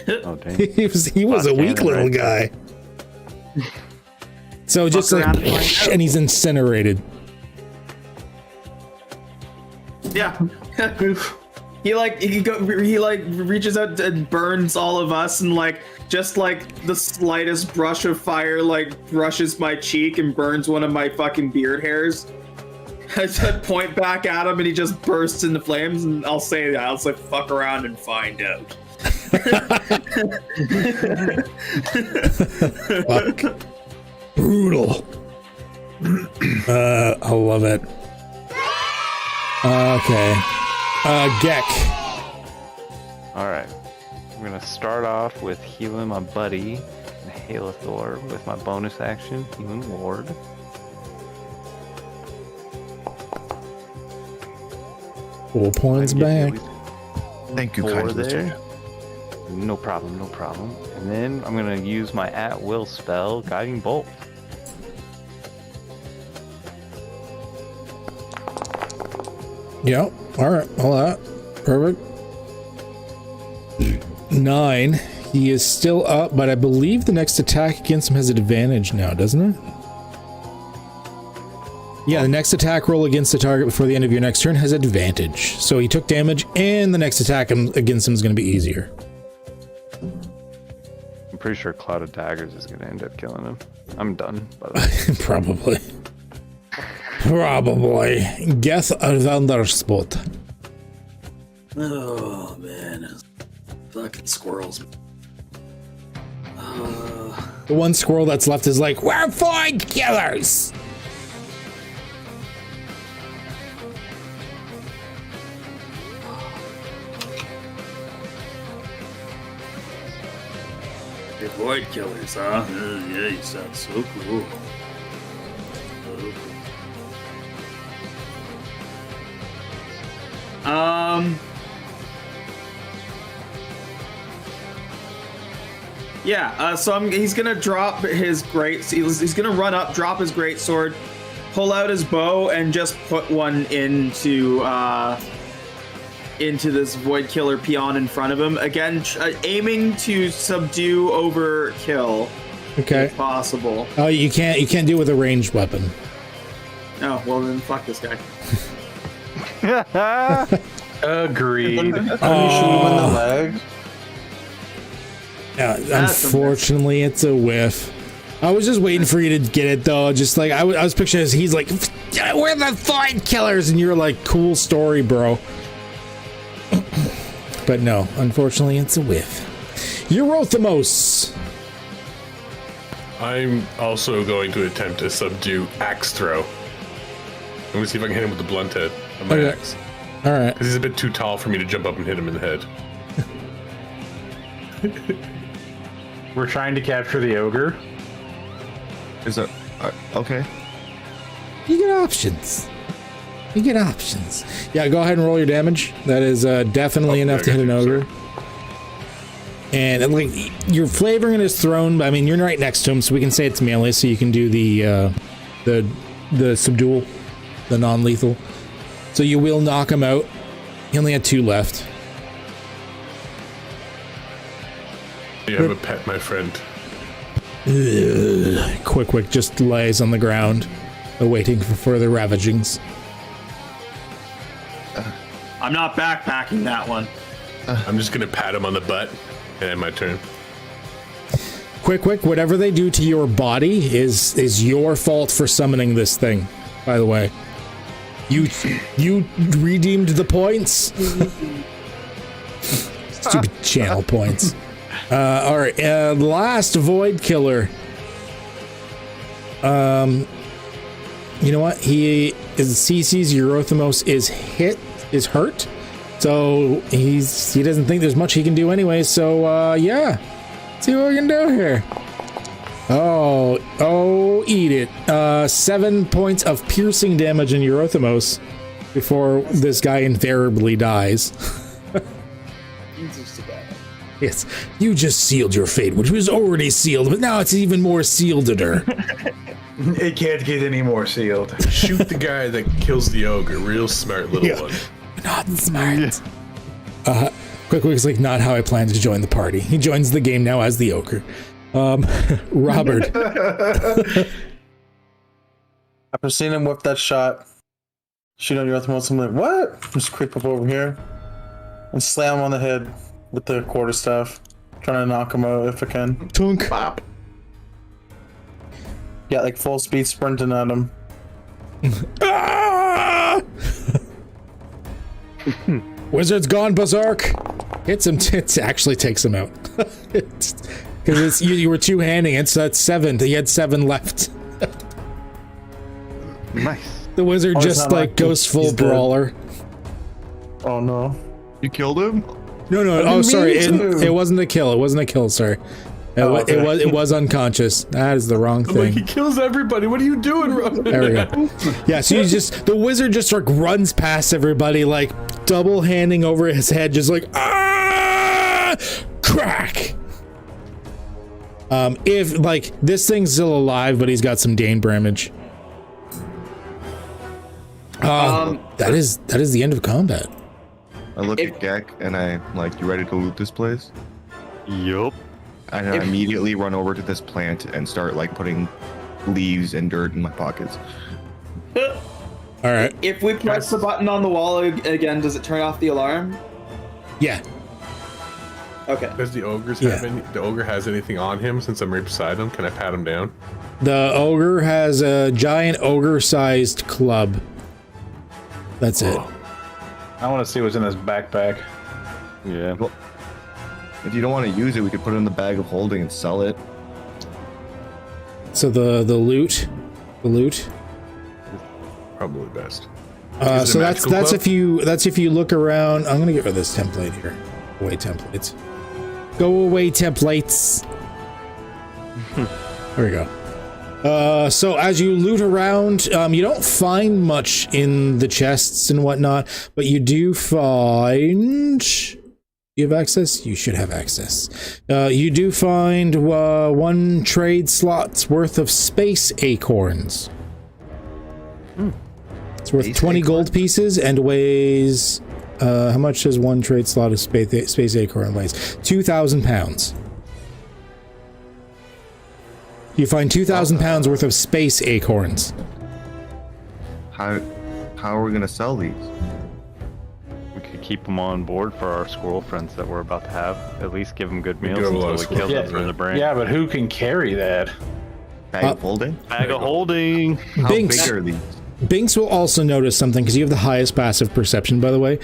Oh dang. he was a weak little guy. So just like, and he's incinerated. Yeah. he reaches out and burns all of us, and like just like the slightest brush of fire like brushes my cheek and burns one of my fucking beard hairs. I said point back at him and he just bursts into flames, and I'll say fuck around and find out. Fuck. Brutal. I love it. Okay. Gek. Alright. I'm gonna start off with healing my buddy and Halithor with my bonus action, Healing Ward. Full points back. Thank you, 4 kind there. listener. No problem, no problem. And then I'm gonna use my at-will spell, Guiding Bolt. Yep. Alright. All that. Perfect. 9. He is still up, but I believe the next attack against him has an advantage now, doesn't it? Yeah, the next attack roll against the target before the end of your next turn has advantage. So he took damage, and the next attack against him is going to be easier. I'm pretty sure Cloud of Daggers is gonna end up killing him. I'm done, by the way. Probably. Probably. Geth Vanderspot. Oh man, fucking squirrels. The one squirrel that's left is like, we're void killers! You're void killers, huh? Yeah, you sound so cool. Yeah, so he's gonna drop his he's gonna run up, drop his great sword, pull out his bow, and just put one into this void killer peon in front of him. Again, aiming to subdue over kill. Okay. If possible. Oh, you can't do it with a ranged weapon. Oh, well then fuck this guy. Agreed. Can you shoot him in the leg? Yeah, unfortunately, it's a whiff. I was just waiting for you to get it, though. Just like I was picturing, he's like, "We're the void killers," and you're like, "Cool story, bro." But no, unfortunately, it's a whiff. Eurythmos. I'm also going to attempt to subdue axe throw. I'm gonna see if I can hit him with the blunt head of my axe. All right. Because he's a bit too tall for me to jump up and hit him in the head. We're trying to capture the ogre. Is that okay? You get options. Yeah, go ahead and roll your damage. That is definitely enough to hit an ogre. And like you're flavoring in his throne, I mean, you're right next to him, so we can say it's melee, so you can do the subdual, the non-lethal. So you will knock him out. He only had 2 left. You have a pet, my friend. Quick just lays on the ground, awaiting for further ravagings. I'm not backpacking that one. I'm just gonna pat him on the butt, and my turn. Quick, whatever they do to your body is your fault for summoning this thing, by the way. You redeemed the points. Stupid channel points. All right, last void killer. You know what? He sees Eurythmos is hurt, so he doesn't think there's much he can do anyway. So yeah, see what we can do here. Oh, eat it. 7 points of piercing damage in Eurythmos before this guy invariably dies. Yes, you just sealed your fate, which was already sealed, but now it's even more sealed-er. It can't get any more sealed. Shoot the guy that kills the ogre. Real smart little one. Not smart. Quick's like, not how I planned to join the party. He joins the game now as the ogre. Robert. After seeing him whip that shot, shoot on your ultimate, I'm like, what? Just creep up over here and slam him on the head with the quarterstaff, trying to knock him out if I can. Tunk. Bop. Yeah, like full speed sprinting at him. Ah! Wizard's gone berserk. Hits him. It actually takes him out. Because you were two-handing it, so that's 7. He had 7 left. Nice. The wizard just like goes full brawler. Oh no. You killed him? No. Oh, sorry. It wasn't a kill. It wasn't a kill. Sorry. It was unconscious. That is the wrong Like, thing. he kills everybody. What are you doing, Robin? There we go. Yeah, so the wizard just like runs past everybody, like double handing over his head, just like crack. If like this thing's still alive, but he's got some Dane damage. That is the end of combat. I look at Gek and I'm like, you ready to loot this place? Yup. And I immediately run over to this plant and start like putting leaves and dirt in my pockets. All right. If we press the button on the wall again, does it turn off the alarm? Yeah. Okay. Does the ogre has anything on him since I'm right beside him? Can I pat him down? The ogre has a giant ogre-sized club. That's it. I want to see what's in this backpack. Yeah. Well, if you don't want to use it, we could put it in the bag of holding and sell it. So the loot. Probably best. So that's if you look around. I'm gonna get rid of this template here. Away templates. Go away templates. There we go. So as you loot around, you don't find much in the chests and whatnot, but you do find. You have access? You should have access. You do find 1 trade slot's worth of space acorns. It's worth 20 gold pieces and weighs. How much does 1 trade slot of space acorn weighs? 2,000 pounds. You find 2,000 pounds worth of space acorns. How are we gonna sell these? We could keep them on board for our squirrel friends that we're about to have. At least give them good meals do have a lot until of we kill squirrel them for the brain. Yeah, but who can carry that? Bag of holding? Bag of holding. How Binks. big are these? Binks will also notice something because you have the highest passive perception, by the way.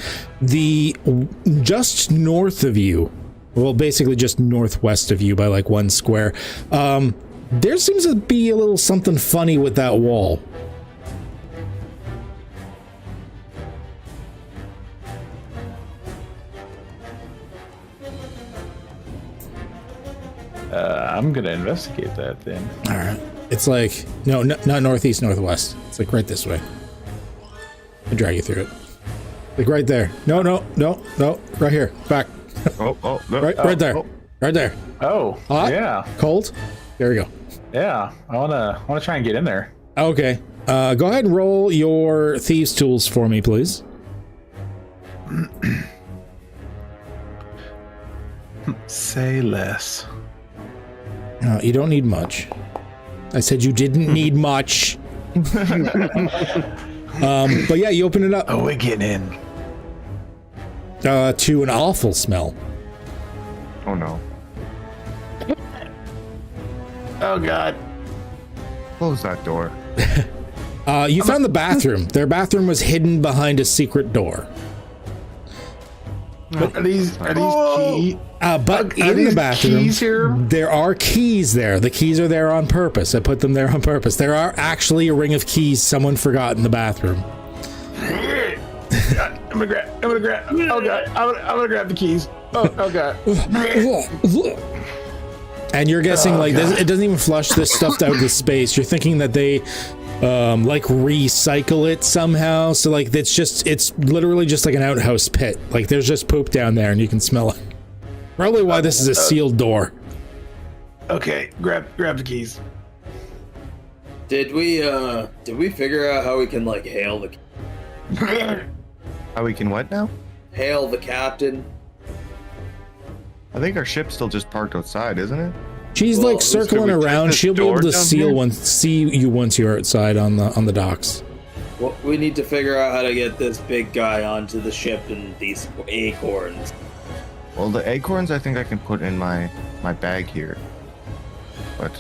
Just north of you, well, basically just northwest of you by like 1 square, there seems to be a little something funny with that wall. I'm gonna investigate that then. All right. It's like, no, not northeast, northwest. It's like right this way. I'll drag you through it. Like right there. No. Right here. Back. No. Right there. Right there. Oh, Hot? yeah, Cold? There we go. yeah. I wanna try and get in there. Okay. Go ahead and roll your thieves' tools for me, please. Say less. You don't need much. I said you didn't need much. But yeah, you open it up. Oh, we're getting in. To an awful smell. Oh no. Oh God. Close that door. You found the bathroom. Their bathroom was hidden behind a secret door. Are these keys? But in the bathroom, there are keys there. The keys are there on purpose. I put them there on purpose. There are actually a ring of keys someone forgot in the bathroom. I'm gonna grab. Oh God. I'm gonna grab the keys. Oh God. And you're guessing this, it doesn't even flush this stuff out of the space. You're thinking that they like recycle it somehow. So like it's literally just like an outhouse pit. Like there's just poop down there and you can smell it. Probably why this is a sealed door. Okay, grab the keys. Did we figure out how we can like hail the How we can what now? hail the captain? I think our ship's still just parked outside, isn't it? She's Well, like circling can we check around. this She'll be able door to down see here? you once you're outside on the docks. Well, we need to figure out how to get this big guy onto the ship and these acorns. Well, the acorns I think I can put in my bag here. But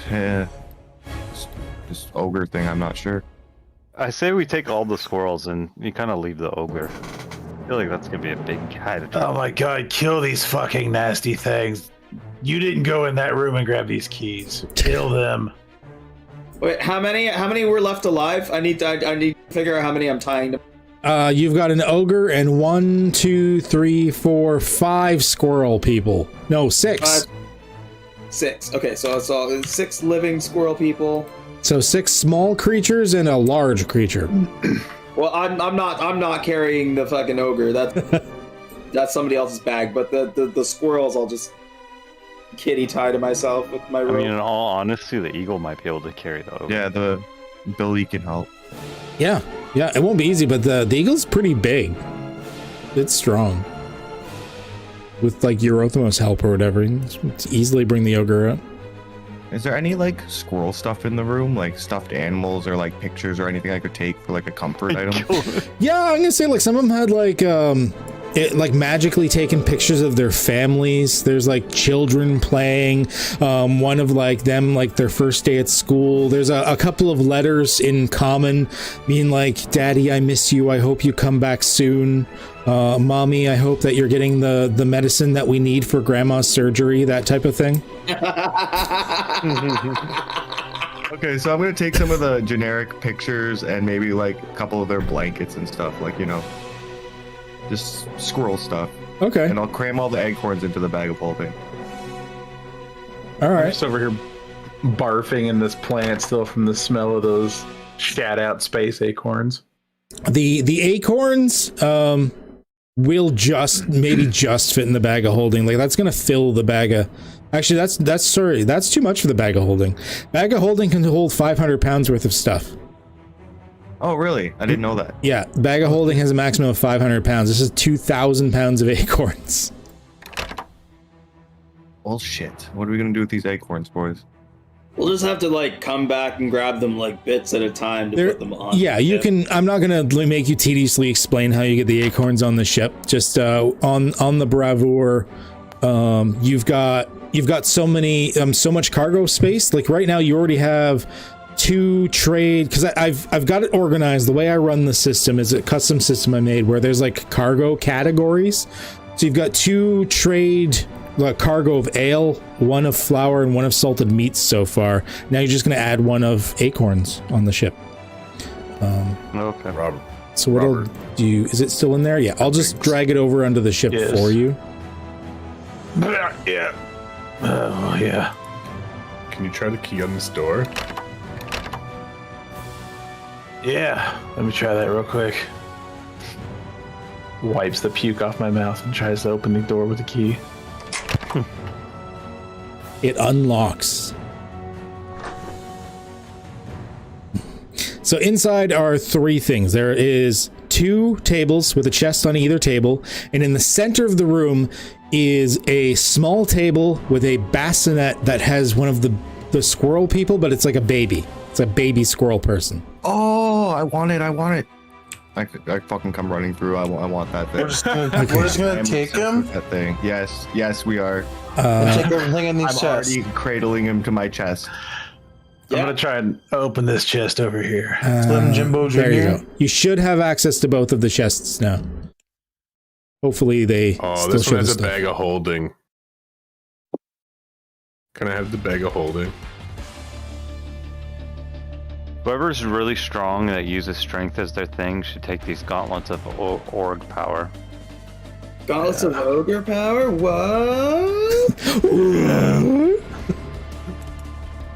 this ogre thing, I'm not sure. I say we take all the squirrels and you kind of leave the ogre. I feel like that's gonna be a big guy to try. Oh my god, kill these fucking nasty things. You didn't go in that room and grab these keys. Kill them. Wait, how many were left alive? I need to figure out how many I'm tying to. You've got an ogre and 1, 2, 3, 4, 5 squirrel people. No, 6. 6. Okay, so it's all 6 living squirrel people. So 6 small creatures and a large creature. Well, I'm not carrying the fucking ogre. That's somebody else's bag. But the squirrels, I'll just kitty tie to myself with my rope. I mean, in all honesty, the eagle might be able to carry the ogre. Yeah, the Billy can help. Yeah, it won't be easy, but the eagle's pretty big. It's strong. With like Eurothmos help or whatever, it's easily bring the ogre out. Is there any like squirrel stuff in the room, like stuffed animals or like pictures or anything I could take for like a comfort item? Yeah, I'm gonna say like some of them had like magically taken pictures of their families. There's like children playing, one of like them like their first day at school. There's a couple of letters in common being like, Daddy, I miss you, I hope you come back soon. Mommy, I hope that you're getting the medicine that we need for grandma's surgery, that type of thing. Okay, so I'm gonna take some of the generic pictures and maybe like a couple of their blankets and stuff, like, you know, just squirrel stuff. Okay. And I'll cram all the acorns into the bag of holding. All I'm right. just over here barfing in this plant still from the smell of those shat out space acorns. The acorns will maybe just fit in the bag of holding. Like that's gonna fill the bag of. Actually, that's too much for the bag of holding. Bag of holding can hold 500 pounds worth of stuff. Oh, really? I didn't know that. Yeah, bag of holding has a maximum of 500 pounds. This is 2,000 pounds of acorns. Well, shit. What are we gonna do with these acorns, boys? We'll just have to like come back and grab them like bits at a time to put them on. Yeah, you can. I'm not gonna make you tediously explain how you get the acorns on the ship. Just on the Bravour, you've got so much cargo space. Like right now, you already have 2 trade, because I've got it organized. The way I run the system is a custom system I made where there's like cargo categories. So you've got 2 trade cargo of ale, 1 of flour, and 1 of salted meats so far. Now you're just going to add 1 of acorns on the ship. Okay. Robert. So what I'll do, is it still in there? Yeah, I'll just drag it over onto the ship for you. Yeah. Oh, yeah. Can you try the key on this door? Yeah. Let me try that real quick. Wipes the puke off my mouth and tries to open the door with the key. It unlocks. So inside are 3 things. There is 2 tables with a chest on either table, and in the center of the room is a small table with a bassinet that has one of the squirrel people, but it's like a baby. It's a baby squirrel person. Oh, I want it. I fucking come running through. I want that thing. We're just gonna take him? That thing. Yes, we are. Take everything in these I'm chests. already cradling him to my chest. I'm gonna try and open this chest over here. Slim Jimbo Jr. There you go. You should have access to both of the chests now. Hopefully they Oh, still this show one the has a stuff. bag of holding. Can I have the bag of holding? Whoever's really strong that uses strength as their thing should take these gauntlets of org power. Gauntlets of ogre power? What?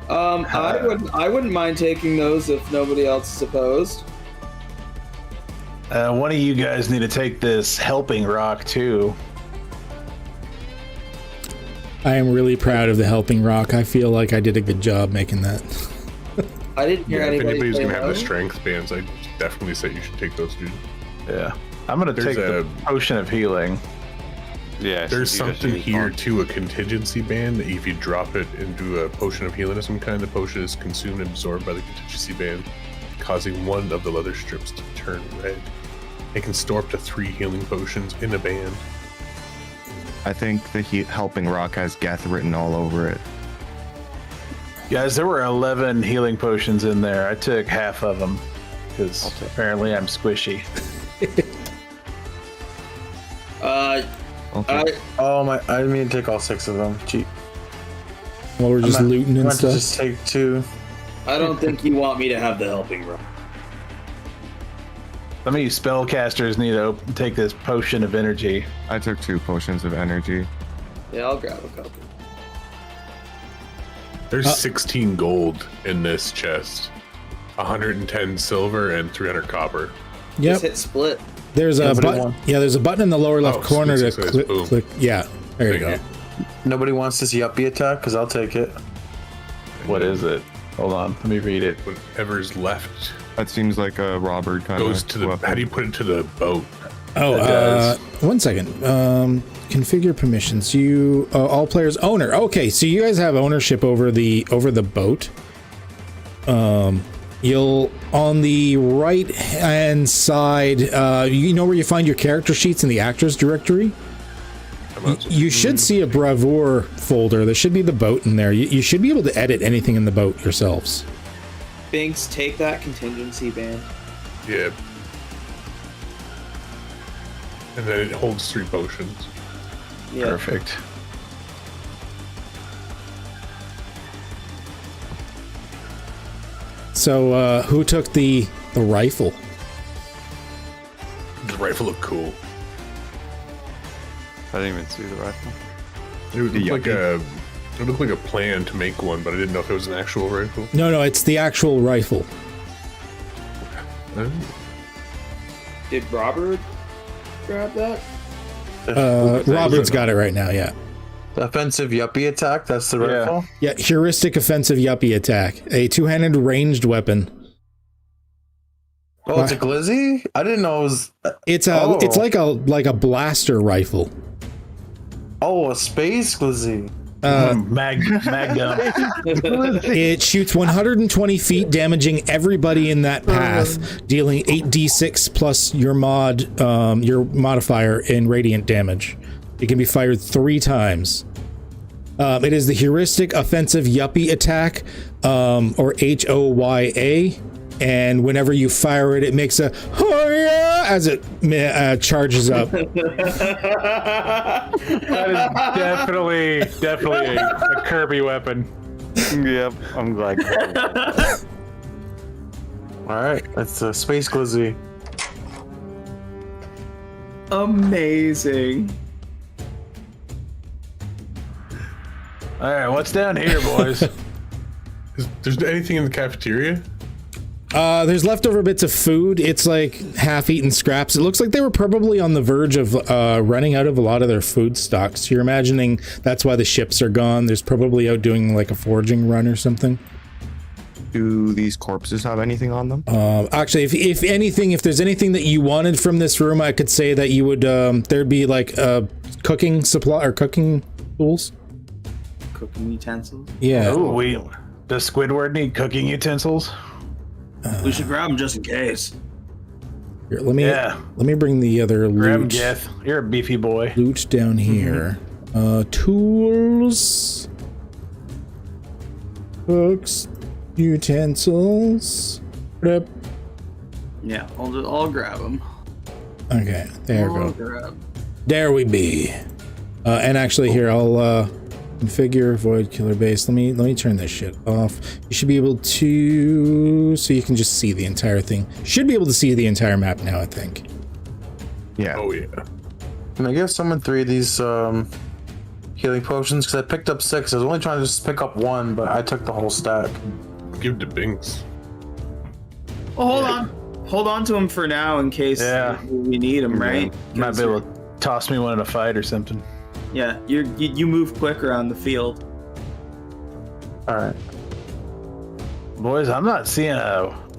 I wouldn't mind taking those if nobody else is opposed. One of you guys need to take this helping rock too. I am really proud of the helping rock. I feel like I did a good job making that. I didn't hear Yeah, if anybody anybody's say gonna have the no. strength bands, I definitely say you should take those, dude. Yeah. I'm gonna There's take the a- potion of healing. Yeah. There's so you guys something use here one. too, a contingency band. That if you drop it into a potion of healing of some kind, the potion is consumed and absorbed by the contingency band, causing one of the leather strips to turn red. It can store up to 3 healing potions in a band. I think the helping rock has Geth written all over it. Guys, there were 11 healing potions in there. I took half of them because apparently I'm squishy. Okay. Oh my! I didn't mean to take all 6 of them. Gee, While we're just looting I and meant to stuff. just take 2. I don't think you want me to have the helping rock. Some of you spellcasters need to take this potion of energy. I took 2 potions of energy. Yeah, I'll grab a couple. There's 16 gold in this chest, 110 silver, and 300 copper. Yep. Just hit split. There's a Nobody button. wants- Yeah, there's a button in the lower left Oh, corner to sweet, click. boom. Click. Yeah, there you go. Thank Nobody wants this yuppie attack because I'll take it. What is it? Hold on, let me read it. Whatever's left That seems like a Robert kind goes of to the. weapon. How do you put it to the boat? Oh, It does. 1 second. Configure permissions. You all players owner. Okay, so you guys have ownership over the boat. You'll on the right hand side. You know where you find your character sheets in the actors directory. You should see a bravura folder. There should be the boat in there. You should be able to edit anything in the boat yourselves. Binks, take that contingency band. Yeah. And then it holds 3 potions. Yeah. Perfect. So who took the rifle? The rifle looked cool. I didn't even see the rifle. It looked like a plan to make one, but I didn't know if it was an actual rifle. No, it's the actual rifle. Did Robert grab that? Robert's got it right now. Yeah. Offensive yuppie attack. That's the Yeah. rifle. Yeah, heuristic offensive yuppie attack. A two-handed ranged weapon. Oh, it's a glizzy. I didn't know it was. It's like a blaster rifle. Oh, a space glizzy. Magnum. It shoots 120 feet, damaging everybody in that path, dealing 8d6 plus your modifier in radiant damage. It can be fired 3 times. It is the heuristic offensive yuppie attack, or HOYA. And whenever you fire it, it makes a "Hoya" as it charges up. That is definitely a Kirby weapon. Yep, I'm glad. All right, that's a space glizzy. Amazing. All right, what's down here, boys? There's anything in the cafeteria? There's leftover bits of food. It's like half-eaten scraps. It looks like they were probably on the verge of running out of a lot of their food stocks. You're imagining that's why the ships are gone. There's probably out doing like a foraging run or something. Do these corpses have anything on them? Actually, if anything, if there's anything that you wanted from this room, I could say that you would. There'd be like cooking supply or cooking tools. Cooking utensils. Yeah. Ooh, does Squidward need cooking utensils? We should grab them just in case. Here, let me bring the other Grab loot. Geth. You're a beefy boy. Loot down here. Tools. Hooks. Utensils. Yep. Yeah, I'll grab them. Okay, there we I'll go. grab. There we be. And actually, here I'll configure void killer base. Let me turn this shit off. You should be able to, so you can just see the entire thing. Should be able to see the entire map now, I think. Yeah. Oh yeah. Can I give someone 3 of these healing potions? Because I picked up 6. I was only trying to just pick up 1, but I took the whole stack. Give to Binks. Oh, hold on to them for now in case Yeah. we need them, right? Might be able to toss me one in a fight or something. Yeah, you move quick around the field. All right, boys. I'm not seeing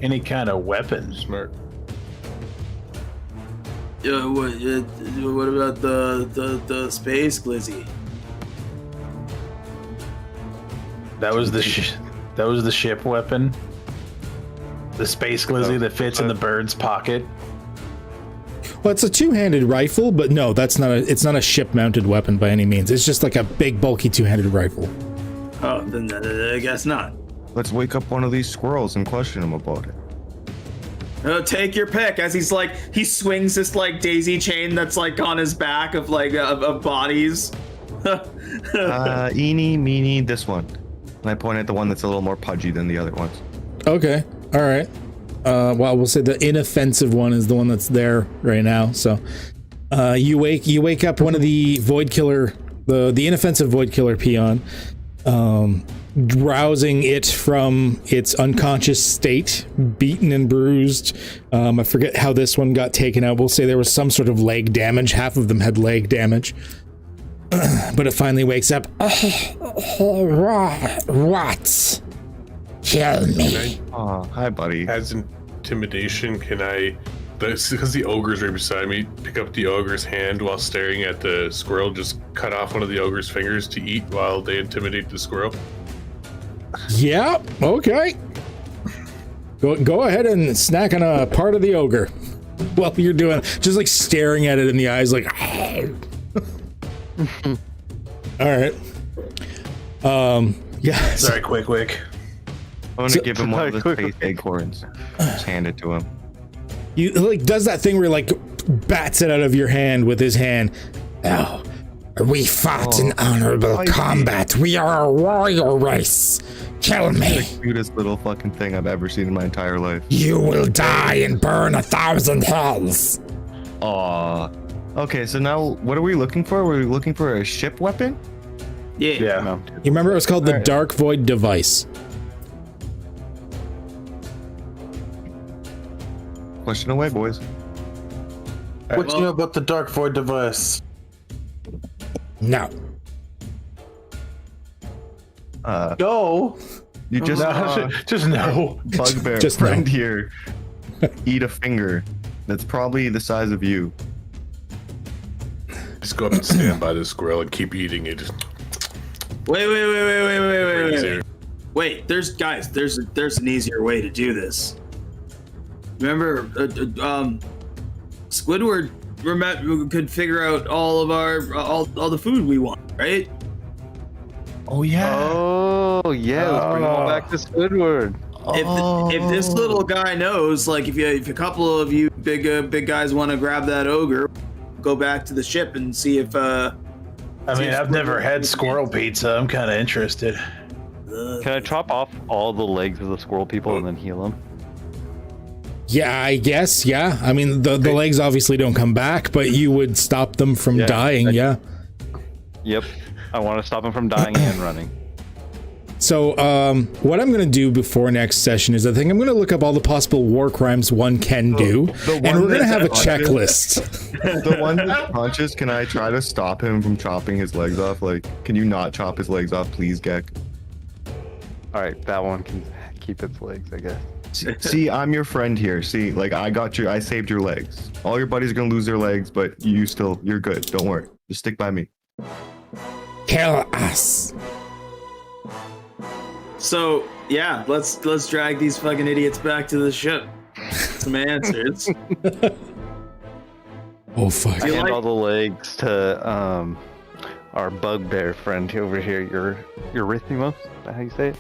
any kind of weapons. Smart. What about the space glizzy? That was the ship weapon. The space glizzy that fits in the bird's pocket. Well, it's a two-handed rifle, but no, it's not a ship-mounted weapon by any means. It's just like a big, bulky two-handed rifle. Oh, then I guess not. Let's wake up one of these squirrels and question him about it. Take your pick. As he swings this like daisy chain that's like on his back of like of bodies. Eeny, meeny, this one. And I point at the one that's a little more pudgy than the other ones. Okay, all right. Well, we'll say the inoffensive one is the one that's there right now. So, you wake up one of the void killer, the inoffensive void killer peon, rousing it from its unconscious state, beaten and bruised. I forget how this one got taken out. We'll say there was some sort of leg damage. Half of them had leg damage. But it finally wakes up. What? Kill me. Oh, hi, buddy. As intimidation, can I, because the ogre's right beside me, pick up the ogre's hand while staring at the squirrel, just cut off one of the ogre's fingers to eat while they intimidate the squirrel? Yeah, okay. Go ahead and snack on a part of the ogre. Well, you're doing just like staring at it in the eyes, like. All right. Yeah. Sorry, quick. I'm gonna give him one of the space acorns. Just hand it to him. You like does that thing where he, like bats it out of your hand with his hand. Oh, we fought in honorable combat. We are a warrior race. Kill me. The cutest little fucking thing I've ever seen in my entire life. You will die and burn 1,000 hells. Aw. Okay, so now what are we looking for? Were we looking for a ship weapon? Yeah. No. You remember it was called the Dark Void device. Question away, boys. What do you know about the Dark Void device? No. Go. You just Just no. bugbear Just friend no. here eat a finger that's probably the size of you. Just go up and stand by the squirrel and keep eating it. Wait, there's an easier way to do this. Remember, Squidward could figure out all of our all the food we want, right? Oh yeah. Oh yeah, let's bring it all back to Squidward. If this little guy knows, like if a couple of you big guys want to grab that ogre, go back to the ship and see if. I mean, I've never had squirrel pizza. I'm kind of interested. Can I chop off all the legs of the squirrel people and then heal them? Yeah, I guess. Yeah. I mean, the legs obviously don't come back, but you would stop them from dying. Yeah. Yep. I want to stop them from dying and running. So, what I'm going to do before next session is I think I'm going to look up all the possible war crimes one can do, and we're going to have a checklist. The one that's conscious, can I try to stop him from chopping his legs off? Like, can you not chop his legs off, please, Gek? All right, that one can keep its legs, I guess. See, I'm your friend here. See, like, I got you. I saved your legs. All your buddies are going to lose their legs, but you're good. Don't worry. Just stick by me. Kill us. So yeah, let's drag these fucking idiots back to the ship. Some answers. Oh fuck! I hand all the legs to our bugbear friend over here. Your Eurythmos? Is that how you say it?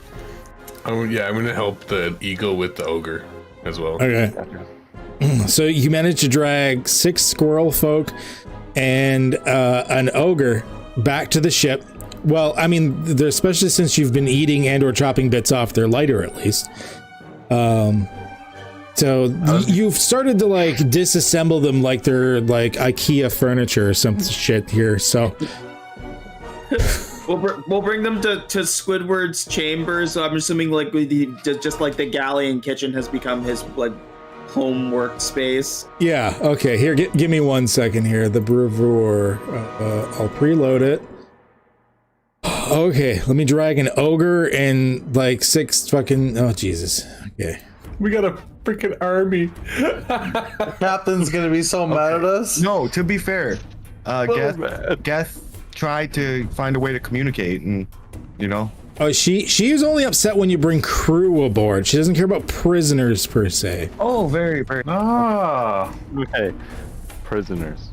Oh yeah, I'm gonna help the eagle with the ogre as well. Okay. So you managed to drag 6 squirrel folk and an ogre back to the ship. Well, I mean, especially since you've been eating and or chopping bits off, they're lighter at least. So you've started to like disassemble them like they're like IKEA furniture or some shit here. So we'll bring them to Squidward's chambers. So I'm assuming like just like the galley and kitchen has become his like homework space. Yeah, okay, here, give me 1 second here. The Brevoor, I'll preload it. Okay, let me drag an ogre and like 6 fucking, oh Jesus, okay. We got a freaking army. Captain's gonna be so mad at us. No, to be fair, Geth tried to find a way to communicate, and you know. Oh, she is only upset when you bring crew aboard. She doesn't care about prisoners per se. Oh, very, very. Ah, Okay. Prisoners.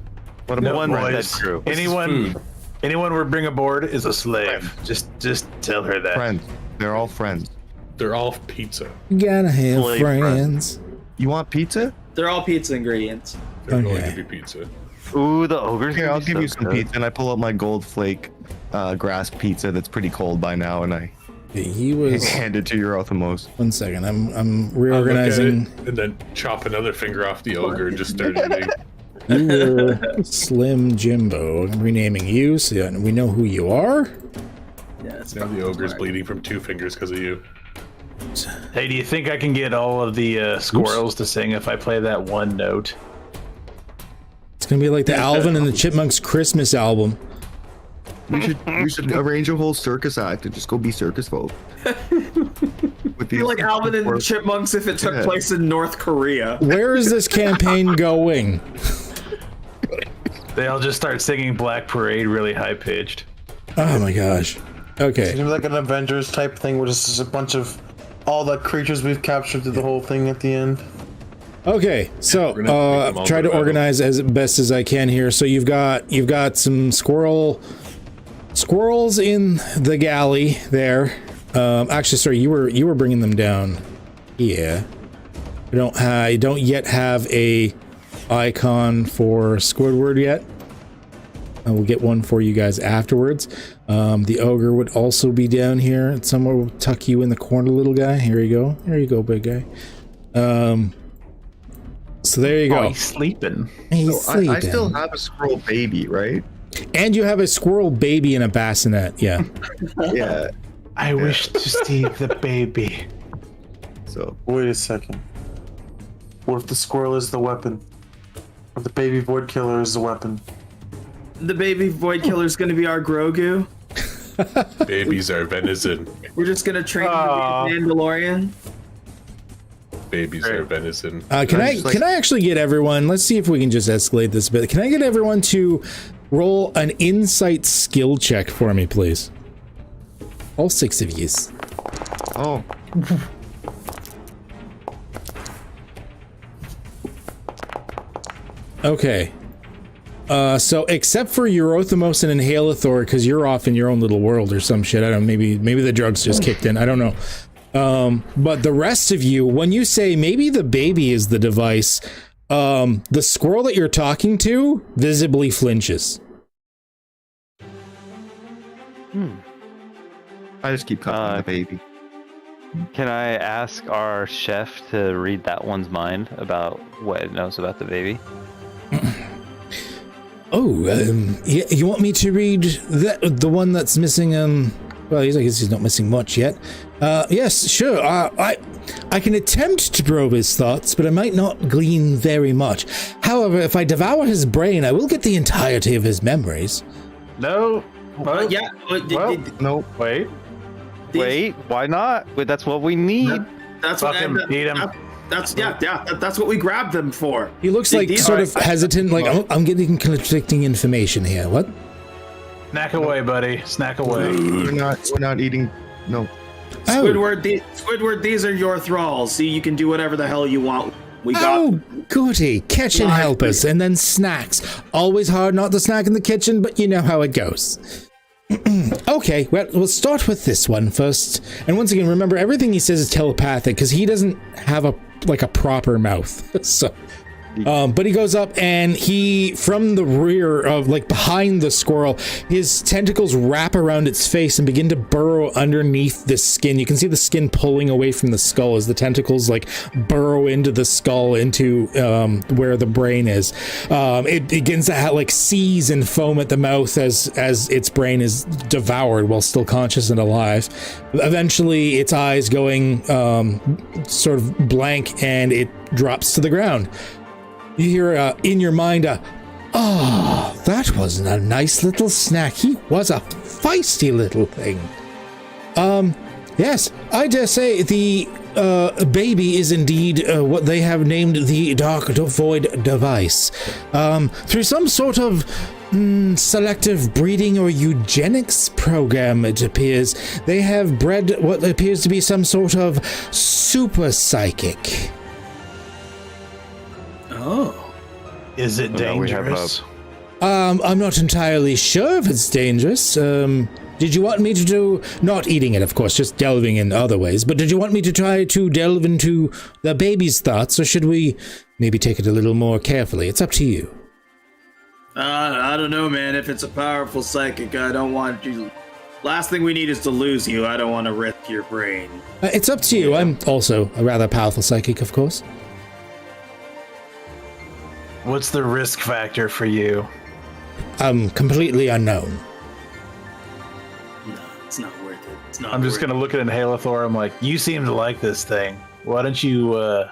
What about One friends? dead crew. anyone we bring aboard is a slave. Just tell her that. Friends. They're all friends. They're all pizza. Gotta have Slave friends. You want pizza? They're all pizza ingredients. They're going Okay. to be pizza. Ooh, the ogres. Here, gonna I'll be give so you some good. pizza, and I pull up my gold flake grass pizza that's pretty cold by now, and I He was, hand it to your Othamos. 1 second, I'm I'll look at reorganizing. it and then chop another finger off the ogre and just start eating. You were Slim Jimbo. I'm renaming you so that we know who you are. Yeah, it's Now the ogre's bleeding from 2 fingers because of you. Hey, do you think I can get all of the squirrels to sing if I play that one note? It's gonna be like the Alvin and the Chipmunks Christmas album. We should arrange a whole circus act and just go be circus folk. With I feel like Alvin and the Chipmunks if it took Yeah. place in North Korea. Where is this campaign going? They'll just start singing Black Parade really high pitched. Oh my gosh. It's Okay. gonna be like an Avengers type thing, where it's just a bunch of all the creatures we've captured through the whole thing at the end. Okay. So We're gonna make them all try go to to organize as best as I can here. So you've got some squirrels in the galley there. Actually, sorry, you were bringing them down. Yeah. I don't yet have a icon for Squidward yet. I will get one for you guys afterwards. The ogre would also be down here. Somewhere we'll tuck you in the corner, little guy. Here you go. Here you go, big guy. So there you go. Oh, he's sleeping. He's So I sleeping. still have a squirrel baby, right? And you have a squirrel baby in a bassinet. Yeah. Yeah. I wish to see the baby. So Wait a second. What if the squirrel is the weapon? Or the baby void killer is the weapon? The baby void killer's gonna be our Grogu. Babies are venison. We're just gonna train him to be a Mandalorian. Babies are venison. Can I actually get everyone? Let's see if we can just escalate this a bit. Can I get everyone to roll an insight skill check for me, please? All 6 of yous. oh, Okay. So except for Eurothamos and Inhalathor, because you're off in your own little world or some shit. I don't know, maybe the drugs just kicked in. I don't know. But the rest of you, when you say maybe the baby is the device, the squirrel that you're talking to visibly flinches. I just keep cutting the baby. Can I ask our chef to read that one's mind about what it knows about the baby? Oh, you want me to read the one that's missing? Well, I guess he's not missing much yet. Yes, sure. I can attempt to probe his thoughts, but I might not glean very much. However, if I devour his brain, I will get the entirety of his memories. No. Well, Yeah. Nope. wait. Wait, why not? Wait, that's what we need. That's Fuck what him, eat him. That's that's what we grabbed them for. He looks like These sort are- of hesitant, like I'm getting conflicting information here. What? Snack away, buddy. Snack away. We're not eating. No. Oh. Squidward, these are your thralls. See, you can do whatever the hell you want. We got Oh, goody. Kitchen Live helpers and then snacks. Always hard not to snack in the kitchen, but you know how it goes. Okay, well, we'll start with this one first. And once again, remember, everything he says is telepathic because he doesn't have a proper mouth. So, But he goes up and he, from the rear of, like, behind the squirrel, his tentacles wrap around its face and begin to burrow underneath the skin. You can see the skin pulling away from the skull as the tentacles, like, burrow into the skull, into where the brain is. It begins to like seize and foam at the mouth as its brain is devoured while still conscious and alive. Eventually, its eyes going sort of blank, and it drops to the ground. You hear in your mind that wasn't a nice little snack. He was a feisty little thing. Yes, I dare say the baby is indeed what they have named the Dark Void device. Through some sort of selective breeding or eugenics program, it appears, they have bred what appears to be some sort of super psychic. Oh. Is it dangerous? I'm not entirely sure if it's dangerous. Did you want me to do, not eating it, of course, just delving in other ways, but did you want me to try to delve into the baby's thoughts, or should we maybe take it a little more carefully? It's up to you. I don't know, man. If it's a powerful psychic, I don't want you. Last thing we need is to lose you. I don't want to risk your brain. It's up to you. I'm also a rather powerful psychic, of course. What's the risk factor for you? Completely unknown. No, it's not worth it. It's not. I'm just gonna look at Inhalathor. I'm like, you seem to like this thing. Why don't you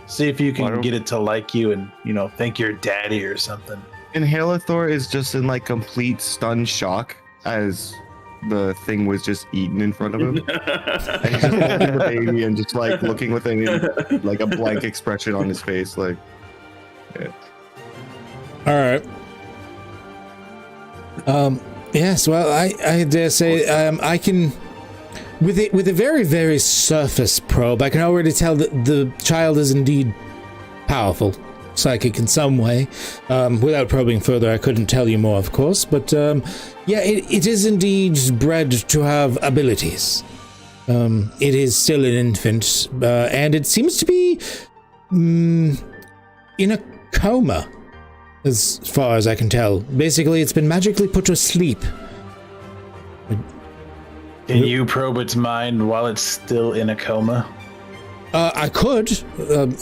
see if you can get it to like you and, think you're daddy or something? Inhalathor is just in like complete stunned shock as the thing was just eaten in front of him. And he's just holding the baby and just like looking with like a blank expression on his face, like. Yeah. All right. Yes. Well, I dare say I can, with a very, very surface probe, I can already tell that the child is indeed powerful, psychic in some way. Without probing further, I couldn't tell you more, of course. But it is indeed bred to have abilities. It is still an infant, and it seems to be in a coma, as far as I can tell. Basically, it's been magically put to sleep. Can you probe its mind while it's still in a coma? I could.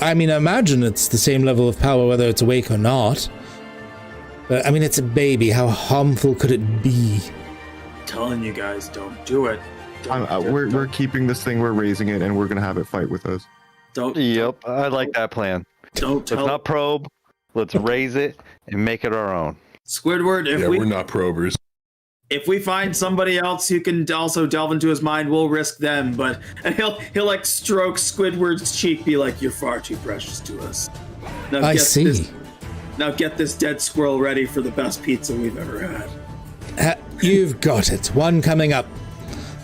I imagine it's the same level of power whether it's awake or not. But, it's a baby. How harmful could it be? I'm telling you guys, don't do it. We're keeping this thing, we're raising it, and we're going to have it fight with us. Yep, I like that plan. Let's not probe. Let's raise it and make it our own. Squidward, we're not probers. If we find somebody else who can also delve into his mind, we'll risk them. And he'll like stroke Squidward's cheek, be like, "You're far too precious to us." Now I see. Now get this dead squirrel ready for the best pizza we've ever had. You've got it. One coming up.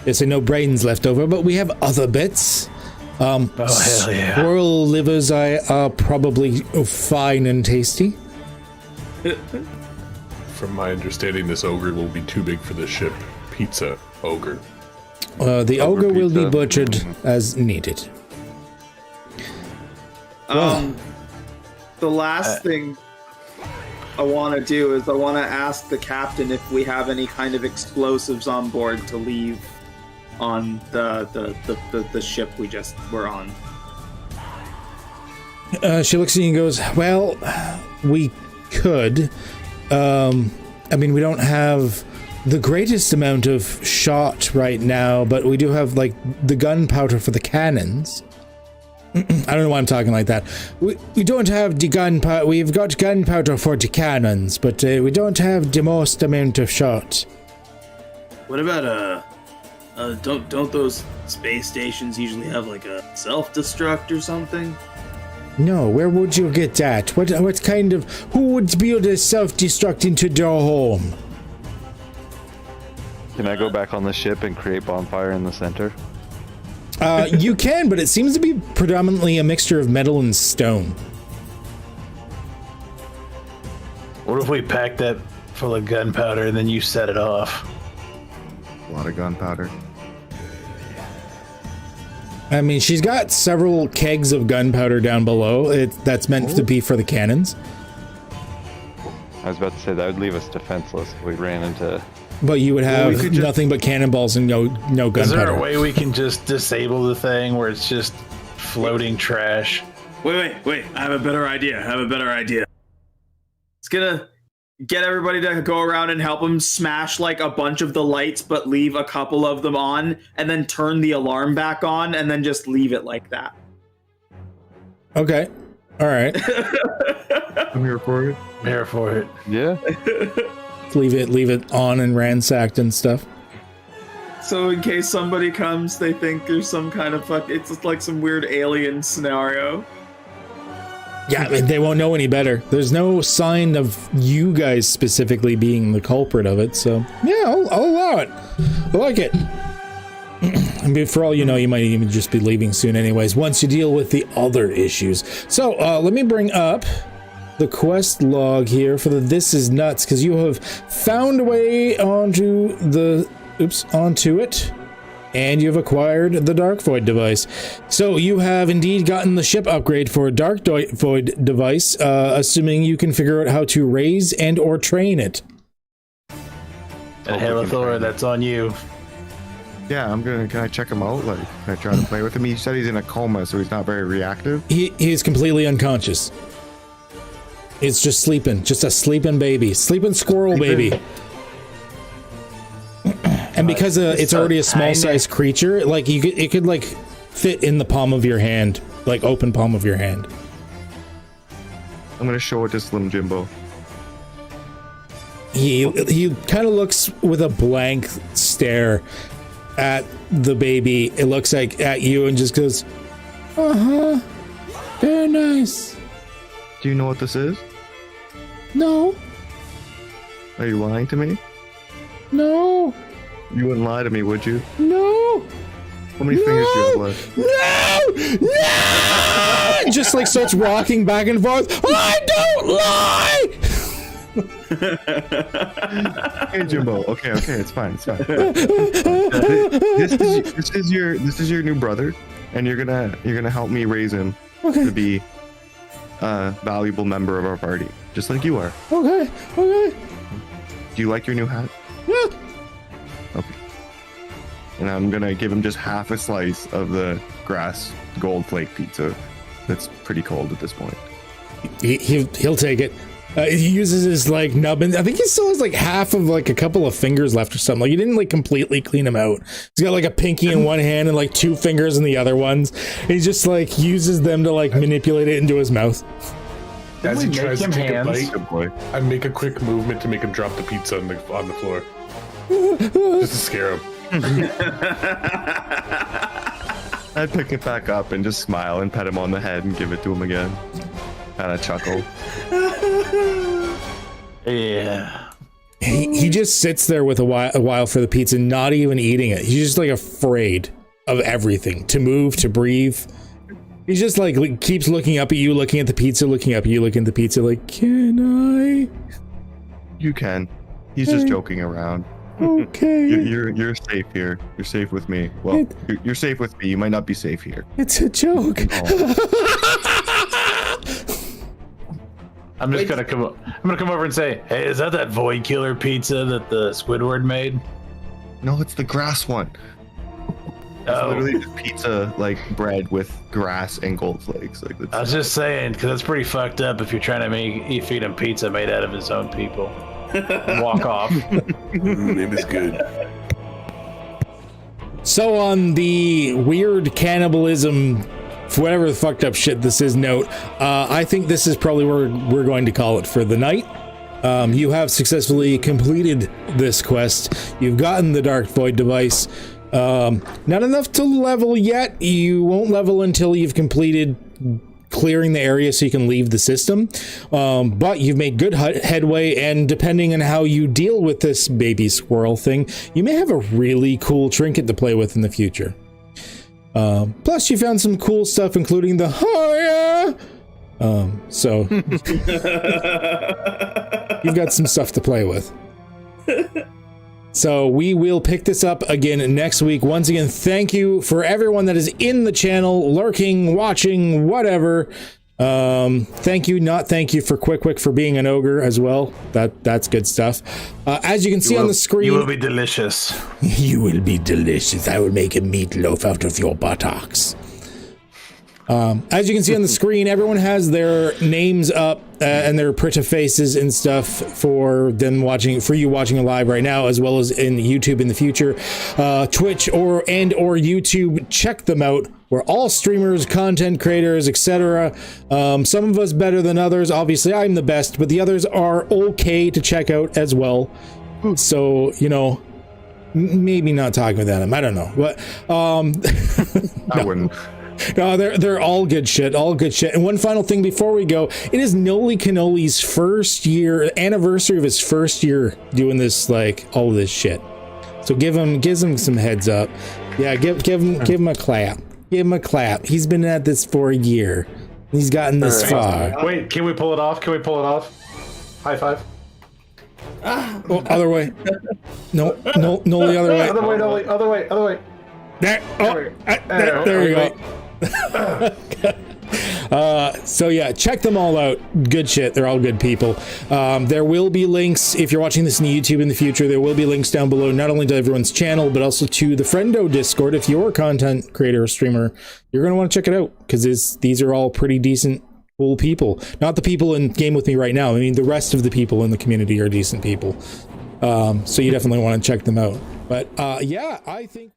There's no brains left over, but we have other bits. Hell yeah. Squirrel livers are probably fine and tasty. From my understanding, this ogre will be too big for the ship. Pizza ogre. The ogre will be butchered as needed. The last thing I want to do is I want to ask the captain if we have any kind of explosives on board to leave on the ship we just were on. She looks at you and goes, "Well, we could. We don't have the greatest amount of shot right now, but we do have like the gunpowder for the cannons." I don't know why I'm talking like that. We don't have the gunpowder. We've got gunpowder for the cannons, but we don't have the most amount of shot. What about don't those space stations usually have like a self-destruct or something? No, where would you get that? What kind of, who would build a self-destruct into their home? Can I go back on the ship and create bonfire in the center? You can, but it seems to be predominantly a mixture of metal and stone. What if we pack that full of gunpowder and then you set it off? A lot of gunpowder. I mean, she's got several kegs of gunpowder down below. That's meant to be for the cannons. I was about to say that would leave us defenseless if we ran into. But you would have nothing but cannonballs and no gunpowder. Is there a way we can just disable the thing where it's just floating trash? Wait. I have a better idea. It's gonna get everybody to go around and help him smash like a bunch of the lights, but leave a couple of them on, and then turn the alarm back on, and then just leave it like that. Okay. All right. I'm here for it. I'm here for it. Yeah. leave it on and ransacked and stuff. So in case somebody comes, they think there's some kind of it's like some weird alien scenario. Yeah, they won't know any better. There's no sign of you guys specifically being the culprit of it, so yeah, I'll allow it. I like it. I mean, for all you know, you might even just be leaving soon anyways, once you deal with the other issues. So, let me bring up the quest log here for the This Is Nuts, because you have found a way onto it. And you've acquired the Dark Void device. So you have indeed gotten the ship upgrade for a Dark Void device, assuming you can figure out how to raise and or train it. And Halithor, that's on you. Yeah, can I check him out? Like, can I try to play with him? He said he's in a coma, so he's not very reactive. He is completely unconscious. It's just sleeping. Just a sleeping baby. Sleeping squirrel baby. And because it's already a small-sized creature, like it could like fit in the palm of your hand, like open palm of your hand. I'm gonna show it to Slim Jimbo. He kind of looks with a blank stare at the baby. It looks like at you and just goes, very nice. Do you know what this is? No. Are you lying to me? No. You wouldn't lie to me, would you? No. How many fingers do you have left? No! Just like starts rocking back and forth. I don't lie! Hey Jimbo. Okay, it's fine. This is your new brother, and you're gonna help me raise him to be a valuable member of our party, just like you are. Okay. Do you like your new hat? Yeah. Okay. And I'm gonna give him just half a slice of the grass gold flake pizza. That's pretty cold at this point. He'll take it. He uses his like nub, and I think he still has like half of like a couple of fingers left or something. Like he didn't like completely clean him out. He's got like a pinky in one hand and like 2 fingers in the other ones. He just like uses them to like manipulate it into his mouth. As he tries to take a bite, Good boy. I make a quick movement to make him drop the pizza on the floor, just to scare him. I'd pick it back up and just smile and pet him on the head and give it to him again. Kind of chuckle. Yeah. He just sits there with a while for the pizza, not even eating it. He's just like afraid of everything, to move, to breathe. He's just like keeps looking up at you, looking at the pizza, looking up at you, looking at the pizza, like, can I? You can. He's just joking around. Okay. You're safe here. You're safe with me. Well, you're safe with me. You might not be safe here. It's a joke. I'm just gonna come over and say, hey, is that Void Killer pizza that the Squidward made? No, it's the grass one. It's literally just pizza, like bread with grass and gold flakes. Like I was just saying, because that's pretty fucked up if you're trying to feed him pizza made out of his own people. And walk off. Name is good. So on the weird cannibalism, whatever the fucked up shit this is note, I think this is probably where we're going to call it for the night. You have successfully completed this quest. You've gotten the Dark Void device. Not enough to level yet. You won't level until you've completed clearing the area so you can leave the system. But you've made good headway, and depending on how you deal with this baby squirrel thing, you may have a really cool trinket to play with in the future. Plus you found some cool stuff, including the so you've got some stuff to play with. So we will pick this up again next week. Once again, thank you for everyone that is in the channel, lurking, watching, whatever. Thank you, not thank you for Quick for being an ogre as well. That's good stuff. As you can see on the screen, you will be delicious. You will be delicious. I will make a meatloaf out of your buttocks. As you can see on the screen, everyone has their names up and their pretty faces and stuff for them watching, for you watching live right now, as well as in YouTube in the future. Twitch or YouTube, check them out. We're all streamers, content creators, etc. Some of us better than others. Obviously, I'm the best, but the others are okay to check out as well. So, you know, maybe not talking with Adam. I don't know, but I wouldn't. No, they're all good shit, And one final thing before we go, it is Noli Canoli's first year anniversary of his first year doing this, like all of this shit. So give him some heads up. Yeah, give him a clap. Give him a clap. He's been at this for a year. He's gotten this far. Wait, can we pull it off? High five. Oh, other way. No, the other way. Other way. There. Oh, there you go. So yeah, check them all out. Good shit. They're all good people. There will be links if you're watching this on YouTube in the future. There will be links down below, not only to everyone's channel, but also to the Friendo Discord. If you're a content creator or streamer, you're going to want to check it out, because these are all pretty decent, cool people. Not the people in game with me right now. I mean, the rest of the people in the community are decent people. So you definitely want to check them out. But yeah, I think